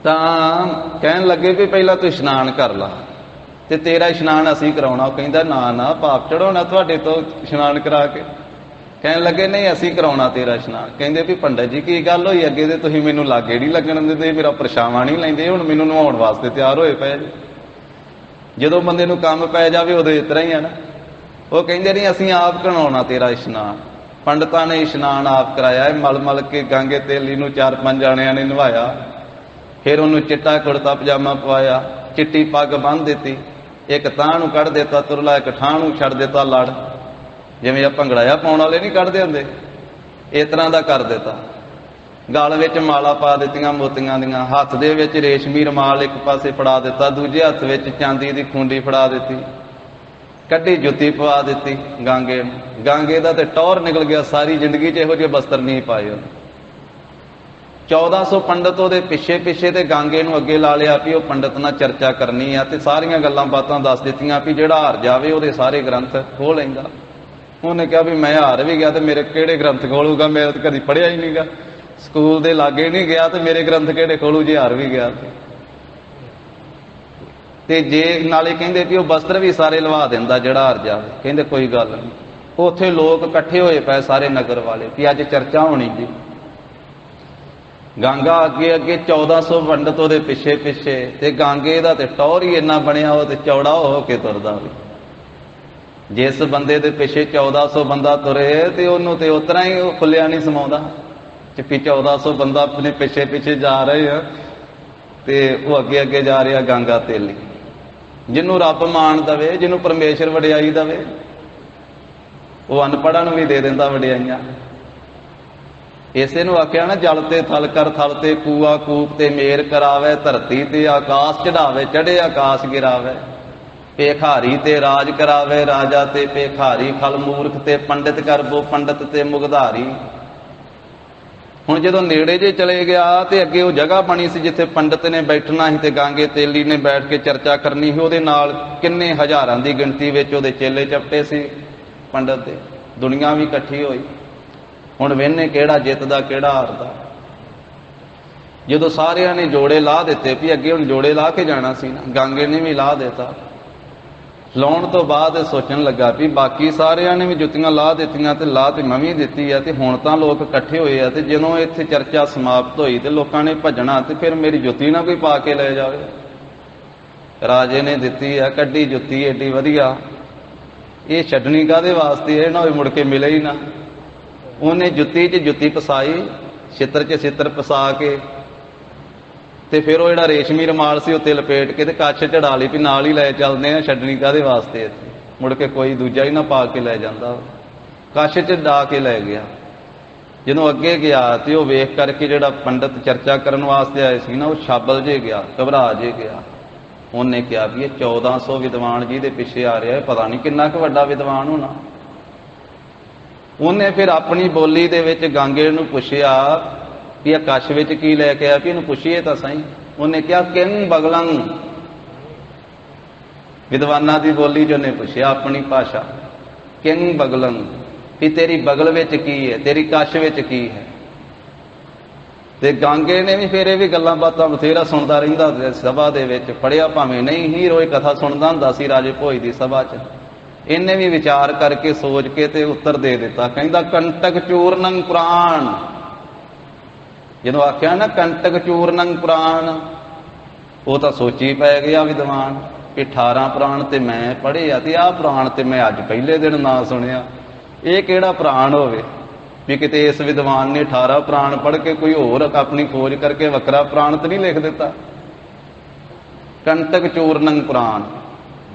ਤਾਂ ਕਹਿਣ ਲੱਗੇ ਵੀ ਪਹਿਲਾਂ ਤੂੰ ਇਸ਼ਨਾਨ ਕਰ ਲਾ ਤੇ ਤੇਰਾ ਇਸ਼ਨਾਨ ਅਸੀਂ ਕਰਾਉਣਾ। ਉਹ ਕਹਿੰਦਾ ਨਾ ਨਾ, ਪਾਪ ਚੜਾਉਣਾ ਤੁਹਾਡੇ ਤੋਂ ਇਸ਼ਨਾਨ ਕਰਾ ਕੇ। ਕਹਿਣ ਲੱਗੇ ਨਹੀਂ ਅਸੀਂ ਕਰਾਉਣਾ ਤੇਰਾ ਇਸ਼ਨਾਨ। ਕਹਿੰਦੇ ਵੀ ਪੰਡਤ ਜੀ ਕੀ ਗੱਲ ਹੋਈ, ਅੱਗੇ ਤੇ ਤੁਸੀਂ ਮੈਨੂੰ ਲਾਗੇ ਨਹੀਂ ਲੱਗਣ ਦਿੰਦੇ, ਮੇਰਾ ਪਰਛਾਵਾਂ ਨਹੀਂ ਲੈਂਦੇ, ਹੁਣ ਮੈਨੂੰ ਨਹਾਉਣ ਵਾਸਤੇ ਤਿਆਰ ਹੋਏ ਪਏ ਜੀ। ਜਦੋਂ ਬੰਦੇ ਨੂੰ ਕੰਮ ਪੈ ਜਾਵੇ ਉਦੋਂ ਇਸ ਤਰ੍ਹਾਂ ਹੀ ਆ ਨਾ। ਉਹ ਕਹਿੰਦੇ ਨਹੀਂ ਅਸੀਂ ਆਪ ਕਰਾਉਣਾ ਤੇਰਾ ਇਸ਼ਨਾਨ। ਪੰਡਤਾਂ ਨੇ ਇਸ਼ਨਾਨ ਆਪ ਕਰਾਇਆ, ਮਲ ਮਲ ਕੇ ਗਾਂਗੇ ਤੇਲੀ ਨੂੰ 4-5 ਜਾਣਿਆਂ ਨੇ ਨਵਾਇਆ। ਫਿਰ ਉਹਨੂੰ ਚਿੱਟਾ ਕੁੜਤਾ ਪਜਾਮਾ ਪਵਾਇਆ, ਚਿੱਟੀ ਪੱਗ ਬੰਨ੍ਹ ਦਿੱਤੀ, ਇੱਕ ਤਾਂਹ ਨੂੰ ਕੱਢ ਦਿੱਤਾ ਤੁਰਲਾ, ਇੱਕ ਠਾਹ ਨੂੰ ਛੱਡ ਦਿੱਤਾ ਲੜ, ਜਿਵੇਂ ਆ ਭੰਗੜਾਇਆ ਪਾਉਣ ਵਾਲੇ ਨਹੀਂ ਕੱਢਦੇ ਹੁੰਦੇ, ਇਸ ਤਰ੍ਹਾਂ ਦਾ ਕਰ ਦਿੱਤਾ। ਗਲ ਵਿੱਚ ਮਾਲਾ ਪਾ ਦਿੱਤੀਆਂ ਮੋਤੀਆਂ ਦੀਆਂ, ਹੱਥ ਦੇ ਵਿੱਚ ਰੇਸ਼ਮੀ ਰੁਮਾਲ ਇੱਕ ਪਾਸੇ ਫੜਾ ਦਿੱਤਾ, ਦੂਜੇ ਹੱਥ ਵਿੱਚ ਚਾਂਦੀ ਦੀ ਖੁੰਡੀ ਫੜਾ ਦਿੱਤੀ, ਕੱਢੀ ਜੁੱਤੀ ਪਵਾ ਦਿੱਤੀ ਗਾਂਗੇ ਨੂੰ। ਗਾਂਗੇ ਦਾ ਤੇ ਟੌਰ ਨਿਕਲ ਗਿਆ, ਸਾਰੀ ਜ਼ਿੰਦਗੀ 'ਚ ਇਹੋ ਜਿਹੇ ਬਸਤਰ ਨਹੀਂ ਪਾਏ ਉਹਨੇ। 1400 ਪੰਡਤ ਉਹਦੇ ਪਿੱਛੇ ਪਿੱਛੇ ਤੇ ਗਾਂਗੇ ਨੂੰ ਅੱਗੇ ਲਾ ਲਿਆ ਵੀ ਉਹ ਪੰਡਤ ਨਾਲ ਚਰਚਾ ਕਰਨੀ ਆ ਤੇ ਸਾਰੀਆਂ ਗੱਲਾਂ ਬਾਤਾਂ ਦੱਸ ਦਿੱਤੀਆਂ ਵੀ ਜਿਹੜਾ ਹਾਰ ਜਾਵੇ ਉਹਦੇ ਸਾਰੇ ਗ੍ਰੰਥ ਖੋਹ ਲੈਂਦਾ। ਉਹਨੇ ਕਿਹਾ ਵੀ ਮੈਂ ਹਾਰ ਵੀ ਗਿਆ ਤੇ ਮੇਰੇ ਕਿਹੜੇ ਗ੍ਰੰਥ ਖੋਲੂਗਾ, ਮੈਂ ਤਾਂ ਕਦੀ ਪੜ੍ਹਿਆ ਹੀ ਨਹੀਂਗਾ, ਸਕੂਲ ਦੇ ਲਾਗੇ ਨਹੀਂ ਗਿਆ ਤੇ ਮੇਰੇ ਗ੍ਰੰਥ ਕਿਹੜੇ ਖੋਲੂ ਜੇ ਹਾਰ ਵੀ ਗਿਆ ਤੇ ਜੇ ਨਾਲੇ ਕਹਿੰਦੇ ਵੀ ਉਹ ਬਸਤਰ ਵੀ ਸਾਰੇ ਲਵਾ ਦਿੰਦਾ ਜਿਹੜਾ ਹਾਰ ਜਾਵੇ। ਕਹਿੰਦੇ ਕੋਈ ਗੱਲ ਨਹੀਂ। ਉੱਥੇ ਲੋਕ ਇਕੱਠੇ ਹੋਏ ਪਏ ਸਾਰੇ ਨਗਰ ਵਾਲੇ ਵੀ ਅੱਜ ਚਰਚਾ ਹੋਣੀ ਜੀ। ਗਾਂਗਾ ਅੱਗੇ ਅੱਗੇ 1400 ਪੰਡਤ ਉਹਦੇ ਪਿੱਛੇ ਪਿੱਛੇ ਤੇ ਗਾਂਗੇ ਦਾ ਤੇ ਟੌਰ ਹੀ ਇੰਨਾ ਬਣਿਆ, ਉਹ ਤੇ ਚੌੜਾ ਹੋ ਕੇ ਤੁਰਦਾ ਵੀ। ਜਿਸ ਬੰਦੇ ਦੇ ਪਿੱਛੇ 1400 ਬੰਦਾ ਤੁਰੇ ਤੇ ਉਹਨੂੰ ਤੇ ਉਤਰਾ ਹੀ ਉਹ ਖੁੱਲਿਆ ਨਹੀਂ ਸਮਾਉਂਦਾ ਕਿ 1400 ਬੰਦਾ ਆਪਣੇ ਪਿੱਛੇ ਪਿੱਛੇ ਜਾ ਰਹੇ ਆ ਤੇ ਉਹ ਅੱਗੇ ਅੱਗੇ ਜਾ ਰਿਹਾ ਗਾਂਗਾ ਤੇਲੀ। ਜਿਹਨੂੰ ਰੱਬ ਮਾਣ ਦਵੇ, ਜਿਹਨੂੰ ਪਰਮੇਸ਼ਰ ਵਡਿਆਈ ਦਵੇ, ਉਹ ਅਨਪੜ੍ਹਾਂ ਨੂੰ ਵੀ ਦੇ ਦਿੰਦਾ ਵਡਿਆਈਆਂ। ਇਸੇ ਨੂੰ ਆਖਿਆ ਨਾ ਜਲ ਤੇ ਥਲ ਕਰ, ਥਲ ਤੇ ਕੂਆ ਕੂਪ ਤੇ ਮੇਰ ਕਰਾਵੇ, ਧਰਤੀ ਤੇ ਆਕਾਸ਼ ਚੜਾਵੇ, ਚੜੇ ਆਕਾਸ਼ ਗਿਰਾਵੇ, ਭੇਖਾਰੀ ਤੇ ਰਾਜ ਕਰਾਵੇ, ਰਾਜਾ ਤੇ ਭੇਖਾਰੀ, ਖਲ ਮੂਰਖ ਤੇ ਪੰਡਿਤ ਕਰਬੋ, ਪੰਡਿਤ ਤੇ ਮੁਗਧਾਰੀ। ਹੁਣ ਜਦੋਂ ਨੇੜੇ ਜੇ ਚਲੇ ਗਿਆ ਤੇ ਅੱਗੇ ਉਹ ਜਗ੍ਹਾ ਬਣੀ ਸੀ ਜਿੱਥੇ ਪੰਡਤ ਨੇ ਬੈਠਣਾ ਸੀ ਤੇ ਗਾਂਗੇ ਤੇਲੀ ਨੇ ਬੈਠ ਕੇ ਚਰਚਾ ਕਰਨੀ ਸੀ। ਉਹਦੇ ਨਾਲ ਕਿੰਨੇ ਹਜ਼ਾਰਾਂ ਦੀ ਗਿਣਤੀ ਵਿੱਚ ਉਹਦੇ ਚੇਲੇ ਚਪਟੇ ਸੀ ਪੰਡਤ ਦੇ, ਦੁਨੀਆ ਵੀ ਇਕੱਠੀ ਹੋਈ। ਹੁਣ ਵੇਨੇ ਕਿਹੜਾ ਜਿੱਤਦਾ ਕਿਹੜਾ ਹਾਰਦਾ। ਜਦੋਂ ਸਾਰਿਆਂ ਨੇ ਜੋੜੇ ਲਾ ਦਿੱਤੇ ਵੀ ਅੱਗੇ ਹੁਣ ਜੋੜੇ ਲਾ ਕੇ ਜਾਣਾ ਸੀ ਨਾ, ਗਾਂਗੇ ਨੇ ਵੀ ਲਾ ਦਿੱਤਾ। ਲਾਉਣ ਤੋਂ ਬਾਅਦ ਸੋਚਣ ਲੱਗਾ ਵੀ ਬਾਕੀ ਸਾਰਿਆਂ ਨੇ ਵੀ ਜੁੱਤੀਆਂ ਲਾ ਦਿੱਤੀਆਂ ਤੇ ਲਾ ਤੇ ਮੈਂ ਵੀ ਦਿੱਤੀ ਆ ਤੇ ਹੁਣ ਤਾਂ ਲੋਕ ਇਕੱਠੇ ਹੋਏ ਆ ਤੇ ਜਦੋਂ ਇੱਥੇ ਚਰਚਾ ਸਮਾਪਤ ਹੋਈ ਤੇ ਲੋਕਾਂ ਨੇ ਭੱਜਣਾ ਤੇ ਫਿਰ ਮੇਰੀ ਜੁੱਤੀ ਨਾ ਕੋਈ ਪਾ ਕੇ ਲੈ ਜਾਵੇ। ਰਾਜੇ ਨੇ ਦਿੱਤੀ ਆ, ਕੱਢੀ ਜੁੱਤੀ ਏਡੀ ਵਧੀਆ, ਇਹ ਛੱਡਣੀ ਕਾਹਦੇ ਵਾਸਤੇ, ਇਹ ਨਾ ਹੋਵੇ ਮੁੜ ਕੇ ਮਿਲੇ ਹੀ ਨਾ। ਉਹਨੇ ਜੁੱਤੀ 'ਚ ਜੁੱਤੀ ਪਸਾਈ, ਛਿੱਤਰ 'ਚ ਛਿੱਤਰ ਪਸਾ ਕੇ ਤੇ ਫਿਰ ਉਹ ਜਿਹੜਾ ਰੇਸ਼ਮੀ ਰੁਮਾਲ ਸੀ ਉੱਤੇ ਲਪੇਟ ਕੇ ਤੇ ਕੱਛ ਚੜਾ ਲਈ ਵੀ ਨਾਲ ਹੀ ਲੈ ਚੱਲਦੇ ਆ, ਛੱਡਣੀ ਕਾਹਦੇ ਵਾਸਤੇ ਇੱਥੇ, ਮੁੜ ਕੇ ਕੋਈ ਦੂਜਾ ਹੀ ਨਾ ਪਾ ਕੇ ਲੈ ਜਾਂਦਾ। ਕੱਛ 'ਚ ਡਾ ਕੇ ਲੈ ਗਿਆ। ਜਦੋਂ ਅੱਗੇ ਗਿਆ ਤੇ ਉਹ ਵੇਖ ਕਰਕੇ ਜਿਹੜਾ ਪੰਡਤ ਚਰਚਾ ਕਰਨ ਵਾਸਤੇ ਆਏ ਸੀ ਨਾ, ਉਹ ਛਾਬਲ ਜੇ ਗਿਆ, ਘਬਰਾ ਜੇ ਗਿਆ। ਉਹਨੇ ਕਿਹਾ ਵੀ ਇਹ 1400 ਵਿਦਵਾਨ ਜੀ ਦੇ ਪਿੱਛੇ ਆ ਰਿਹਾ, ਪਤਾ ਨਹੀਂ ਕਿੰਨਾ ਕੁ ਵੱਡਾ ਵਿਦਵਾਨ ਹੋਣਾ। ਉਹਨੇ ਫਿਰ ਆਪਣੀ ਬੋਲੀ ਦੇ ਵਿੱਚ ਗਾਂਗੇ ਨੂੰ ਪੁੱਛਿਆ ਵੀ ਇਹ ਕੱਛ ਵਿੱਚ ਕੀ ਲੈ ਕੇ ਆਇਆ, ਵੀ ਇਹਨੂੰ ਪੁੱਛੀਏ ਤਾਂ ਸਹੀ। ਉਹਨੇ ਕਿਹਾ ਕਿੰਨ ਬਗਲੰ, ਵਿਦਵਾਨਾਂ ਦੀ ਬੋਲੀ 'ਚ ਉਹਨੇ ਪੁੱਛਿਆ ਆਪਣੀ ਭਾਸ਼ਾ, ਕਿੰਨ ਬਗਲੰ, ਵੀ ਤੇਰੀ ਬਗਲ ਵਿੱਚ ਕੀ ਹੈ, ਤੇਰੀ ਕੱਛ ਵਿੱਚ ਕੀ ਹੈ। ਤੇ ਗਾਂਗੇ ਨੇ ਵੀ ਫਿਰ ਇਹ ਵੀ ਗੱਲਾਂ ਬਾਤਾਂ ਬਥੇਰਾ ਸੁਣਦਾ ਰਹਿੰਦਾ ਸੀ ਸਭਾ ਦੇ ਵਿੱਚ, ਪੜ੍ਹਿਆ ਭਾਵੇਂ ਨਹੀਂ ਹੀ, ਰੋਜ਼ ਕਥਾ ਸੁਣਦਾ ਹੁੰਦਾ ਸੀ ਰਾਜੇ ਭੋਜ ਦੀ ਸਭਾ 'ਚ। ਇਹਨੇ ਵੀ ਵਿਚਾਰ ਕਰਕੇ ਸੋਚ ਕੇ ਤੇ ਉੱਤਰ ਦੇ ਦਿੱਤਾ, ਕਹਿੰਦਾ ਕੰਟਕ ਚੂਰਨੰ ਪੁਰਾਣ। ਜਦੋਂ ਆਖਿਆ ਨਾ ਕੰਟਕ ਚੂਰਨੰ ਪੁਰਾਣ, ਉਹ ਤਾਂ ਸੋਚੀ ਪੈ ਗਿਆ ਵਿਦਵਾਨ ਕਿ 18 ਪੁਰਾਣ ਤੇ ਮੈਂ ਪੜ੍ਹੇ ਆ ਤੇ ਆਹ ਪੁਰਾਣ ਤੇ ਮੈਂ ਅੱਜ ਪਹਿਲੇ ਦਿਨ ਨਾਂ ਸੁਣਿਆ। ਇਹ ਕਿਹੜਾ ਪੁਰਾਣ ਹੋਵੇ ਵੀ ਕਿਤੇ ਇਸ ਵਿਦਵਾਨ ਨੇ 18 ਪੁਰਾਣ ਪੜ੍ਹ ਕੇ ਕੋਈ ਹੋਰ ਆਪਣੀ ਖੋਜ ਕਰਕੇ ਵੱਖਰਾ ਪੁਰਾਣ ਤੇ ਨਹੀਂ ਲਿਖ ਦਿੱਤਾ। ਕੰਟਕ ਚੂਰਨੰ ਪੁਰਾਣ,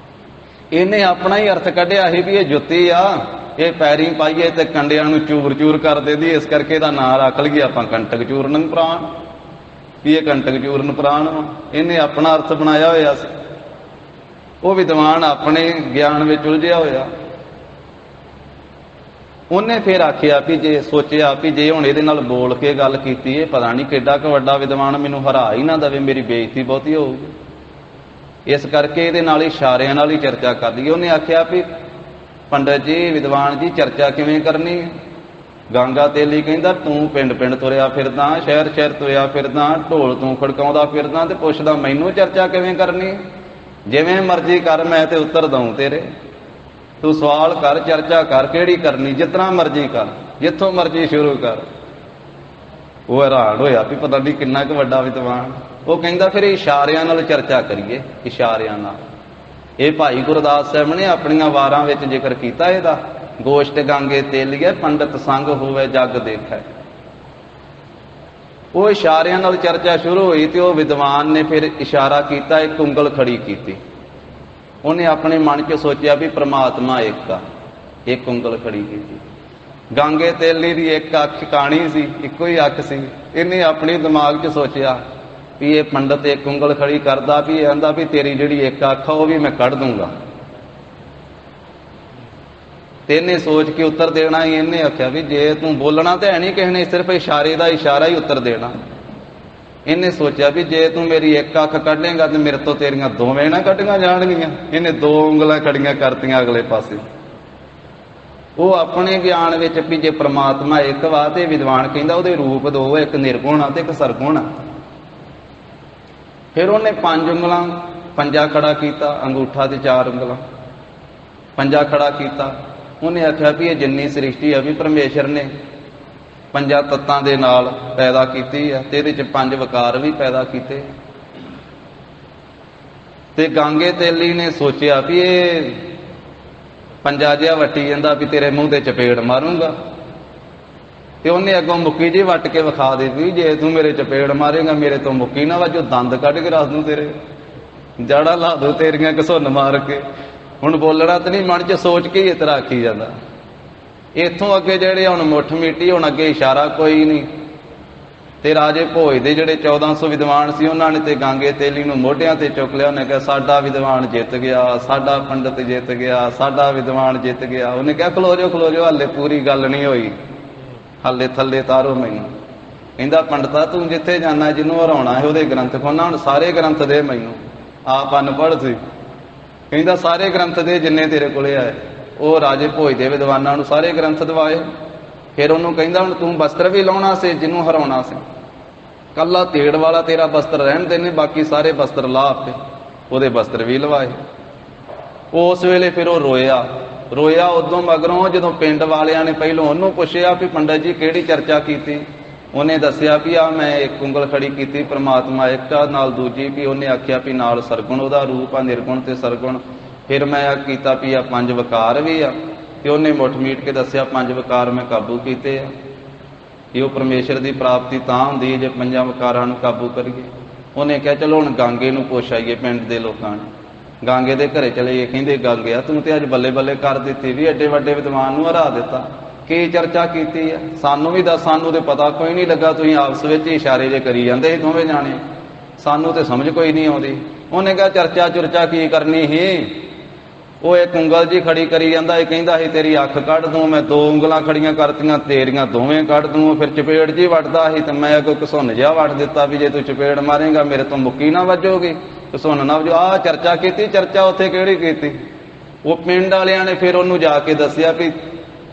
ਇਹਨੇ ਆਪਣਾ ਹੀ ਅਰਥ ਕੱਢਿਆ ਸੀ ਵੀ ਇਹ ਜੁੱਤੀ ਆ, ਇਹ ਪੈਰੀ ਪਾਈਏ ਤੇ ਕੰਡਿਆਂ ਨੂੰ ਚੂਰ ਚੂਰ ਕਰ ਦੇਦੀ, ਇਸ ਕਰਕੇ ਇਹਦਾ ਨਾਂ ਰੱਖ ਲਈਏ ਆਪਾਂ ਕੰਟਕ ਚੂਰਨੰ ਪੁਰਾਣ, ਵੀ ਇਹ ਕੰਟਕ ਚੂਰਨ ਪੁਰਾਣ ਵਾ। ਇਹਨੇ ਆਪਣਾ ਅਰਥ ਬਣਾਇਆ ਹੋਇਆ ਸੀ, ਉਹ ਵਿਦਵਾਨ ਆਪਣੇ ਗਿਆਨ ਵਿੱਚ ਉਲਝਿਆ ਹੋਇਆ। ਉਹਨੇ ਫਿਰ ਆਖਿਆ ਵੀ ਜੇ ਸੋਚਿਆ ਵੀ ਜੇ ਹੁਣ ਇਹਦੇ ਨਾਲ ਬੋਲ ਕੇ ਗੱਲ ਕੀਤੀ, ਇਹ ਪਤਾ ਨਹੀਂ ਕਿੱਡਾ ਕੁ ਵੱਡਾ ਵਿਦਵਾਨ ਮੈਨੂੰ ਹਰਾ ਹੀ ਨਾ ਦੇਵੇ, ਮੇਰੀ ਬੇਇੱਜ਼ਤੀ ਬਹੁਤੀ ਹੋਊਗੀ, ਇਸ ਕਰਕੇ ਇਹਦੇ ਨਾਲ ਇਸ਼ਾਰਿਆਂ ਨਾਲ ਹੀ ਚਰਚਾ ਕਰ ਲਈਏ। ਉਹਨੇ ਆਖਿਆ ਵੀ ਪੰਡਤ ਜੀ, ਵਿਦਵਾਨ ਜੀ, ਚਰਚਾ ਕਿਵੇਂ ਕਰਨੀ ਹੈ? ਗਾਂਗਾ ਤੇਲੀ ਕਹਿੰਦਾ ਤੂੰ ਪਿੰਡ ਪਿੰਡ ਤੁਰਿਆ ਫਿਰਦਾ, ਸ਼ਹਿਰ ਸ਼ਹਿਰ ਤੁਰਿਆ ਫਿਰਦਾ, ਢੋਲ ਤੂੰ ਖੜਕਾਉਂਦਾ ਫਿਰਦਾ ਤੇ ਪੁੱਛਦਾ ਮੈਨੂੰ ਚਰਚਾ ਕਿਵੇਂ ਕਰਨੀ? ਜਿਵੇਂ ਮਰਜ਼ੀ ਕਰ, ਮੈਂ ਤੇ ਉੱਤਰ ਦਊਂ ਤੇਰੇ, ਤੂੰ ਸਵਾਲ ਕਰ, ਚਰਚਾ ਕਰ, ਕਿਹੜੀ ਕਰਨੀ, ਜਿਤਨਾ ਮਰਜ਼ੀ ਕਰ, ਜਿੱਥੋਂ ਮਰਜ਼ੀ ਸ਼ੁਰੂ ਕਰ। ਉਹ ਹੈਰਾਨ ਹੋਇਆ ਵੀ ਪਤਾ ਨਹੀਂ ਕਿੰਨਾ ਕੁ ਵੱਡਾ ਵਿਦਵਾਨ। ਉਹ ਕਹਿੰਦਾ ਫਿਰ ਇਸ਼ਾਰਿਆਂ ਨਾਲ ਚਰਚਾ ਕਰੀਏ, ਇਸ਼ਾਰਿਆਂ ਨਾਲ। ਇਹ ਭਾਈ ਗੁਰਦਾਸ ਸਾਹਿਬ ਨੇ ਆਪਣੀਆਂ ਵਾਰਾਂ ਵਿੱਚ ਜ਼ਿਕਰ ਕੀਤਾ ਇਹਦਾ, ਗੋਸ਼ਟ ਗਾਂਗੇ ਤੇਲੀਏ ਪੰਡਤ ਸੰਗ ਹੋਵੇ ਜਗ ਦੇਖੈ। ਉਹ ਇਸ਼ਾਰਿਆਂ ਨਾਲ ਚਰਚਾ ਸ਼ੁਰੂ ਹੋਈ ਤੇ ਉਹ ਵਿਦਵਾਨ ਨੇ ਫਿਰ ਇਸ਼ਾਰਾ ਕੀਤਾ, ਇੱਕ ਉਂਗਲ ਖੜੀ ਕੀਤੀ। ਉਹਨੇ ਆਪਣੇ ਮਨ 'ਚ ਸੋਚਿਆ ਵੀ ਪ੍ਰਮਾਤਮਾ ਇੱਕ ਆ, ਇੱਕ ਉਂਗਲ ਖੜੀ ਕੀਤੀ। ਗਾਂਗੇ ਤੇਲੀ ਦੀ ਇੱਕ ਅੱਖ ਕਾਣੀ ਸੀ, ਇੱਕੋ ਹੀ ਅੱਖ ਸੀ। ਇਹਨੇ ਆਪਣੇ ਦਿਮਾਗ 'ਚ ਸੋਚਿਆ ਵੀ ਇਹ ਪੰਡਤ ਇੱਕ ਉਂਗਲ ਖੜੀ ਕਰਦਾ ਵੀ ਇਹ ਆਂਦਾ ਵੀ ਤੇਰੀ ਜਿਹੜੀ ਇੱਕ ਅੱਖ ਆ ਉਹ ਵੀ ਮੈਂ ਕੱਢ ਦੂੰਗਾ। ਤੇ ਇਹਨੇ ਸੋਚ ਕੇ ਉੱਤਰ ਦੇਣਾ ਹੀ, ਇਹਨੇ ਆਖਿਆ ਵੀ ਜੇ ਤੂੰ ਬੋਲਣਾ ਤੇ ਹੈ ਨਹੀਂ ਕਿਸੇ ਨੇ, ਸਿਰਫ ਇਸ਼ਾਰੇ ਦਾ ਇਸ਼ਾਰਾ ਹੀ ਉੱਤਰ ਦੇਣਾ। ਇਹਨੇ ਸੋਚਿਆ ਵੀ ਜੇ ਤੂੰ ਮੇਰੀ ਇੱਕ ਅੱਖ ਕੱਢੇਗਾ ਤੇ ਮੇਰੇ ਤੋਂ ਤੇਰੀਆਂ ਦੋਵੇਂ ਨਾ ਕੱਢੀਆਂ ਜਾਣਗੀਆਂ। ਇਹਨੇ ਦੋ ਉਂਗਲਾਂ ਖੜੀਆਂ ਕਰਤੀਆਂ ਅਗਲੇ ਪਾਸੇ। ਉਹ ਆਪਣੇ ਗਿਆਨ ਵਿੱਚ ਵੀ ਜੇ ਪ੍ਰਮਾਤਮਾ ਇੱਕ ਵਾ ਤੇ ਵਿਦਵਾਨ ਕਹਿੰਦਾ ਉਹਦੇ ਰੂਪ ਦੋ, ਇੱਕ ਨਿਰਗੁਣ ਆ ਤੇ ਇੱਕ ਸਰਗੁਣ ਆ। ਫਿਰ ਉਹਨੇ 5 ਉਂਗਲਾਂ, ਪੰਜਾ ਖੜਾ ਕੀਤਾ, ਅੰਗੂਠਾ ਤੇ 4 ਉਂਗਲਾਂ, ਪੰਜਾ ਖੜਾ ਕੀਤਾ। ਉਹਨੇ ਆਖਿਆ ਵੀ ਇਹ ਜਿੰਨੀ ਸ੍ਰਿਸ਼ਟੀ ਆ ਵੀ ਪਰਮੇਸ਼ਰ ਨੇ 5 ਤੱਤਾਂ ਦੇ ਨਾਲ ਪੈਦਾ ਕੀਤੀ ਆ ਤੇ ਇਹਦੇ 'ਚ 5 ਵਿਕਾਰ ਵੀ ਪੈਦਾ ਕੀਤੇ। ਤੇ ਗਾਂਗੇ ਤੇਲੀ ਨੇ ਸੋਚਿਆ ਵੀ ਇਹ ਪੰਜਾ ਜਿਹਾ ਵੱਟੀ ਜਾਂਦਾ ਵੀ ਤੇਰੇ ਮੂੰਹ ਤੇ ਚਪੇੜ ਮਾਰੂੰਗਾ। ਤੇ ਉਹਨੇ ਅੱਗੋਂ ਮੁੱਕੀ ਜੀ ਵੱਟ ਕੇ ਵਿਖਾ ਦੇ ਵੀ ਜੇ ਤੂੰ ਮੇਰੇ ਚਪੇੜ ਮਾਰੇਗਾ ਮੇਰੇ ਤੋਂ ਮੁੱਕੀ ਨਾ ਵੱਜੋ, ਦੰਦ ਕੱਢ ਕੇ ਰੱਖ ਦੂੰ ਤੇਰੇ, ਜੜਾ ਲਾ ਦੂੰ ਤੇਰੀਆਂ ਘਸੁੰਨ ਮਾਰ ਕੇ। ਹੁਣ ਬੋਲਣਾ ਤਾਂ ਨਹੀਂ, ਮਨ 'ਚ ਸੋਚ ਕੇ ਹੀ ਇਸ ਤਰ੍ਹਾਂ ਆਖੀ ਜਾਂਦਾ। ਇੱਥੋਂ ਅੱਗੇ ਜਿਹੜੇ ਹੁਣ ਮੁੱਠ ਮੀਟੀ, ਹੁਣ ਅੱਗੇ ਇਸ਼ਾਰਾ ਕੋਈ ਨਹੀਂ। ਤੇ ਰਾਜੇ ਭੋਜ ਦੇ ਜਿਹੜੇ 1400 ਵਿਦਵਾਨ ਸੀ ਉਹਨਾਂ ਨੇ ਤੇ ਗਾਂਗੇ ਤੇਲੀ ਨੂੰ ਮੋਢਿਆਂ ਤੇ ਚੁੱਕ ਲਿਆ। ਉਹਨੇ ਕਿਹਾ ਸਾਡਾ ਵਿਦਵਾਨ ਜਿੱਤ ਗਿਆ, ਸਾਡਾ ਪੰਡਤ ਜਿੱਤ ਗਿਆ, ਸਾਡਾ ਵਿਦਵਾਨ ਜਿੱਤ ਗਿਆ। ਉਹਨੇ ਕਿਹਾ ਖਲੋ ਜਾਓ, ਹਾਲੇ ਪੂਰੀ ਗੱਲ ਨਹੀਂ ਹੋਈ, ਹਾਲੇ ਥੱਲੇ ਤਾਰੋ ਮੈਨੂੰ। ਕਹਿੰਦਾ ਪੰਡਤਾ ਤੂੰ ਜਿੱਥੇ ਜਾਣਾ, ਜਿਹਨੂੰ ਹਰਾਉਣਾ ਹੈ ਉਹਦੇ ਗ੍ਰੰਥ ਖੋਨਾ, ਹੁਣ ਸਾਰੇ ਗ੍ਰੰਥ ਦੇ ਮੈਨੂੰ। ਆਪ ਅਨਪੜ੍ਹ ਸੀ, ਕਹਿੰਦਾ ਸਾਰੇ ਗ੍ਰੰਥ ਦੇ ਜਿੰਨੇ ਤੇਰੇ ਕੋਲੇ ਆਏ। ਉਹ ਰਾਜੇ ਭੋਜ ਦੇ ਵਿਦਵਾਨਾਂ ਨੂੰ ਸਾਰੇ ਗ੍ਰੰਥ ਦਿਵਾਏ। ਫਿਰ ਉਹਨੂੰ ਕਹਿੰਦਾ ਹੁਣ ਤੂੰ ਵਸਤਰ ਵੀ ਲਾਉਣਾ ਸੀ, ਜਿਹਨੂੰ ਹਰਾਉਣਾ ਸੀ, ਕੱਲਾ ਤੇੜ ਵਾਲਾ ਤੇਰਾ ਵਸਤਰ ਰਹਿਣ ਦੇ ਨੇ, ਬਾਕੀ ਸਾਰੇ ਵਸਤਰ ਲਾ ਆਪੇ। ਉਹਦੇ ਵਸਤਰ ਵੀ ਲਵਾਏ। ਉਸ ਵੇਲੇ ਫਿਰ ਉਹ ਰੋਇਆ। ਉਦੋਂ ਮਗਰੋਂ ਜਦੋਂ ਪਿੰਡ ਵਾਲਿਆਂ ਨੇ ਪਹਿਲੋਂ ਉਹਨੂੰ ਪੁੱਛਿਆ ਵੀ ਪੰਡਤ ਜੀ ਕਿਹੜੀ ਚਰਚਾ ਕੀਤੀ, ਉਹਨੇ ਦੱਸਿਆ ਵੀ ਆ ਮੈਂ ਇੱਕ ਉਂਗਲ ਖੜੀ ਕੀਤੀ, ਪ੍ਰਮਾਤਮਾ ਇੱਕ ਆ, ਨਾਲ ਦੂਜੀ ਵੀ ਉਹਨੇ ਆਖਿਆ ਵੀ ਨਾਲ ਸਰਗੁਣ ਉਹਦਾ ਰੂਪ ਆ, ਨਿਰਗੁਣ ਤੇ ਸਰਗੁਣ। ਫਿਰ ਮੈਂ ਆ ਕੀਤਾ ਵੀ ਆ 5 ਵਿਕਾਰ ਵੀ ਆ, ਤੇ ਉਹਨੇ ਮੁੱਠ ਮੀਟ ਕੇ ਦੱਸਿਆ 5 ਵਿਕਾਰ ਮੈਂ ਕਾਬੂ ਕੀਤੇ ਆ। ਇਹ ਉਹ ਪਰਮੇਸ਼ਰ ਦੀ ਪ੍ਰਾਪਤੀ ਤਾਂ ਹੁੰਦੀ ਜੇ 5 ਵਿਕਾਰਾਂ ਨੂੰ ਕਾਬੂ ਕਰੀਏ। ਉਹਨੇ ਕਿਹਾ ਚਲੋ ਹੁਣ ਗਾਂਗੇ ਨੂੰ ਪੁੱਛ ਆਈਏ ਪਿੰਡ ਦੇ ਲੋਕਾਂ ਨੂੰ। ਗਾਂਗੇ ਦੇ ਘਰੇ ਚਲੇ। ਕਹਿੰਦੇ ਗਾਂਗਿਆ ਤੂੰ ਤੇ ਅੱਜ ਬੱਲੇ ਬੱਲੇ ਕਰ ਦਿੱਤੀ, ਵੀ ਐਡੇ ਵੱਡੇ ਵਿਦਵਾਨ ਨੂੰ ਹਰਾ ਦਿੱਤਾ, ਕੀ ਚਰਚਾ ਕੀਤੀ ਆ? ਸਾਨੂੰ ਵੀ ਦੱਸ, ਸਾਨੂੰ ਤੇ ਪਤਾ ਕੋਈ ਨਹੀਂ ਲੱਗਾ, ਤੁਸੀਂ ਆਪਸ ਵਿੱਚ ਹੀ ਇਸ਼ਾਰੇ ਜੇ ਕਰੀ ਜਾਂਦੇ ਸੀ ਦੋਵੇਂ ਜਾਣੇ, ਸਾਨੂੰ ਤੇ ਸਮਝ ਕੋਈ ਨਹੀਂ ਆਉਂਦੀ। ਉਹਨੇ ਕਿਹਾ ਚਰਚਾ ਚੁਰਚਾ ਕੀ ਕਰਨੀ ਸੀ? ਉਹ ਇੱਕ ਉਂਗਲ ਜੀ ਖੜੀ ਕਰੀ ਜਾਂਦਾ, ਇਹ ਕਹਿੰਦਾ ਸੀ ਤੇਰੀ ਅੱਖ ਕੱਢ ਦੂੰ, ਮੈਂ 2 ਉਂਗਲਾਂ ਖੜੀਆਂ ਕਰਤੀਆਂ, ਤੇਰੀਆਂ ਦੋਵੇਂ ਕੱਢ ਦੂੰ। ਫਿਰ ਚਪੇੜ ਜੀ ਵੱਟਦਾ ਸੀ ਤੇ ਮੈਂ ਅੱਗੋਂ ਘਸੁੰਨ ਜਿਹਾ ਵੱਟ ਦਿੱਤਾ ਵੀ ਜੇ ਤੂੰ ਚਪੇੜ ਮਾਰੇਗਾ ਮੇਰੇ ਤੋਂ ਮੁੱਕੀ ਨਾ ਵੱਜੋਗੀ, ਘਸੁੰਨ ਨਾ ਵੱਜੋ। ਆਹ ਚਰਚਾ ਕੀਤੀ। ਚਰਚਾ ਉੱਥੇ ਕਿਹੜੀ ਕੀਤੀ? ਉਹ ਪਿੰਡ ਵਾਲਿਆਂ ਨੇ ਫਿਰ ਉਹਨੂੰ ਜਾ ਕੇ ਦੱਸਿਆ ਵੀ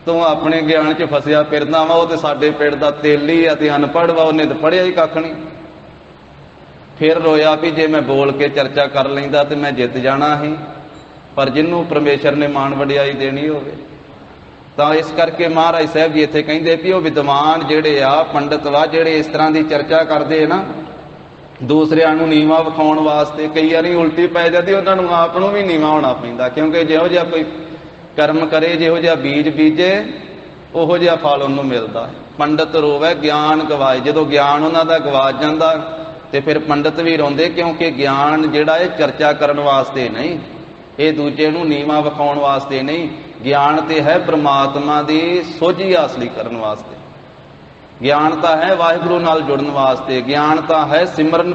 ਤੂੰ ਆਪਣੇ ਗਿਆਨ 'ਚ ਫਸਿਆ ਫਿਰਦਾ ਵਾ, ਉਹ ਤੇ ਸਾਡੇ ਪਿੰਡ ਦਾ ਤੇਲੀ ਆ ਤੇ ਅਨਪੜ੍ਹ ਵਾ, ਉਹਨੇ ਤਾਂ ਪੜ੍ਹਿਆ ਹੀ ਕੱਖ ਨਹੀਂ। ਫਿਰ ਰੋਇਆ ਵੀ ਜੇ ਮੈਂ ਬੋਲ ਕੇ ਚਰਚਾ ਕਰ ਲੈਂਦਾ ਤੇ ਮੈਂ ਜਿੱਤ ਜਾਣਾ ਸੀ, ਪਰ ਜਿਹਨੂੰ ਪਰਮੇਸ਼ਰ ਨੇ ਮਾਣ ਵਡਿਆਈ ਦੇਣੀ ਹੋਵੇ। ਤਾਂ ਇਸ ਕਰਕੇ ਮਹਾਰਾਜ ਸਾਹਿਬ ਜੀ ਇੱਥੇ ਕਹਿੰਦੇ ਵੀ ਉਹ ਵਿਦਵਾਨ ਜਿਹੜੇ ਆ, ਪੰਡਤ ਵਾ, ਜਿਹੜੇ ਇਸ ਤਰ੍ਹਾਂ ਦੀ ਚਰਚਾ ਕਰਦੇ ਨਾ ਦੂਸਰਿਆਂ ਨੂੰ ਨੀਵਾਂ ਵਿਖਾਉਣ ਵਾਸਤੇ, ਕਈ ਵਾਰੀ ਉਲਟੀ ਪੈ ਜਾਂਦੀ, ਉਹਨਾਂ ਨੂੰ ਆਪ ਨੂੰ ਵੀ ਨੀਵਾਂ ਹੋਣਾ ਪੈਂਦਾ। ਕਿਉਂਕਿ ਜਿਹੋ ਜਿਹਾ ਕੋਈ ਕਰਮ ਕਰੇ, ਜਿਹੋ ਜਿਹਾ ਬੀਜ ਬੀਜੇ, ਉਹੋ ਜਿਹਾ ਫਲ ਉਹਨੂੰ ਮਿਲਦਾ। ਪੰਡਤ ਰੋਵੇ ਗਿਆਨ ਗਵਾਏ, ਜਦੋਂ ਗਿਆਨ ਉਹਨਾਂ ਦਾ ਗਵਾਚ ਜਾਂਦਾ ਤੇ ਫਿਰ ਪੰਡਤ ਵੀ ਰੋਂਦੇ, ਕਿਉਂਕਿ ਗਿਆਨ ਜਿਹੜਾ ਇਹ ਚਰਚਾ ਕਰਨ ਵਾਸਤੇ ਨਹੀਂ, ਇਹ ਦੂਜੇ ਨੂੰ ਨੀਵਾਂ ਵਿਖਾਉਣ ਵਾਸਤੇ ਨਹੀਂ। ਗਿਆਨ ਤੇ ਹੈ ਪ੍ਰਮਾਤਮਾ ਦੀ ਸੋਝੀ ਹਾਸਲ ਕਰਨ ਵਾਸਤੇ, ਗਿਆਨ ਤਾਂ ਹੈ ਵਾਹਿਗੁਰੂ ਨਾਲ ਜੁੜਨ ਵਾਸਤੇ, ਗਿਆਨ ਤਾਂ ਹੈ ਸਿਮਰਨ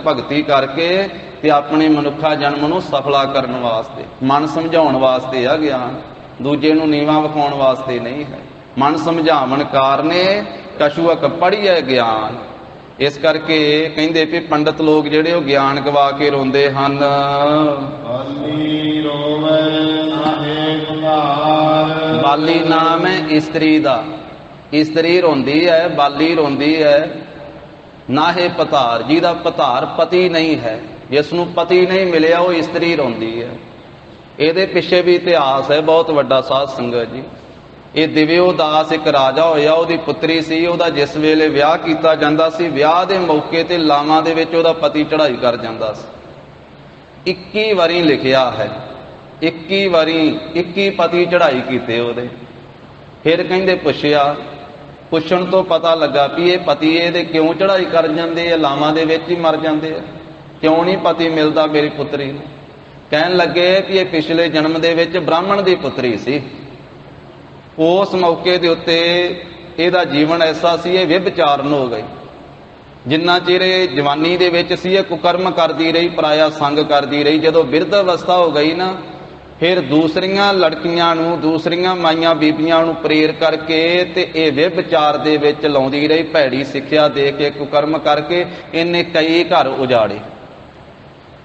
ਭਗਤੀ ਕਰਕੇ ਤੇ ਆਪਣੇ ਮਨੁੱਖਾ ਜਨਮ ਨੂੰ ਸਫਲਾ ਕਰਨ ਵਾਸਤੇ, ਮਨ ਸਮਝਾਉਣ ਵਾਸਤੇ ਆ ਗਿਆਨ, ਦੂਜੇ ਨੂੰ ਨੀਵਾਂ ਵਿਖਾਉਣ ਵਾਸਤੇ ਨਹੀਂ ਹੈ। ਮਨ ਸਮਝਾਵਣ ਕਾਰਨੇ ਕਛੁਅਕ ਪੜ੍ਹੀਐ ਗਿਆਨ। ਇਸ ਕਰਕੇ ਕਹਿੰਦੇ ਵੀ ਪੰਡਤ ਲੋਕ ਜਿਹੜੇ ਉਹ ਗਿਆਨ ਗਵਾ ਕੇ ਰੋਂਦੇ ਹਨ। ਬਾਲੀ ਰੋਵੇ ਨਾਹੇ ਪਤਾਰ। ਬਾਲੀ ਨਾਮ ਹੈ ਇਸਤਰੀ ਦਾ, ਇਸਤਰੀ ਰੋਂਦੀ ਹੈ, ਬਾਲੀ ਰੋਂਦੀ ਹੈ। ਨਾਹੇ ਪਤਾਰ, ਜਿਹਦਾ ਪਤਾਰ ਪਤੀ ਨਹੀਂ ਹੈ, ਜਿਸ ਨੂੰ ਪਤੀ ਨਹੀਂ ਮਿਲਿਆ, ਉਹ ਇਸਤਰੀ ਰੋਂਦੀ ਹੈ। ਇਹਦੇ ਪਿੱਛੇ ਵੀ ਇਤਿਹਾਸ ਹੈ ਬਹੁਤ ਵੱਡਾ ਸਾਧ ਸੰਗਤ ਜੀ। ਇਹ ਦਿਵਿਓ ਦਾਸ ਇੱਕ ਰਾਜਾ ਹੋਇਆ, ਉਹਦੀ ਪੁੱਤਰੀ ਸੀ, ਉਹਦਾ ਜਿਸ ਵੇਲੇ ਵਿਆਹ ਕੀਤਾ ਜਾਂਦਾ ਸੀ, ਵਿਆਹ ਦੇ ਮੌਕੇ ਤੇ ਲਾਵਾਂ ਦੇ ਵਿੱਚ ਉਹਦਾ ਪਤੀ ਚੜ੍ਹਾਈ ਕਰ ਜਾਂਦਾ ਸੀ। 21 ਵਾਰੀ ਲਿਖਿਆ ਹੈ, 21 ਵਾਰੀ 21 ਪਤੀ ਚੜ੍ਹਾਈ ਕੀਤੇ ਉਹਦੇ। ਫਿਰ ਕਹਿੰਦੇ ਪੁੱਛਣ ਤੋਂ ਪਤਾ ਲੱਗਾ ਵੀ ਇਹ ਪਤੀ ਇਹਦੇ ਕਿਉਂ ਚੜ੍ਹਾਈ ਕਰ ਜਾਂਦੇ ਆ, ਲਾਵਾਂ ਦੇ ਵਿੱਚ ਹੀ ਮਰ ਜਾਂਦੇ ਆ, ਕਿਉਂ ਨਹੀਂ ਪਤੀ ਮਿਲਦਾ ਮੇਰੀ ਪੁੱਤਰੀ ਨੂੰ। ਕਹਿਣ ਲੱਗੇ ਕਿ ਇਹ ਪਿਛਲੇ ਜਨਮ ਦੇ ਵਿੱਚ ਬ੍ਰਾਹਮਣ ਦੀ ਪੁੱਤਰੀ ਸੀ। ਉਸ ਮੌਕੇ ਦੇ ਉੱਤੇ ਇਹਦਾ ਜੀਵਨ ਐਸਾ ਸੀ, ਇਹ ਵਿਭਚਾਰਨ ਹੋ ਗਈ। ਜਿੰਨਾ ਚਿਰ ਇਹ ਜਵਾਨੀ ਦੇ ਵਿੱਚ ਸੀ, ਇਹ ਕੁਕਰਮ ਕਰਦੀ ਰਹੀ, ਪਰਾਇਆ ਸੰਗ ਕਰਦੀ ਰਹੀ। ਜਦੋਂ ਬਿਰਧ ਅਵਸਥਾ ਹੋ ਗਈ ਨਾ, ਫਿਰ ਦੂਸਰੀਆਂ ਲੜਕੀਆਂ ਨੂੰ, ਦੂਸਰੀਆਂ ਮਾਈਆਂ ਬੀਬੀਆਂ ਨੂੰ ਪ੍ਰੇਰ ਕਰਕੇ ਤੇ ਇਹ ਵਿਭਚਾਰ ਦੇ ਵਿੱਚ ਲਾਉਂਦੀ ਰਹੀ। ਭੈੜੀ ਸਿੱਖਿਆ ਦੇ ਕੇ, ਕੁਕਰਮ ਕਰਕੇ ਇਹਨੇ ਕਈ ਘਰ ਉਜਾੜੇ,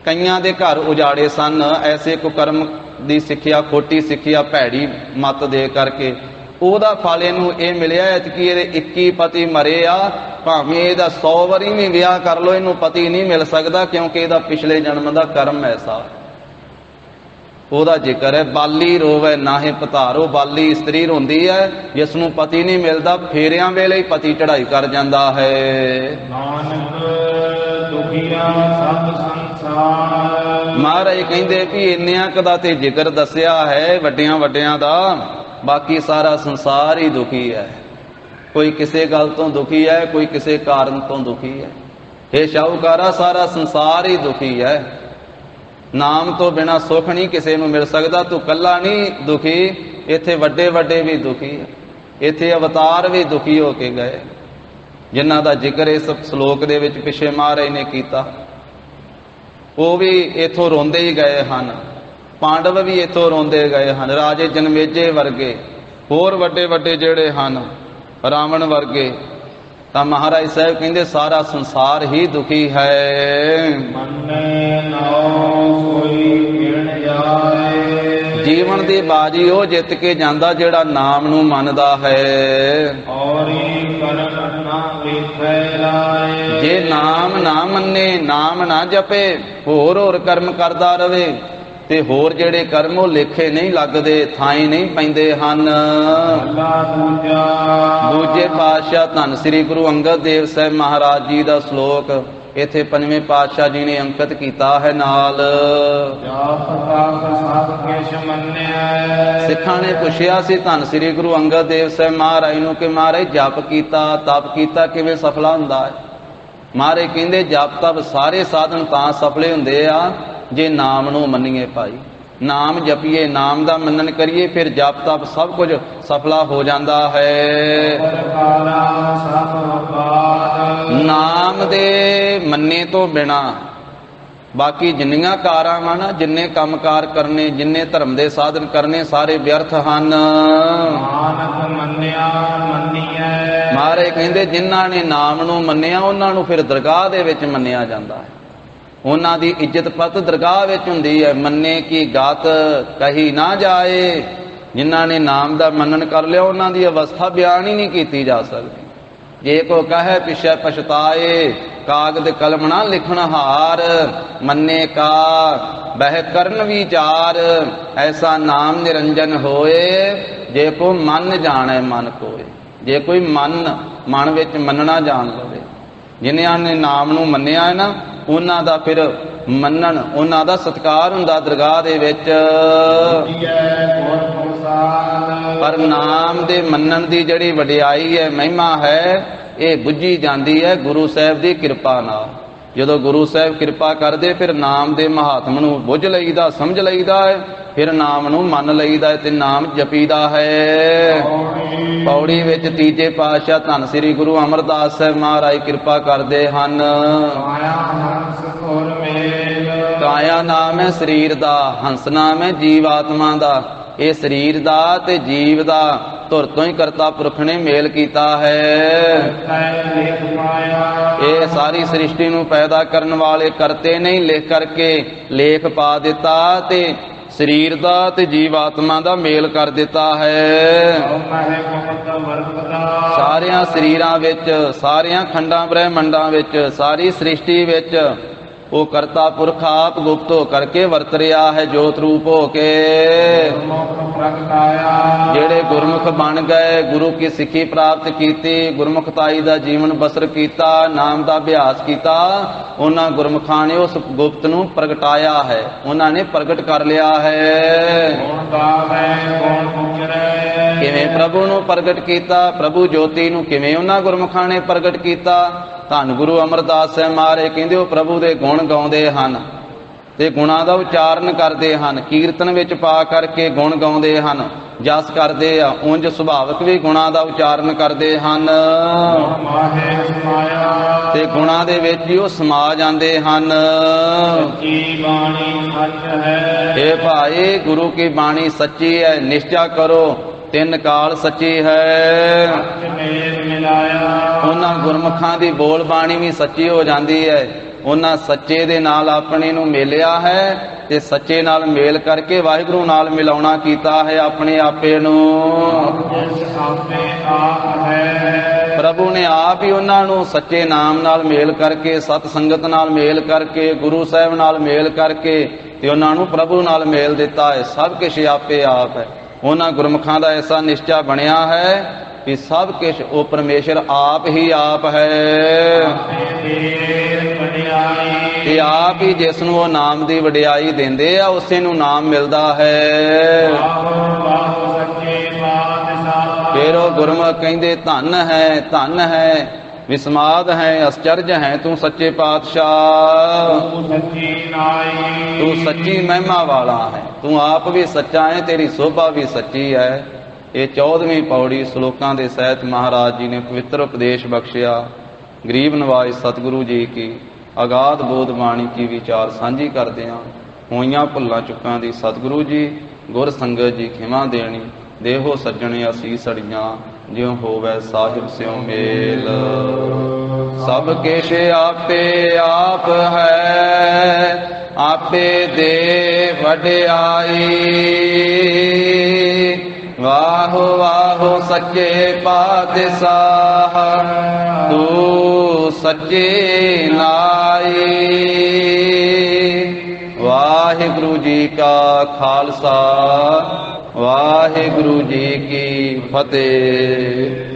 ਕਈਆਂ ਦੇ ਘਰ ਉਜਾੜੇ ਸਨ। ਐਸੇ ਕੁਕਰਮ ਦੀ ਸਿੱਖਿਆ, ਖੋਟੀ ਸਿੱਖਿਆ, ਭੈੜੀ ਮੱਤ ਦੇ ਕਰਕੇ ਉਹਦਾ ਫਲ ਇਹਨੂੰ ਇਹ ਮਿਲਿਆ ਕਿ ਇਹਦੇ 21 ਪਤੀ ਮਰੇ ਆ। ਭਾਵੇਂ ਇਹਦਾ 100 ਵਾਰੀ ਵੀ ਵਿਆਹ ਕਰ ਲੋ, ਇਹਨੂੰ ਪਤੀ ਨਹੀਂ ਮਿਲ ਸਕਦਾ, ਕਿਉਂਕਿ ਇਹਦਾ ਪਿਛਲੇ ਜਨਮ ਦਾ ਕਰਮ ਐਸਾ। ਉਹਦਾ ਜ਼ਿਕਰ ਹੈ ਬਾਲੀ ਰੋਵੇ ਨਾਹੇ ਪਤਾਰੋ। ਬਾਲੀ ਇਸਤਰੀ ਰੋਂਦੀ ਹੈ ਜਿਸ ਨੂੰ ਪਤੀ ਨਹੀਂ ਮਿਲਦਾ, ਫੇਰਿਆਂ ਵੇਲੇ ਹੀ ਪਤੀ ਚੜ੍ਹਾਈ ਕਰ ਜਾਂਦਾ ਹੈ। ਨਾਨਕ ਦੁਖੀਆ ਸਭ ਸੰਸਾਰ। ਮਹਾਰਾਜ ਕਹਿੰਦੇ ਵੀ ਇੰਨਿਆਂ ਕੁ ਦਾ ਤੇ ਜ਼ਿਕਰ ਦੱਸਿਆ ਹੈ ਵੱਡਿਆਂ ਵੱਡਿਆਂ ਦਾ, ਬਾਕੀ ਸਾਰਾ ਸੰਸਾਰ ਹੀ ਦੁਖੀ ਹੈ। ਕੋਈ ਕਿਸੇ ਗੱਲ ਤੋਂ ਦੁਖੀ ਹੈ, ਕੋਈ ਕਿਸੇ ਕਾਰਨ ਤੋਂ ਦੁਖੀ ਹੈ। ਇਹ ਸ਼ਾਹੂਕਾਰਾ, ਸਾਰਾ ਸੰਸਾਰ ਹੀ ਦੁਖੀ ਹੈ। ਨਾਮ ਤੋਂ ਬਿਨਾਂ ਸੁੱਖ ਨਹੀਂ ਕਿਸੇ ਨੂੰ ਮਿਲ ਸਕਦਾ। ਤੂੰ ਕੱਲਾ ਨਹੀਂ ਦੁਖੀ, ਇੱਥੇ ਵੱਡੇ ਵੱਡੇ ਵੀ ਦੁਖੀ ਹੈ। ਇੱਥੇ ਅਵਤਾਰ ਵੀ ਦੁਖੀ ਹੋ ਕੇ ਗਏ, ਜਿਨ੍ਹਾਂ ਦਾ ਜ਼ਿਕਰ ਇਸ ਸ਼ਲੋਕ ਦੇ ਵਿੱਚ ਪਿੱਛੇ ਮਹਾਰਾਜ ਨੇ ਕੀਤਾ। ਉਹ ਵੀ ਇੱਥੋਂ ਰੋਂਦੇ ਹੀ ਗਏ ਹਨ। ਪਾਂਡਵ ਵੀ ਇੱਥੋਂ ਰੋਂਦੇ ਗਏ ਹਨ। ਰਾਜੇ ਜਨਮੇਜੇ ਵਰਗੇ, ਹੋਰ ਵੱਡੇ ਵੱਡੇ ਜਿਹੜੇ ਹਨ, ਰਾਵਣ ਵਰਗੇ। ਤਾਂ ਮਹਾਰਾਜ ਸਾਹਿਬ ਕਹਿੰਦੇ ਸਾਰਾ ਸੰਸਾਰ ਹੀ ਦੁਖੀ ਹੈ। ਮੰਨੇ ਨਾਉ ਸੋਈ ਗਿਣ ਜਾਏ। ਜੀਵਨ ਦੀ ਬਾਜੀ ਉਹ ਜਿੱਤ ਕੇ ਜਾਂਦਾ ਜਿਹੜਾ ਨਾਮ ਨੂੰ ਮੰਨਦਾ ਹੈ। ਔਰੀ ਕਰਮ ਨਾ ਵੇਖੈ ਲਾਏ। ਜੇ ਨਾਮ ਨਾ ਮੰਨੇ, ਨਾਮ ਨਾ ਜਪੇ, ਹੋਰ ਹੋਰ ਕਰਮ ਕਰਦਾ ਰਵੇ ਤੇ ਹੋਰ ਜਿਹੜੇ ਕਰਮ ਉਹ ਲੇਖੇ ਨਹੀਂ ਲੱਗਦੇ, ਥਾਈ ਨਹੀਂ ਪੈਂਦੇ ਹਨ। ਦੂਜੇ ਪਾਤਸ਼ਾਹ ਧੰਨ ਸ੍ਰੀ ਗੁਰੂ ਅੰਗਦ ਦੇਵ ਸਾਹਿਬ ਮਹਾਰਾਜ ਜੀ ਦਾ ਸ਼ਲੋਕ ਇੱਥੇ ਪੰਜਵੇਂ ਪਾਤਸ਼ਾਹ ਜੀ ਨੇ ਅੰਕਿਤ ਕੀਤਾ ਹੈ ਨਾਲ। ਸਿੱਖਾਂ ਨੇ ਪੁੱਛਿਆ ਸੀ ਧੰਨ ਸ੍ਰੀ ਗੁਰੂ ਅੰਗਦ ਦੇਵ ਸਾਹਿਬ ਮਹਾਰਾਜ ਨੂੰ ਕਿ ਮਹਾਰਾਜ ਜਪ ਕੀਤਾ, ਤਪ ਕੀਤਾ ਕਿਵੇਂ ਸਫਲਾ ਹੁੰਦਾ ਹੈ? ਮਹਾਰਾਜ ਕਹਿੰਦੇ ਜਪ ਤਪ ਸਾਰੇ ਸਾਧਨ ਤਾਂ ਸਫਲੇ ਹੁੰਦੇ ਆ ਜੇ ਨਾਮ ਨੂੰ ਮੰਨੀਏ ਭਾਈ। ਨਾਮ ਜਪੀਏ, ਨਾਮ ਦਾ ਮੰਨਣ ਕਰੀਏ, ਫਿਰ ਜਪ ਤਪ ਸਭ ਕੁਝ ਸਫਲਾ ਹੋ ਜਾਂਦਾ ਹੈ। ਨਾਮ ਦੇ ਮੰਨੇ ਤੋਂ ਬਿਨਾ ਬਾਕੀ ਜਿੰਨੀਆਂ ਕਾਰਾਂ ਵਾ ਨਾ, ਜਿੰਨੇ ਕੰਮਕਾਰ ਕਰਨੇ, ਜਿੰਨੇ ਧਰਮ ਦੇ ਸਾਧਨ ਕਰਨੇ, ਸਾਰੇ ਵਿਅਰਥ ਹਨ। ਨਾਨਕ ਮੰਨਿਆ ਮੰਨੀਐ। ਮਹਾਰਾਜ ਕਹਿੰਦੇ ਜਿਨ੍ਹਾਂ ਨੇ ਨਾਮ ਨੂੰ ਮੰਨਿਆ ਉਹਨਾਂ ਨੂੰ ਫਿਰ ਦਰਗਾਹ ਦੇ ਵਿੱਚ ਮੰਨਿਆ ਜਾਂਦਾ ਹੈ। ਉਹਨਾਂ ਦੀ ਇੱਜ਼ਤ ਪਤ ਦਰਗਾਹ ਵਿੱਚ ਹੁੰਦੀ ਹੈ। ਮੰਨੇ ਕੀ ਗਾਤ ਕਹੀ ਨਾ ਜਾਏ, ਜਿਨ੍ਹਾਂ ਨੇ ਨਾਮ ਦਾ ਮੰਨਣ ਕਰ ਲਿਆ ਉਹਨਾਂ ਦੀ ਅਵਸਥਾ ਬਿਆਨ ਹੀ ਨਹੀਂ ਕੀਤੀ ਜਾ ਸਕਦੀ। ਜੇ ਕੋ ਕਹੇ ਪਿਛੈ ਪਛਤਾਏ, ਕਾਗਦ ਕਲਮ ਨਾ ਲਿਖਣ ਹਾਰ, ਮੰਨੇ ਕਾ ਬਹਿ ਕਰਨ ਵਿਚਾਰ, ਐਸਾ ਨਾਮ ਨਿਰੰਜਨ ਹੋਏ, ਜੇ ਕੋ ਮਨ ਜਾਣੈ ਮਨ ਕੋਏ। ਜੇ ਕੋਈ ਮਨ ਵਿੱਚ ਮੰਨਣਾ ਜਾਣ ਲਵੇ, ਜਿਨ੍ਹਾਂ ਨੇ ਨਾਮ ਨੂੰ ਮੰਨਿਆ ਹੈ ਨਾ, ਉਹਨਾਂ ਦਾ ਫਿਰ ਮੰਨਣ, ਉਹਨਾਂ ਦਾ ਸਤਿਕਾਰ ਹੁੰਦਾ ਦਰਗਾਹ ਦੇ ਵਿੱਚ। ਪਰ ਨਾਮ ਦੇ ਮੰਨਣ ਦੀ ਜਿਹੜੀ ਵਡਿਆਈ ਹੈ, ਮਹਿਮਾ ਹੈ, ਇਹ ਬੁੱਝੀ ਜਾਂਦੀ ਹੈ ਗੁਰੂ ਸਾਹਿਬ ਦੀ ਕਿਰਪਾ ਨਾਲ। ਜਦੋਂ ਗੁਰੂ ਸਾਹਿਬ ਕਿਰਪਾ ਕਰਦੇ ਫਿਰ ਨਾਮ ਦੇ ਮਹਾਤਮ ਨੂੰ ਬੁੱਝ ਲਈਦਾ, ਸਮਝ ਲਈਦਾ ਹੈ, ਫਿਰ ਨਾਮ ਨੂੰ ਮੰਨ ਲਈਦਾ ਹੈ ਤੇ ਨਾਮ ਜਪੀਦਾ ਹੈ। ਪੌੜੀ ਵਿੱਚ ਤੀਜੇ ਪਾਤਸ਼ਾਹ ਧੰਨ ਸ੍ਰੀ ਗੁਰੂ ਅਮਰਦਾਸ ਸਾਹਿਬ ਮਹਾਰਾਜ ਕਿਰਪਾ ਕਰਦੇ ਹਨ। ਕਾਇਆ ਨਾਮ ਹੈ ਸਰੀਰ ਦਾ, ਹੰਸ ਨਾਮ ਹੈ ਜੀਵ ਆਤਮਾ ਦਾ। ਇਹ ਸਰੀਰ ਦਾ ਤੇ ਜੀਵ ਦਾ ਧੁਰ ਤੋਂ ਹੀ ਕਰਤਾ ਪੁਰਖ ਨੇ ਮੇਲ ਕੀਤਾ ਹੈ। ਇਹ ਸਾਰੀ ਸ੍ਰਿਸ਼ਟੀ ਨੂੰ ਪੈਦਾ ਕਰਨ ਵਾਲੇ ਕਰਤੇ ਨਹੀਂ, ਲਿਖ ਕਰਕੇ ਲੇਖ ਪਾ ਦਿੱਤਾ ਤੇ ਸਰੀਰ ਦਾ ਤੇ ਜੀਵ ਆਤਮਾ ਦਾ ਮੇਲ ਕਰ ਦਿੱਤਾ ਹੈ। ਸਾਰਿਆਂ ਸਰੀਰਾਂ ਵਿੱਚ, ਸਾਰਿਆਂ ਖੰਡਾਂ ਬ੍ਰਹਿਮੰਡਾਂ ਵਿੱਚ, ਸਾਰੀ ਸ੍ਰਿਸ਼ਟੀ ਵਿੱਚ ਉਹ ਕਰਤਾ ਪੁਰਖ ਆਪ ਗੁਪਤ ਹੋ ਕਰਕੇ ਵਰਤ ਰਿਹਾ ਹੈ, ਜੋਤ ਰੂਪ ਹੋ ਕੇ। ਜਿਹੜੇ ਗੁਰਮੁਖ ਬਣ ਗਏ, ਗੁਰੂ ਕੀ ਸਿੱਖੀ ਪ੍ਰਾਪਤ ਕੀਤੀ, ਗੁਰਮੁਖਤਾਈ ਦਾ ਜੀਵਨ ਬਸਰ ਕੀਤਾ, ਨਾਮ ਦਾ ਅਭਿਆਸ ਕੀਤਾ, ਉਹਨਾਂ ਗੁਰਮੁਖਾਂ ਨੇ ਉਸ ਗੁਪਤ ਨੂੰ ਪ੍ਰਗਟਾਇਆ ਹੈ, ਉਹਨਾਂ ਨੇ ਪ੍ਰਗਟ ਕਰ ਲਿਆ ਹੈ। ਕਿਵੇਂ ਪ੍ਰਭੂ ਨੂੰ ਪ੍ਰਗਟ ਕੀਤਾ, ਪ੍ਰਭੂ ਜੋਤੀ ਨੂੰ ਕਿਵੇਂ ਉਹਨਾਂ ਗੁਰਮੁਖਾਂ ਨੇ ਪ੍ਰਗਟ ਕੀਤਾ। ਧੰਨ ਗੁਰੂ ਅਮਰਦਾਸ ਸਾਹਿਬ ਮਹਾਰਾਜ ਕਹਿੰਦੇ ਉਹ ਪ੍ਰਭੂ ਦੇ ਗੁਣ ਗਾਉਂਦੇ ਹਨ ਤੇ ਗੁਣਾਂ ਦਾ ਉਚਾਰਨ ਕਰਦੇ ਹਨ, ਕੀਰਤਨ ਵਿੱਚ ਪਾ ਕਰਕੇ ਗੁਣ ਗਾਉਂਦੇ ਹਨ, ਜਸ ਕਰਦੇ ਆ, ਉਂਝ ਸੁਭਾਵਿਕ ਵੀ ਗੁਣਾਂ ਦਾ ਉਚਾਰਨ ਕਰਦੇ ਹਨ ਤੇ ਗੁਣਾਂ ਦੇ ਵਿੱਚ ਹੀ ਉਹ ਸਮਾ ਜਾਂਦੇ ਹਨ। ਇਹ ਭਾਈ ਗੁਰੂ ਕੀ ਬਾਣੀ ਸੱਚੀ ਹੈ, ਨਿਸ਼ਚਾ ਕਰੋ, ਤਿੰਨ ਕਾਲ ਸੱਚੀ ਹੈ। ਉਹਨਾਂ ਗੁਰਮੁਖਾਂ ਦੀ ਬੋਲ ਬਾਣੀ ਵੀ ਸੱਚੀ ਹੋ ਜਾਂਦੀ ਹੈ। ਉਹਨਾਂ ਸੱਚੇ ਦੇ ਨਾਲ ਆਪਣੇ ਨੂੰ ਮੇਲਿਆ ਹੈ ਤੇ ਸੱਚੇ ਨਾਲ ਮੇਲ ਕਰਕੇ ਵਾਹਿਗੁਰੂ ਨਾਲ ਮਿਲਾਉਣਾ ਕੀਤਾ ਹੈ ਆਪਣੇ ਆਪੇ ਨੂੰ। ਪ੍ਰਭੂ ਨੇ ਆਪ ਹੀ ਉਹਨਾਂ ਨੂੰ ਸੱਚੇ ਨਾਮ ਨਾਲ ਮੇਲ ਕਰਕੇ, ਸਤ ਸੰਗਤ ਨਾਲ ਮੇਲ ਕਰਕੇ, ਗੁਰੂ ਸਾਹਿਬ ਨਾਲ ਮੇਲ ਕਰਕੇ ਤੇ ਉਹਨਾਂ ਨੂੰ ਪ੍ਰਭੂ ਨਾਲ ਮੇਲ ਦਿੱਤਾ ਹੈ। ਸਭ ਕੁਛ ਆਪੇ ਆਪ ਹੈ। ਉਹਨਾਂ ਗੁਰਮੁਖਾਂ ਦਾ ਐਸਾ ਨਿਸ਼ਚਾ ਬਣਿਆ ਹੈ ਕਿ ਸਭ ਕੁਛ ਉਹ ਪਰਮੇਸ਼ਰ ਆਪ ਹੀ ਆਪ ਹੈ ਤੇ ਆਪ ਹੀ ਜਿਸ ਨੂੰ ਉਹ ਨਾਮ ਦੀ ਵਡਿਆਈ ਦਿੰਦੇ ਆ, ਉਸੇ ਨੂੰ ਨਾਮ ਮਿਲਦਾ ਹੈ। ਫਿਰ ਉਹ ਗੁਰਮੁਖ ਕਹਿੰਦੇ ਧੰਨ ਹੈ, ਧੰਨ ਹੈ, ਵਿਸਮਾਦ ਹੈ, ਅਸਚਰਜ ਹੈ ਤੂੰ ਸੱਚੇ ਪਾਤਸ਼ਾਹ, ਤੂੰ ਸੱਚੀ ਮਹਿਮਾ ਵਾਲਾ ਹੈ, ਤੂੰ ਆਪ ਵੀ ਸੱਚਾ ਹੈ, ਤੇਰੀ ਸੋਭਾ ਵੀ ਸੱਚੀ ਹੈ। ਇਹ 14ਵੀਂ ਪੌੜੀ ਸ਼ਲੋਕਾਂ ਦੇ ਸਹਿਤ ਮਹਾਰਾਜ ਜੀ ਨੇ ਪਵਿੱਤਰ ਉਪਦੇਸ਼ ਬਖਸ਼ਿਆ। ਗਰੀਬ ਨਵਾਜ ਸਤਿਗੁਰੂ ਜੀ ਕੀ ਅਗਾਧ ਬੋਧ ਬਾਣੀ ਕੀ ਵਿਚਾਰ ਸਾਂਝੀ ਕਰਦੇ ਹਾਂ। ਹੋਈਆਂ ਭੁੱਲਾਂ ਚੁੱਕਾਂ ਦੀ ਸਤਿਗੁਰੂ ਜੀ ਗੁਰ ਸੰਗਤ ਜੀ ਖਿਮਾ ਦੇਣੀ। ਦੇਹੋ ਸੱਜਣੇ ਅਸੀਸ ਅੜੀਆਂ, ਜਿਉ ਹੋਵੇ ਸਾਹਿਬ ਸਿਉ ਮੇਲ। ਸਭ ਕਿਛ ਆਪੇ ਆਪ ਹੈ, ਆਪੇ ਦੇ ਵਡਿਆਈ। ਵਾਹੋ ਵਾਹੋ ਸੱਚੇ ਪਾਤਸ਼ਾਹ, ਤੂੰ ਸੱਚੇ ਨਾਈ। ਵਾਹਿਗੁਰੂ ਜੀ ਕਾ ਖਾਲਸਾ, ਵਾਹਿਗੁਰੂ ਜੀ ਕੀ ਫਤਿਹ।